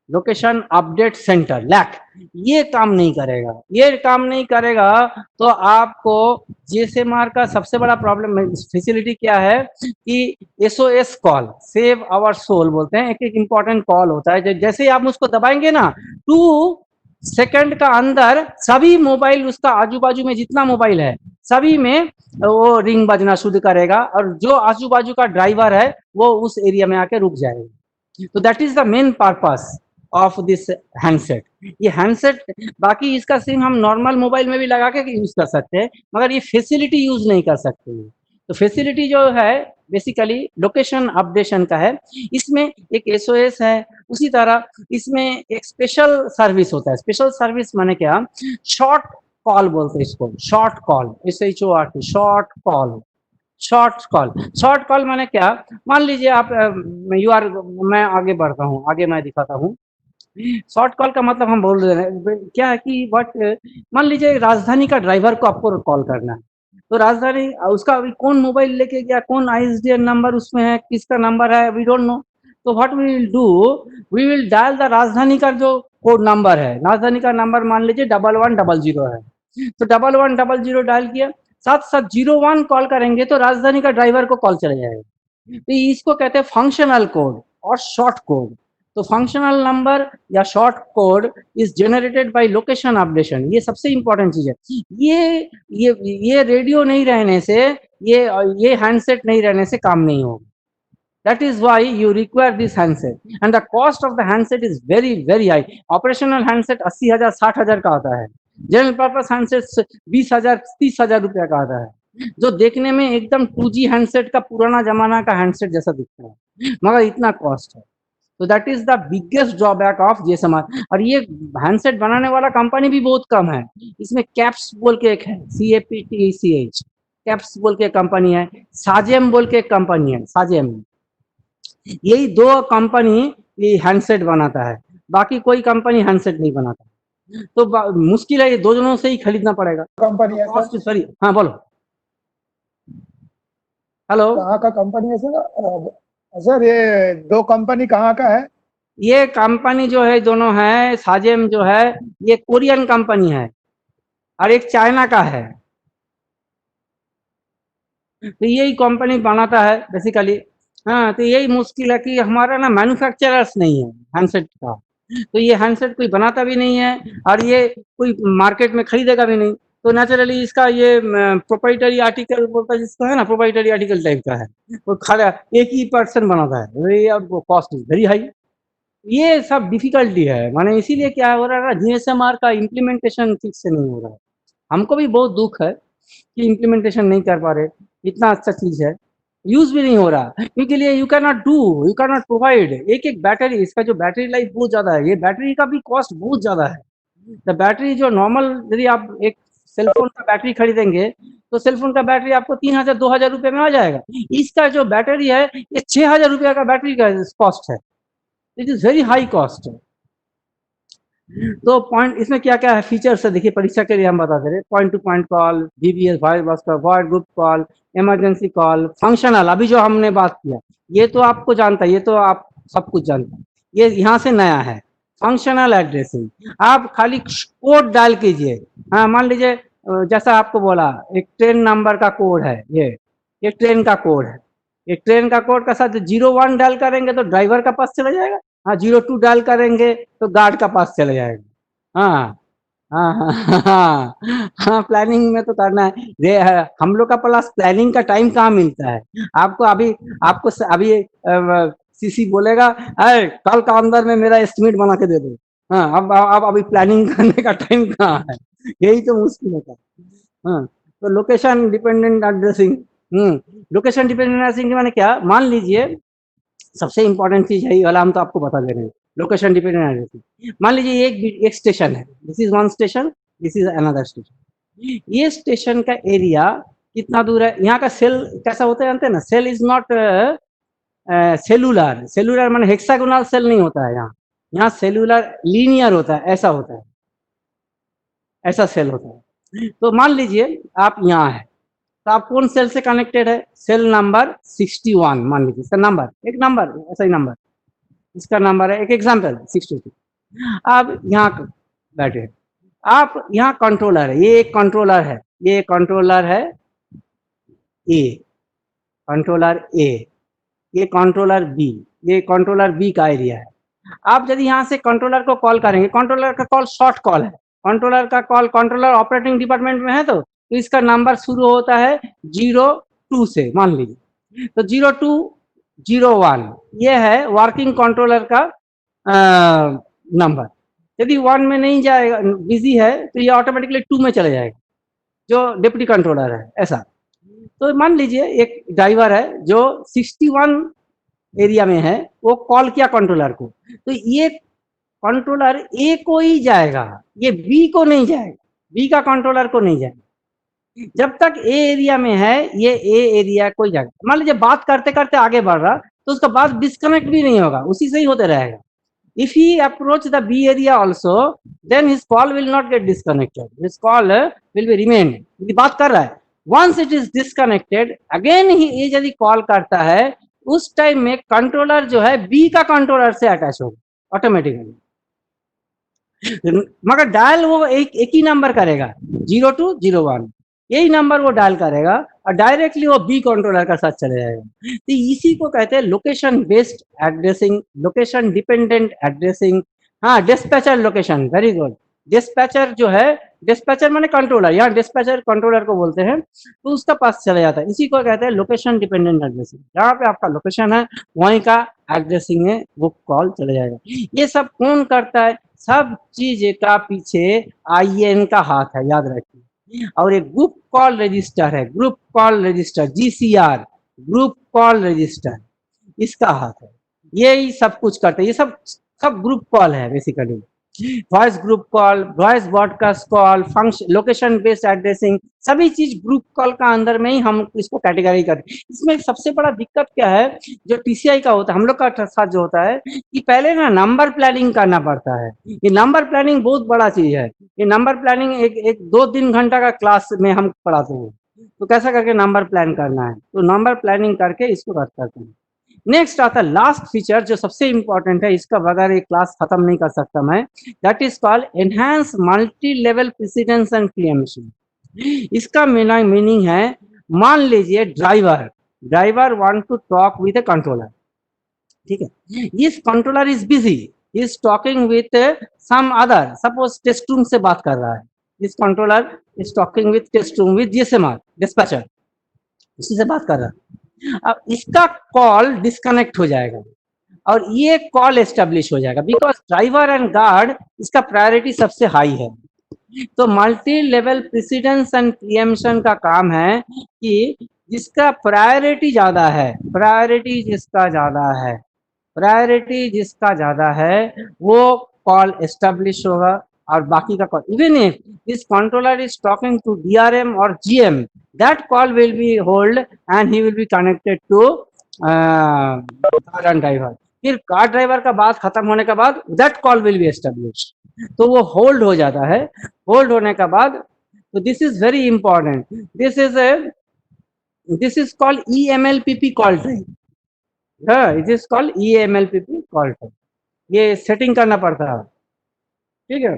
लोकेशन अपडेट सेंटर लैक, ये काम नहीं करेगा। ये काम नहीं करेगा तो आपको जीएसएमआर का सबसे बड़ा प्रॉब्लम फैसिलिटी क्या है कि SOS call, save our soul बोलते हैं, एक इंपॉर्टेंट कॉल होता है। जैसे ही आप उसको दबाएंगे ना, 2 सेकंड का अंदर सभी मोबाइल, उसका आजू बाजू में जितना मोबाइल है सभी में वो रिंग बजना शुरू करेगा, और जो आजू बाजू का ड्राइवर है वो उस एरिया में आके रुक जाएगा। तो that is the main purpose of this handset. ये हैंडसेट, बाकी इसका सिम हम नॉर्मल मोबाइल में भी लगा के यूज कर सकते हैं, मगर ये फैसिलिटी यूज नहीं कर सकते। तो फैसिलिटी जो है बेसिकली लोकेशन अपडेशन का है। इसमें एक एसओएस है, उसी तरह इसमें एक स्पेशल सर्विस होता है। स्पेशल सर्विस माने क्या, शॉर्ट कॉल बोलते हैं इसको, short call, SHORT, short call. Short call माने क्या, मान लीजिए आप मैं आगे बढ़ता हूँ, आगे मैं दिखाता हूँ। शॉर्ट कॉल का मतलब हम बोल रहे हैं क्या है कि मान लीजिए राजधानी का ड्राइवर को आपको कॉल करना है, तो राजधानी उसका अभी कौन मोबाइल लेके गया, कौन ISDN नंबर उसमें है, किसका नंबर है, वी डोंट नो। तो what we will do, we will dial the राजधानी का जो कोड नंबर है, राजधानी का नंबर मान लीजिए 1100 है, तो 1100 डायल किया, साथ 01 कॉल करेंगे तो राजधानी का ड्राइवर को कॉल चले जाएगा। तो इसको कहते हैं फंक्शनल कोड और शॉर्ट कोड। तो फंक्शनल नंबर या short code is generated by location updation. ये सबसे इंपॉर्टेंट चीज है। ये रेडियो नहीं रहने से, ये हैंडसेट नहीं रहने से काम नहीं होगा। That is why you require this handset, and the cost of the handset is very very high. Operational handset 80,000 60,000 का आता है, जनरल पर्पस हैंडसेट 20,000 30,000 रुपया का आता है, जो देखने में एकदम 2G हैंडसेट का पुराना जमाना का हैंडसेट जैसा दिखता है, मगर इतना कॉस्ट है। तो that is the biggest drawback of GSMR. और ये हैंडसेट बनाने वाला कंपनी भी बहुत कम है। इसमें कैप्स बोल के एक है, CAPTECH, कैप्स बोल के कंपनी है, साजेम बोल के एक कंपनी है, साजेम। यही 2 कंपनी ये हैंडसेट बनाता है, बाकी कोई कंपनी हैंडसेट नहीं बनाता। तो मुश्किल है, ये 2 जनों से ही खरीदना पड़ेगा। कंपनी है सॉरी, हाँ बोलो। हेलो, कहाँ का कंपनी है सर? सर ये 2 कंपनी कहाँ का है? ये कंपनी जो है दोनों है, साजेम जो है ये कोरियन कंपनी है और एक चाइना का है। तो यही कंपनी बनाता है बेसिकली। हाँ, तो यही मुश्किल है कि हमारा ना मैन्युफैक्चरर्स नहीं है हैंडसेट का, तो ये हैंडसेट कोई बनाता भी नहीं है और ये कोई मार्केट में खरीदेगा भी नहीं, तो नेचुरली इसका ये प्रोप्राइटरी आर्टिकल बोलता है जिसको, है ना, प्रोप्राइटरी आर्टिकल टाइप का है, वो खड़ा एक ही पर्सन बनाता है, ये अब कॉस्ट इज वेरी हाई। ये सब डिफिकल्टी है, माने इसीलिए क्या हो रहा है ना, जीएसएमआर का इम्प्लीमेंटेशन ठीक से नहीं हो रहा है। हमको भी बहुत दुख है कि इम्प्लीमेंटेशन नहीं कर पा रहे, इतना अच्छा चीज है, यूज भी नहीं हो रहा, क्योंकि लिए you can not do, you can not provide एक एक बैटरी, इसका जो बैटरी लाइफ बहुत ज्यादा है, ये बैटरी का भी कॉस्ट बहुत ज्यादा है। द बैटरी जो नॉर्मल, यदि आप एक सेलफोन का बैटरी खरीदेंगे तो सेलफोन का बैटरी आपको 3000 2000 रुपए में आ जाएगा, इसका जो बैटरी है ये 6000 रुपया का बैटरी का कॉस्ट है, it is very high cost. तो पॉइंट इसमें क्या क्या है फीचर्स है, देखिए परीक्षा के लिए हम बता दे रहे, point two point call, VBS voice buster, voice group call, emergency call, functional, अभी जो हमने बात किया ये तो आपको जानता है, ये तो आप सब कुछ जानते हैं, ये यहाँ से नया है। फंक्शनल एड्रेसिंग, आप खाली कोड डाल कीजिए, हाँ मान लीजिए जैसा आपको बोला एक ट्रेन नंबर का कोड है, ये ट्रेन का कोड है, एक ट्रेन का कोड का साथ 01 डाल करेंगे तो ड्राइवर का पास चला जाएगा, हाँ 02 डाल करेंगे तो गार्ड का पास चला जाएगा। हाँ हाँ हाँ हाँ हाँ, प्लानिंग में तो करना है, ये है हम लोग का प्लस प्लानिंग का टाइम कहाँ मिलता है आपको, आपको अभी सीसी बोलेगा अरे कल का अंदर में मेरा एस्टिमेट बना के दे दो, हाँ अब अभी प्लानिंग करने का टाइम कहाँ है, यही तो मुश्किल होता है। हाँ, तो location dependent addressing, location dependent addressing माने क्या, मान लीजिए सबसे इंपॉर्टेंट चीज है ये वाला, हम तो आपको बता दे रहे हैं लोकेशन डिपेंडेंट एड्रेसिंग। मान लीजिए एक स्टेशन है, this is one station, this is another station, ये स्टेशन का एरिया कितना दूर है, यहाँ का सेल कैसा होता है जानते हैं ना, cell is not cellular, cellular माने हेक्सागोनल सेल नहीं होता है, यहाँ सेलुलर लीनियर होता है, ऐसा होता है, ऐसा सेल होता है। तो मान लीजिए आप यहाँ है, तो आप कौन सेल से कनेक्टेड है, सेल नंबर 61 मान लीजिए, इसका नंबर एक नंबर ऐसा ही नंबर, इसका नंबर है एक एग्जाम्पल 62। आप यहाँ बैठे, आप यहाँ कंट्रोलर है, ये एक कंट्रोलर है, ये कंट्रोलर है ए, कंट्रोलर ए, ये कंट्रोलर बी, ये कंट्रोलर बी का एरिया है। आप यदि यहाँ से कंट्रोलर को कॉल करेंगे, कंट्रोलर का कॉल शॉर्ट कॉल है, कंट्रोलर का कॉल, कंट्रोलर ऑपरेटिंग डिपार्टमेंट में है, तो इसका नंबर शुरू होता है 02 से, मान लीजिए तो 0201 ये है वर्किंग कंट्रोलर का नंबर। यदि 1 में नहीं जाएगा, बिजी है, तो ये ऑटोमेटिकली 2 में चले जाएगा जो डिप्टी कंट्रोलर है, ऐसा। तो मान लीजिए एक ड्राइवर है जो 61 एरिया में है, वो कॉल किया कंट्रोलर को, तो ये कंट्रोलर ए को ही जाएगा, ये बी को नहीं जाएगा, बी का कंट्रोलर को नहीं जाएगा। जब तक ए एरिया में है ये ए एरिया को ही जाएगा। मान लीजिए बात करते करते आगे बढ़ रहा, तो उसका बात डिस्कनेक्ट भी नहीं होगा, उसी से ही होते रहेगा। If he approach the B area also, then his call will not get disconnected. His call will be remain. यदि बात कर रहा है, once it is disconnected, again ही यदि कॉल करता है, उस टाइम में कंट्रोलर जो है बी का कंट्रोलर से अटैच होगा ऑटोमेटिकली, मगर डायल वो एक ही नंबर करेगा 0201, यही नंबर वो डायल करेगा और डायरेक्टली वो बी कंट्रोलर का साथ चले जाएगा। तो इसी को कहते हैं location based addressing, location dependent addressing. हाँ, dispatcher location, very good. Dispatcher जो है, डिस्पैचर माने कंट्रोलर, यहाँ डिस्पैचर कंट्रोलर को बोलते हैं, तो उसका पास चला जाता है, इसी को कहते हैं लोकेशन डिपेंडेंट एड्रेसिंग। जहाँ पे आपका लोकेशन है वहीं का एड्रेसिंग है, वो कॉल चले जाएगा। ये सब कौन करता है, सब चीज का पीछे IAN का हाथ है, याद रखिए। और एक ग्रुप कॉल रजिस्टर है, group call register, GCR, group call register, इसका हाथ है, यही सब कुछ करते हैं। ये सब ग्रुप कॉल है basically, voice group call, voice broadcast call, function, location based addressing, सभी चीज ग्रुप कॉल का अंदर में ही हम इसको कैटेगरी करते हैं। इसमें सबसे बड़ा दिक्कत क्या है, जो TCI का होता है, हम लोग का साथ जो होता है कि पहले ना नंबर प्लानिंग करना पड़ता है। ये नंबर प्लानिंग बहुत बड़ा चीज है, ये नंबर प्लानिंग एक 2-3 घंटा का क्लास में हम पढ़ाते हैं। तो कैसा करके नंबर प्लान करना है, तो नंबर प्लानिंग करके इसको रद्द करते हैं। नेक्स्ट आता है लास्ट फीचर जो सबसे इंपॉर्टेंट है, इसका बगैर एक क्लास खत्म नहीं कर सकता मैं, that is called enhance multi level precedence and preemption. इसका मीनिंग है, मान लीजिए driver want to talk with a controller, ठीक है, this controller is busy, is talking with some other, suppose test room से बात कर रहा है, this controller is talking with test room with GSMR dispatcher, इसी से बात कर रहा है। अब इसका कॉल डिस्कनेक्ट हो जाएगा और ये कॉल एस्टेब्लिश हो जाएगा, बिकॉज ड्राइवर एंड गार्ड इसका प्रायोरिटी सबसे हाई है। तो multi level precedence and preemption का काम है कि जिसका प्रायोरिटी ज्यादा है, प्रायोरिटी जिसका ज्यादा है वो कॉल एस्टेब्लिश होगा और बाकी का call, even if this controller is talking to DRM और GM, that call will be hold and he will be connected to car driver. फिर कार ड्राइवर का बात खत्म होने के बाद that call will be establish, तो वो होल्ड हो जाता है। होल्ड होने के बाद, तो this is very important, this is called EMLPP call time, it is called EMLPP call time, ये सेटिंग करना पड़ता है, ठीक है।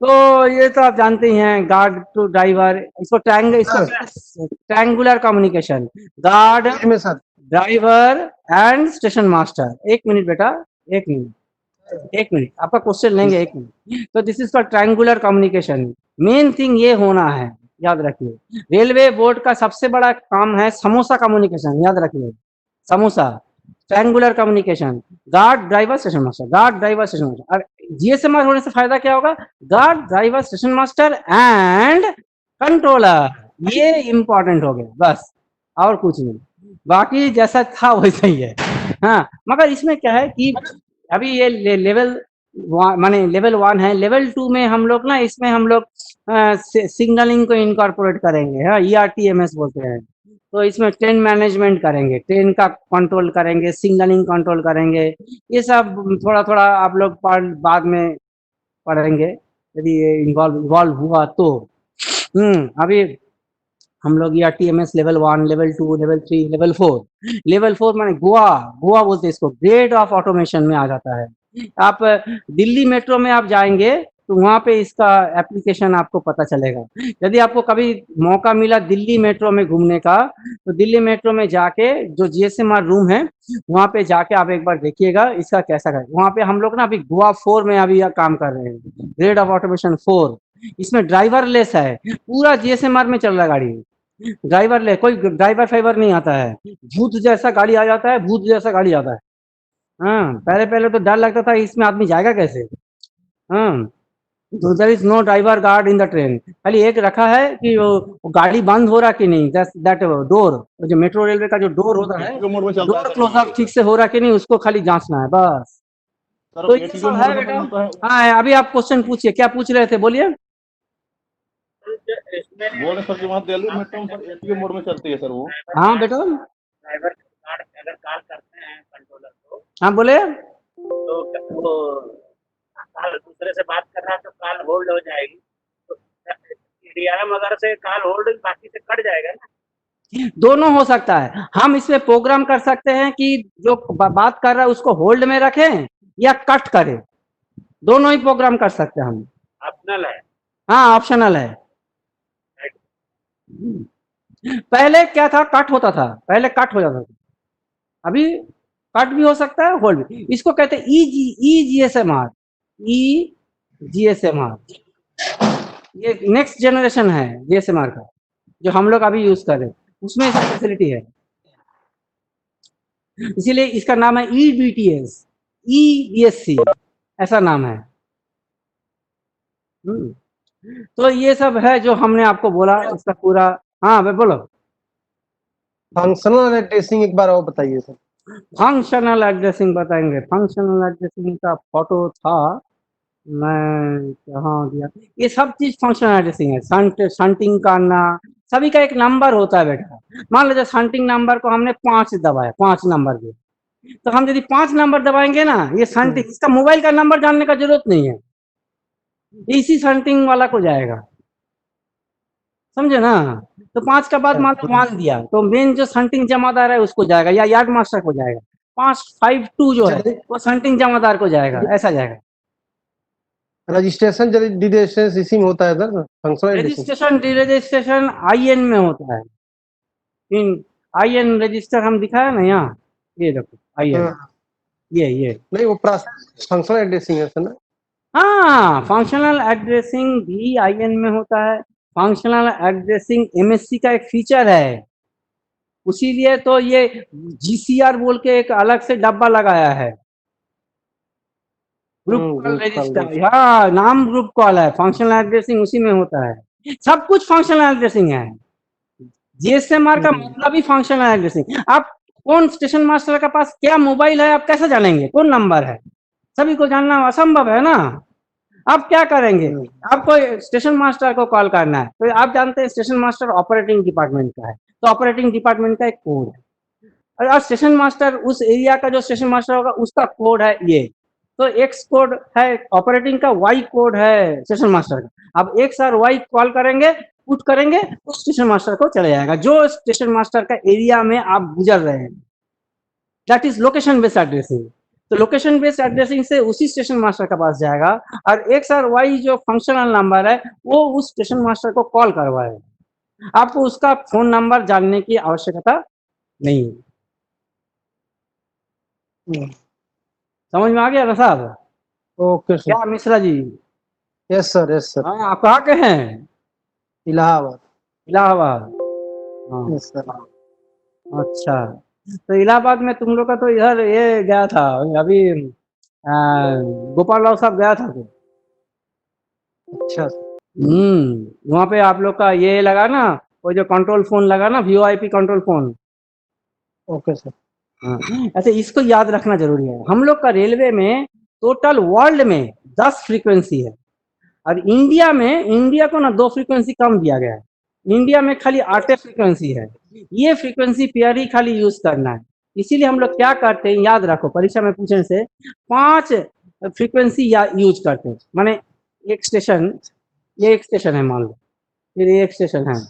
तो ये तो आप जानते ही हैं, गार्ड टू ड्राइवर, इसको ट्रायंगुलर कम्युनिकेशन, गार्ड में sir driver and station master. एक मिनट बेटा, एक मिनट आपका क्वेश्चन लेंगे, एक मिनट। तो this is called triangular communication. Main thing ये होना है, याद रखिए। रेलवे बोर्ड का सबसे बड़ा काम है समोसा कम्युनिकेशन, याद रखिए, samosa triangular communication, guard driver station master, guard driver station master. और जीएसएमआर होने से फायदा क्या होगा, guard driver station master and controller, ये इंपॉर्टेंट हो गया बस, और कुछ नहीं, बाकी जैसा था वैसा ही है। हाँ, मगर इसमें क्या है कि अभी ये लेवल माने लेवल 1 है, लेवल 2 में हम लोग ना, इसमें हम लोग सिग्नलिंग को इनकॉर्पोरेट करेंगे, हाँ, ERTMS बोलते हैं। तो इसमें ट्रेन मैनेजमेंट करेंगे, ट्रेन का कंट्रोल करेंगे, सिग्नलिंग कंट्रोल करेंगे, ये सब थोड़ा थोड़ा आप लोग बाद में पढ़ेंगे यदि ये इन्वॉल्व हुआ तो। अभी हम लोग ERTMS level 1, level 2, level 3, level 4, level 4 माने गोवा बोलते हैं इसको, ग्रेड ऑफ ऑटोमेशन में आ जाता है। आप दिल्ली मेट्रो में आप जाएंगे तो वहां पे इसका एप्लीकेशन आपको पता चलेगा। यदि आपको कभी मौका मिला दिल्ली मेट्रो में घूमने का, तो दिल्ली मेट्रो में जाके जो GSMR रूम है वहां पे जाके आप एक बार देखिएगा इसका कैसा है। वहां पे हम लोग ना अभी गोवा 4 में अभी काम कर रहे हैं, ग्रेड ऑफ ऑटोमेशन 4। इसमें ड्राइवरलेस है, पूरा GSMR में चल रहा है गाड़ी, ड्राइवरलेस, कोई ड्राइवर फाइवर नहीं आता है, भूत जैसा गाड़ी आ जाता है, भूत जैसा गाड़ी आता है। हाँ, पहले तो डर लगता था इसमें आदमी जाएगा कैसे। हाँ, तो there is no driver guard in the train, खाली एक रखा है कि वो गाड़ी बंद हो रहा कि नहीं, दैट डोर, जो मेट्रो रेलवे का जो डोर होता है, डोर क्लोज अप ठीक से हो रहा कि नहीं, उसको खाली जांचना है बस। तो ये सब है बेटा। हाँ, अभी आप क्वेश्चन पूछिए, क्या पूछ रहे थे, बोलिए। बोल सर कि वहाँ दिल्ली मेट्रो में ATM मोड में चलती है सर वो। हाँ बेटा, ड्राइवर अगर कॉल करते हैं कंट्रोलर को, हाँ बोले, तो वो कॉल दूसरे से बात कर रहा है तो कॉल होल्ड हो जाएगी, तो DRM अगर से कॉल होल्ड बाकी से कट जाएगा ना। दोनों हो सकता है। हम इसमें प्रोग्राम कर सकते हैं कि जो बात कर रहा है उसको होल्ड में रखें या कट करें, दोनों ही प्रोग्राम कर सकते हैं हम। ऑप्शनल है। हाँ, ऑप्शनल है। पहले क्या था, कट होता था, पहले कट हो जाता था, अभी कट भी हो सकता है, होल्ड भी। इसको कहते हैं EGSMR, ये नेक्स्ट जनरेशन है GSMR का, जो हम लोग अभी यूज कर रहे हैं, उसमें इसकी फैसिलिटी है, इसीलिए इसका नाम है EBTS, EBSC ऐसा नाम है। तो ये सब है जो हमने आपको बोला, इसका पूरा। हाँ भाई बोलो। फंक्शनल एड्रेसिंग एक बार और बताइए सर। फंक्शनल एड्रेसिंग बताएंगे। फंक्शनल एड्रेसिंग का फोटो था, मैं कहाँ दिया, ये सब चीज फंक्शनल एड्रेसिंग है। शंटिंग करना, सभी का एक नंबर होता है बेटा। मान लीजिए शंटिंग नंबर को हमने 5 दबाया, 5 नंबर दिए, तो हम यदि 5 नंबर दबाएंगे ना, ये शंटिंग, इसका मोबाइल का नंबर जानने का जरूरत नहीं है, इसी शंटिंग वाला को जाएगा, समझे ना। तो 5 का बाद मान लो 1 दिया तो मेन जो संटिंग जमादार है उसको जाएगा या यार्ड मास्टर को जाएगा। 552 जो है वो संटिंग जमादार को जाएगा, ऐसा जाएगा। रजिस्ट्रेशन डिरेजिस्ट्रेशन इसी में होता है सर, फंक्शनल रजिस्ट्रेशन डिरजिस्ट्रेशन आईएन में होता है। इन आईएन रजिस्टर हम दिखाया ना यहाँ, ये देखो आईएन, ये नहीं, वो प्रोसेस फंक्शनल एड्रेसिंग है सर ना। हाँ, फंक्शनल एड्रेसिंग भी आईएन में होता है। फंक्शनल एड्रेसिंग एमएससी का एक फीचर है, उसीलिए तो ये जीसीआर बोल के एक अलग से डब्बा लगाया है, ग्रुप कॉल रजिस्टर। हाँ, नाम ग्रुप कॉल है, फंक्शनल एड्रेसिंग उसी में होता है। सब कुछ फंक्शनल एड्रेसिंग है। जीएसएमआर का मतलब ही फंक्शनल एड्रेसिंग। आप कौन स्टेशन मास्टर के पास क्या मोबाइल है आप कैसे जानेंगे, कौन नंबर है? सभी को जानना असंभव है ना। आप क्या करेंगे, आपको स्टेशन मास्टर को कॉल करना है तो आप जानते हैं स्टेशन मास्टर ऑपरेटिंग डिपार्टमेंट का है, तो ऑपरेटिंग डिपार्टमेंट का एक कोड है और स्टेशन मास्टर उस एरिया का जो स्टेशन मास्टर होगा उसका कोड है ये। तो एक्स कोड है ऑपरेटिंग का, वाई कोड है स्टेशन मास्टर का। अब एक्स और वाई कॉल करेंगे, पुट करेंगे तो स्टेशन मास्टर को चले जाएगा जो स्टेशन मास्टर का एरिया में आप गुजर रहे हैं। That is location based addressing. तो लोकेशन बेस्ड एड्रेसिंग से उसी स्टेशन मास्टर के पास जाएगा और एक्स और वाई जो फंक्शनल नंबर है वो उस स्टेशन मास्टर को कॉल करवाएगा। आपको उसका फोन नंबर जानने की आवश्यकता नहीं है। समझ में आ गया ना साहब? Okay sir. क्या Mishra ji? Yes sir, yes sir. हाँ, आप कहाँ के हैं? इलाहाबाद। इलाहाबाद। हाँ, यस सर। अच्छा, तो इलाहाबाद में तुम लोग का तो इधर ये गया था अभी, गोपाल राव साहब गया था तो। अच्छा। वहाँ पे आप लोग का ये लगा ना, वो जो कंट्रोल फोन लगा ना, VoIP control phone. Okay sir. हाँ, ऐसे इसको याद रखना जरूरी है। हम लोग का रेलवे में टोटल वर्ल्ड में 10 फ्रीक्वेंसी है और इंडिया को ना 2 फ्रीक्वेंसी कम दिया गया है। इंडिया में खाली 8 फ्रीक्वेंसी है। ये फ्रीक्वेंसी पेयर ही खाली यूज करना है। इसीलिए हम लोग क्या करते हैं, याद रखो, परीक्षा में पूछने से 5 फ्रीक्वेंसी यूज करते हैं। माने एक स्टेशन, ये एक स्टेशन है मान लो, फिर एक स्टेशन है,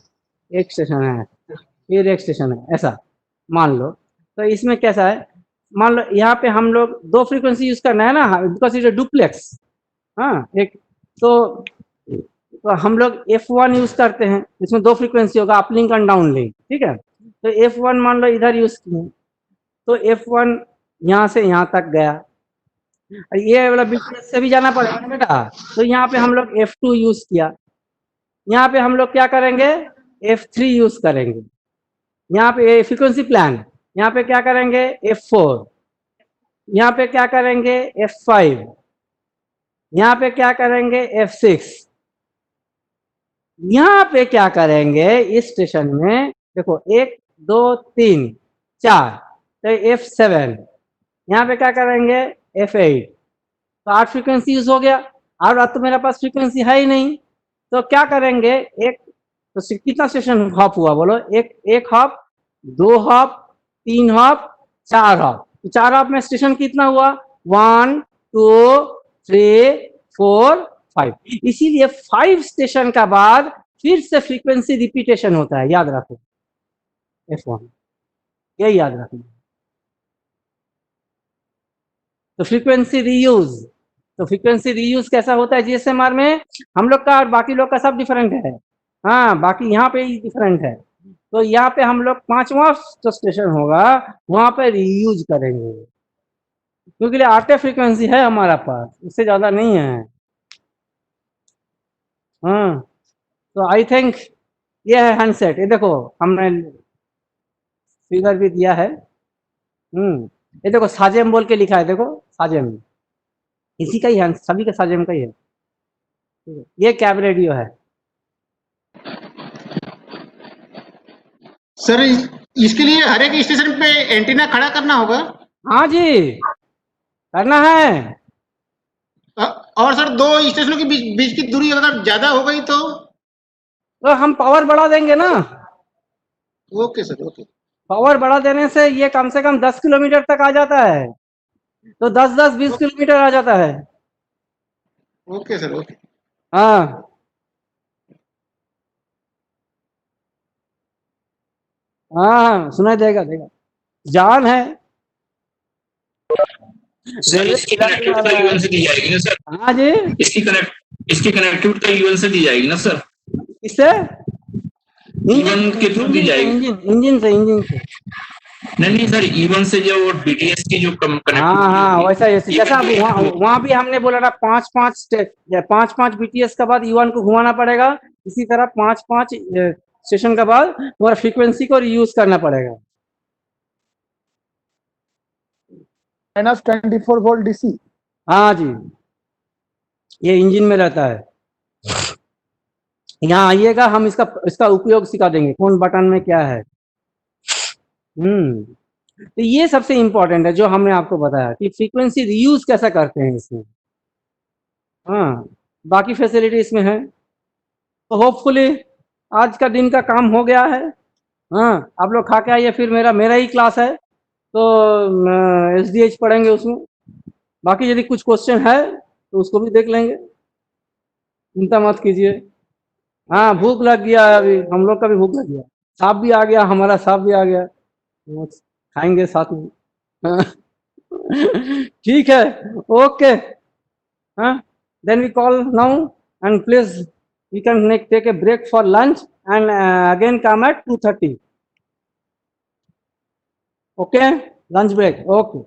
एक स्टेशन है, फिर एक स्टेशन है, ऐसा मान लो। तो इसमें कैसा है, मान लो यहाँ पे हम लोग 2 फ्रीक्वेंसी यूज करना है ना, बिकॉज इट डुप्लेक्स। हाँ, एक तो हम लोग F1 यूज करते हैं, इसमें 2 फ्रीक्वेंसी होगा, अपलिंक एंड डाउनलिंक, ठीक है। तो F1 मान लो इधर यूज किए, तो F1 यहाँ से यहाँ तक गया, ये वाला बीटीएस से भी जाना पड़ेगा ना बेटा, तो यहाँ पे हम लोग F2 यूज किया। यहाँ पे हम लोग क्या करेंगे, F3 यूज करेंगे। यहाँ पे फ्रीक्वेंसी प्लान, यहाँ पे क्या करेंगे, F4, यहाँ पे क्या करेंगे, F5, यहाँ पे क्या करेंगे, F6, यहाँ पे क्या करेंगे, इस स्टेशन में देखो 1 2 3 4, तो F7, यहाँ पे क्या करेंगे, F8। तो 8 फ्रीक्वेंसी यूज हो गया और अब तो मेरे पास फ्रीक्वेंसी है ही नहीं, तो क्या करेंगे, एक तो कितना स्टेशन हॉप हुआ बोलो, एक हॉप, 2 हॉप, 3 हॉप, 4 हॉप। तो 4 हॉप में स्टेशन कितना हुआ, 1 2 3 4 5। इसीलिए 5 स्टेशन का बाद फिर से फ्रीक्वेंसी रिपीटेशन होता है, याद रखो F1, यही याद रखना। तो फ्रीक्वेंसी रीयूज कैसा होता है जीएसएमआर में, हम लोग का और बाकी लोग का सब डिफरेंट है। हाँ, बाकी यहाँ पे ही डिफरेंट है। तो यहाँ पे हम लोग 5वां जो स्टेशन होगा वहां पे रीयूज करेंगे, क्योंकि 8 फ्रीक्वेंसी है हमारा पास, उससे ज्यादा नहीं है। हाँ, तो आई थिंक ये है हैंडसेट। ये देखो हमने फिगर भी दिया है। ये देखो साजेम बोल के लिखा है, देखो साजेम, इसी का ही है, सभी का साजेम का ही है। ये कैब रेडियो है। सर इसके लिए हर एक स्टेशन पे एंटीना खड़ा करना होगा? हाँ जी, करना है। और सर 2 स्टेशनों के बीच की दूरी अगर ज्यादा हो गई तो हम पावर बढ़ा देंगे ना। Okay sir, okay. पावर बढ़ा देने से ये कम से कम 10 किलोमीटर तक आ जाता है, तो 10-20 किलोमीटर आ जाता है। Okay sir, okay. हाँ, हाँ सुनाई देगा देगा, जान है। सर इसकी कनेक्टिविटी तो यूएन से दी जाएगी ना सर? हाँ जी, इसकी कनेक्टिविटी तो यूएन से दी जाएगी ना सर? किससे? ईवन के थ्रू दी जाएगी? इंजन से। नहीं सर, ईवन से जो बीटीएस की जो कनेक्टिविटी, हाँ वैसा जैसा वहाँ भी हमने बोला था 5-5 बीटीएस के बाद ईवन को घुमाना पड़ेगा, इसी तरह 5-5 स्टेशन के बाद तुम्हारा फ्रीक्वेंसी को रीयूज करना पड़ेगा। -24 वोल्ट डीसी। हाँ जी, ये इंजन में रहता है। यहाँ आइएगा, हम इसका उपयोग सिखा देंगे, कौन बटन में क्या है। तो ये सबसे इम्पोर्टेंट है जो हमने आपको बताया कि फ्रीक्वेंसी रीयूज कैसा करते हैं इसमें। हाँ, बाकी फैसिलिटी इसमें है। तो होपफुली आज का दिन का काम हो गया है। हाँ, आप लोग खा के आइए, फिर मेरा ही क्लास है तो SDH पढ़ेंगे उसमें। बाकी यदि कुछ क्वेश्चन है तो उसको भी देख लेंगे, चिंता मत कीजिए। हाँ, भूख लग गया है, अभी हम लोग का भी भूख लग गया, साहब भी आ गया, हमारा साहब भी आ गया, खाएंगे साथ में। हाँ। ठीक है, ओके। हाँ, then we call now and please we can take a break for lunch and again come at 2:30. Okay, lunch break. Okay.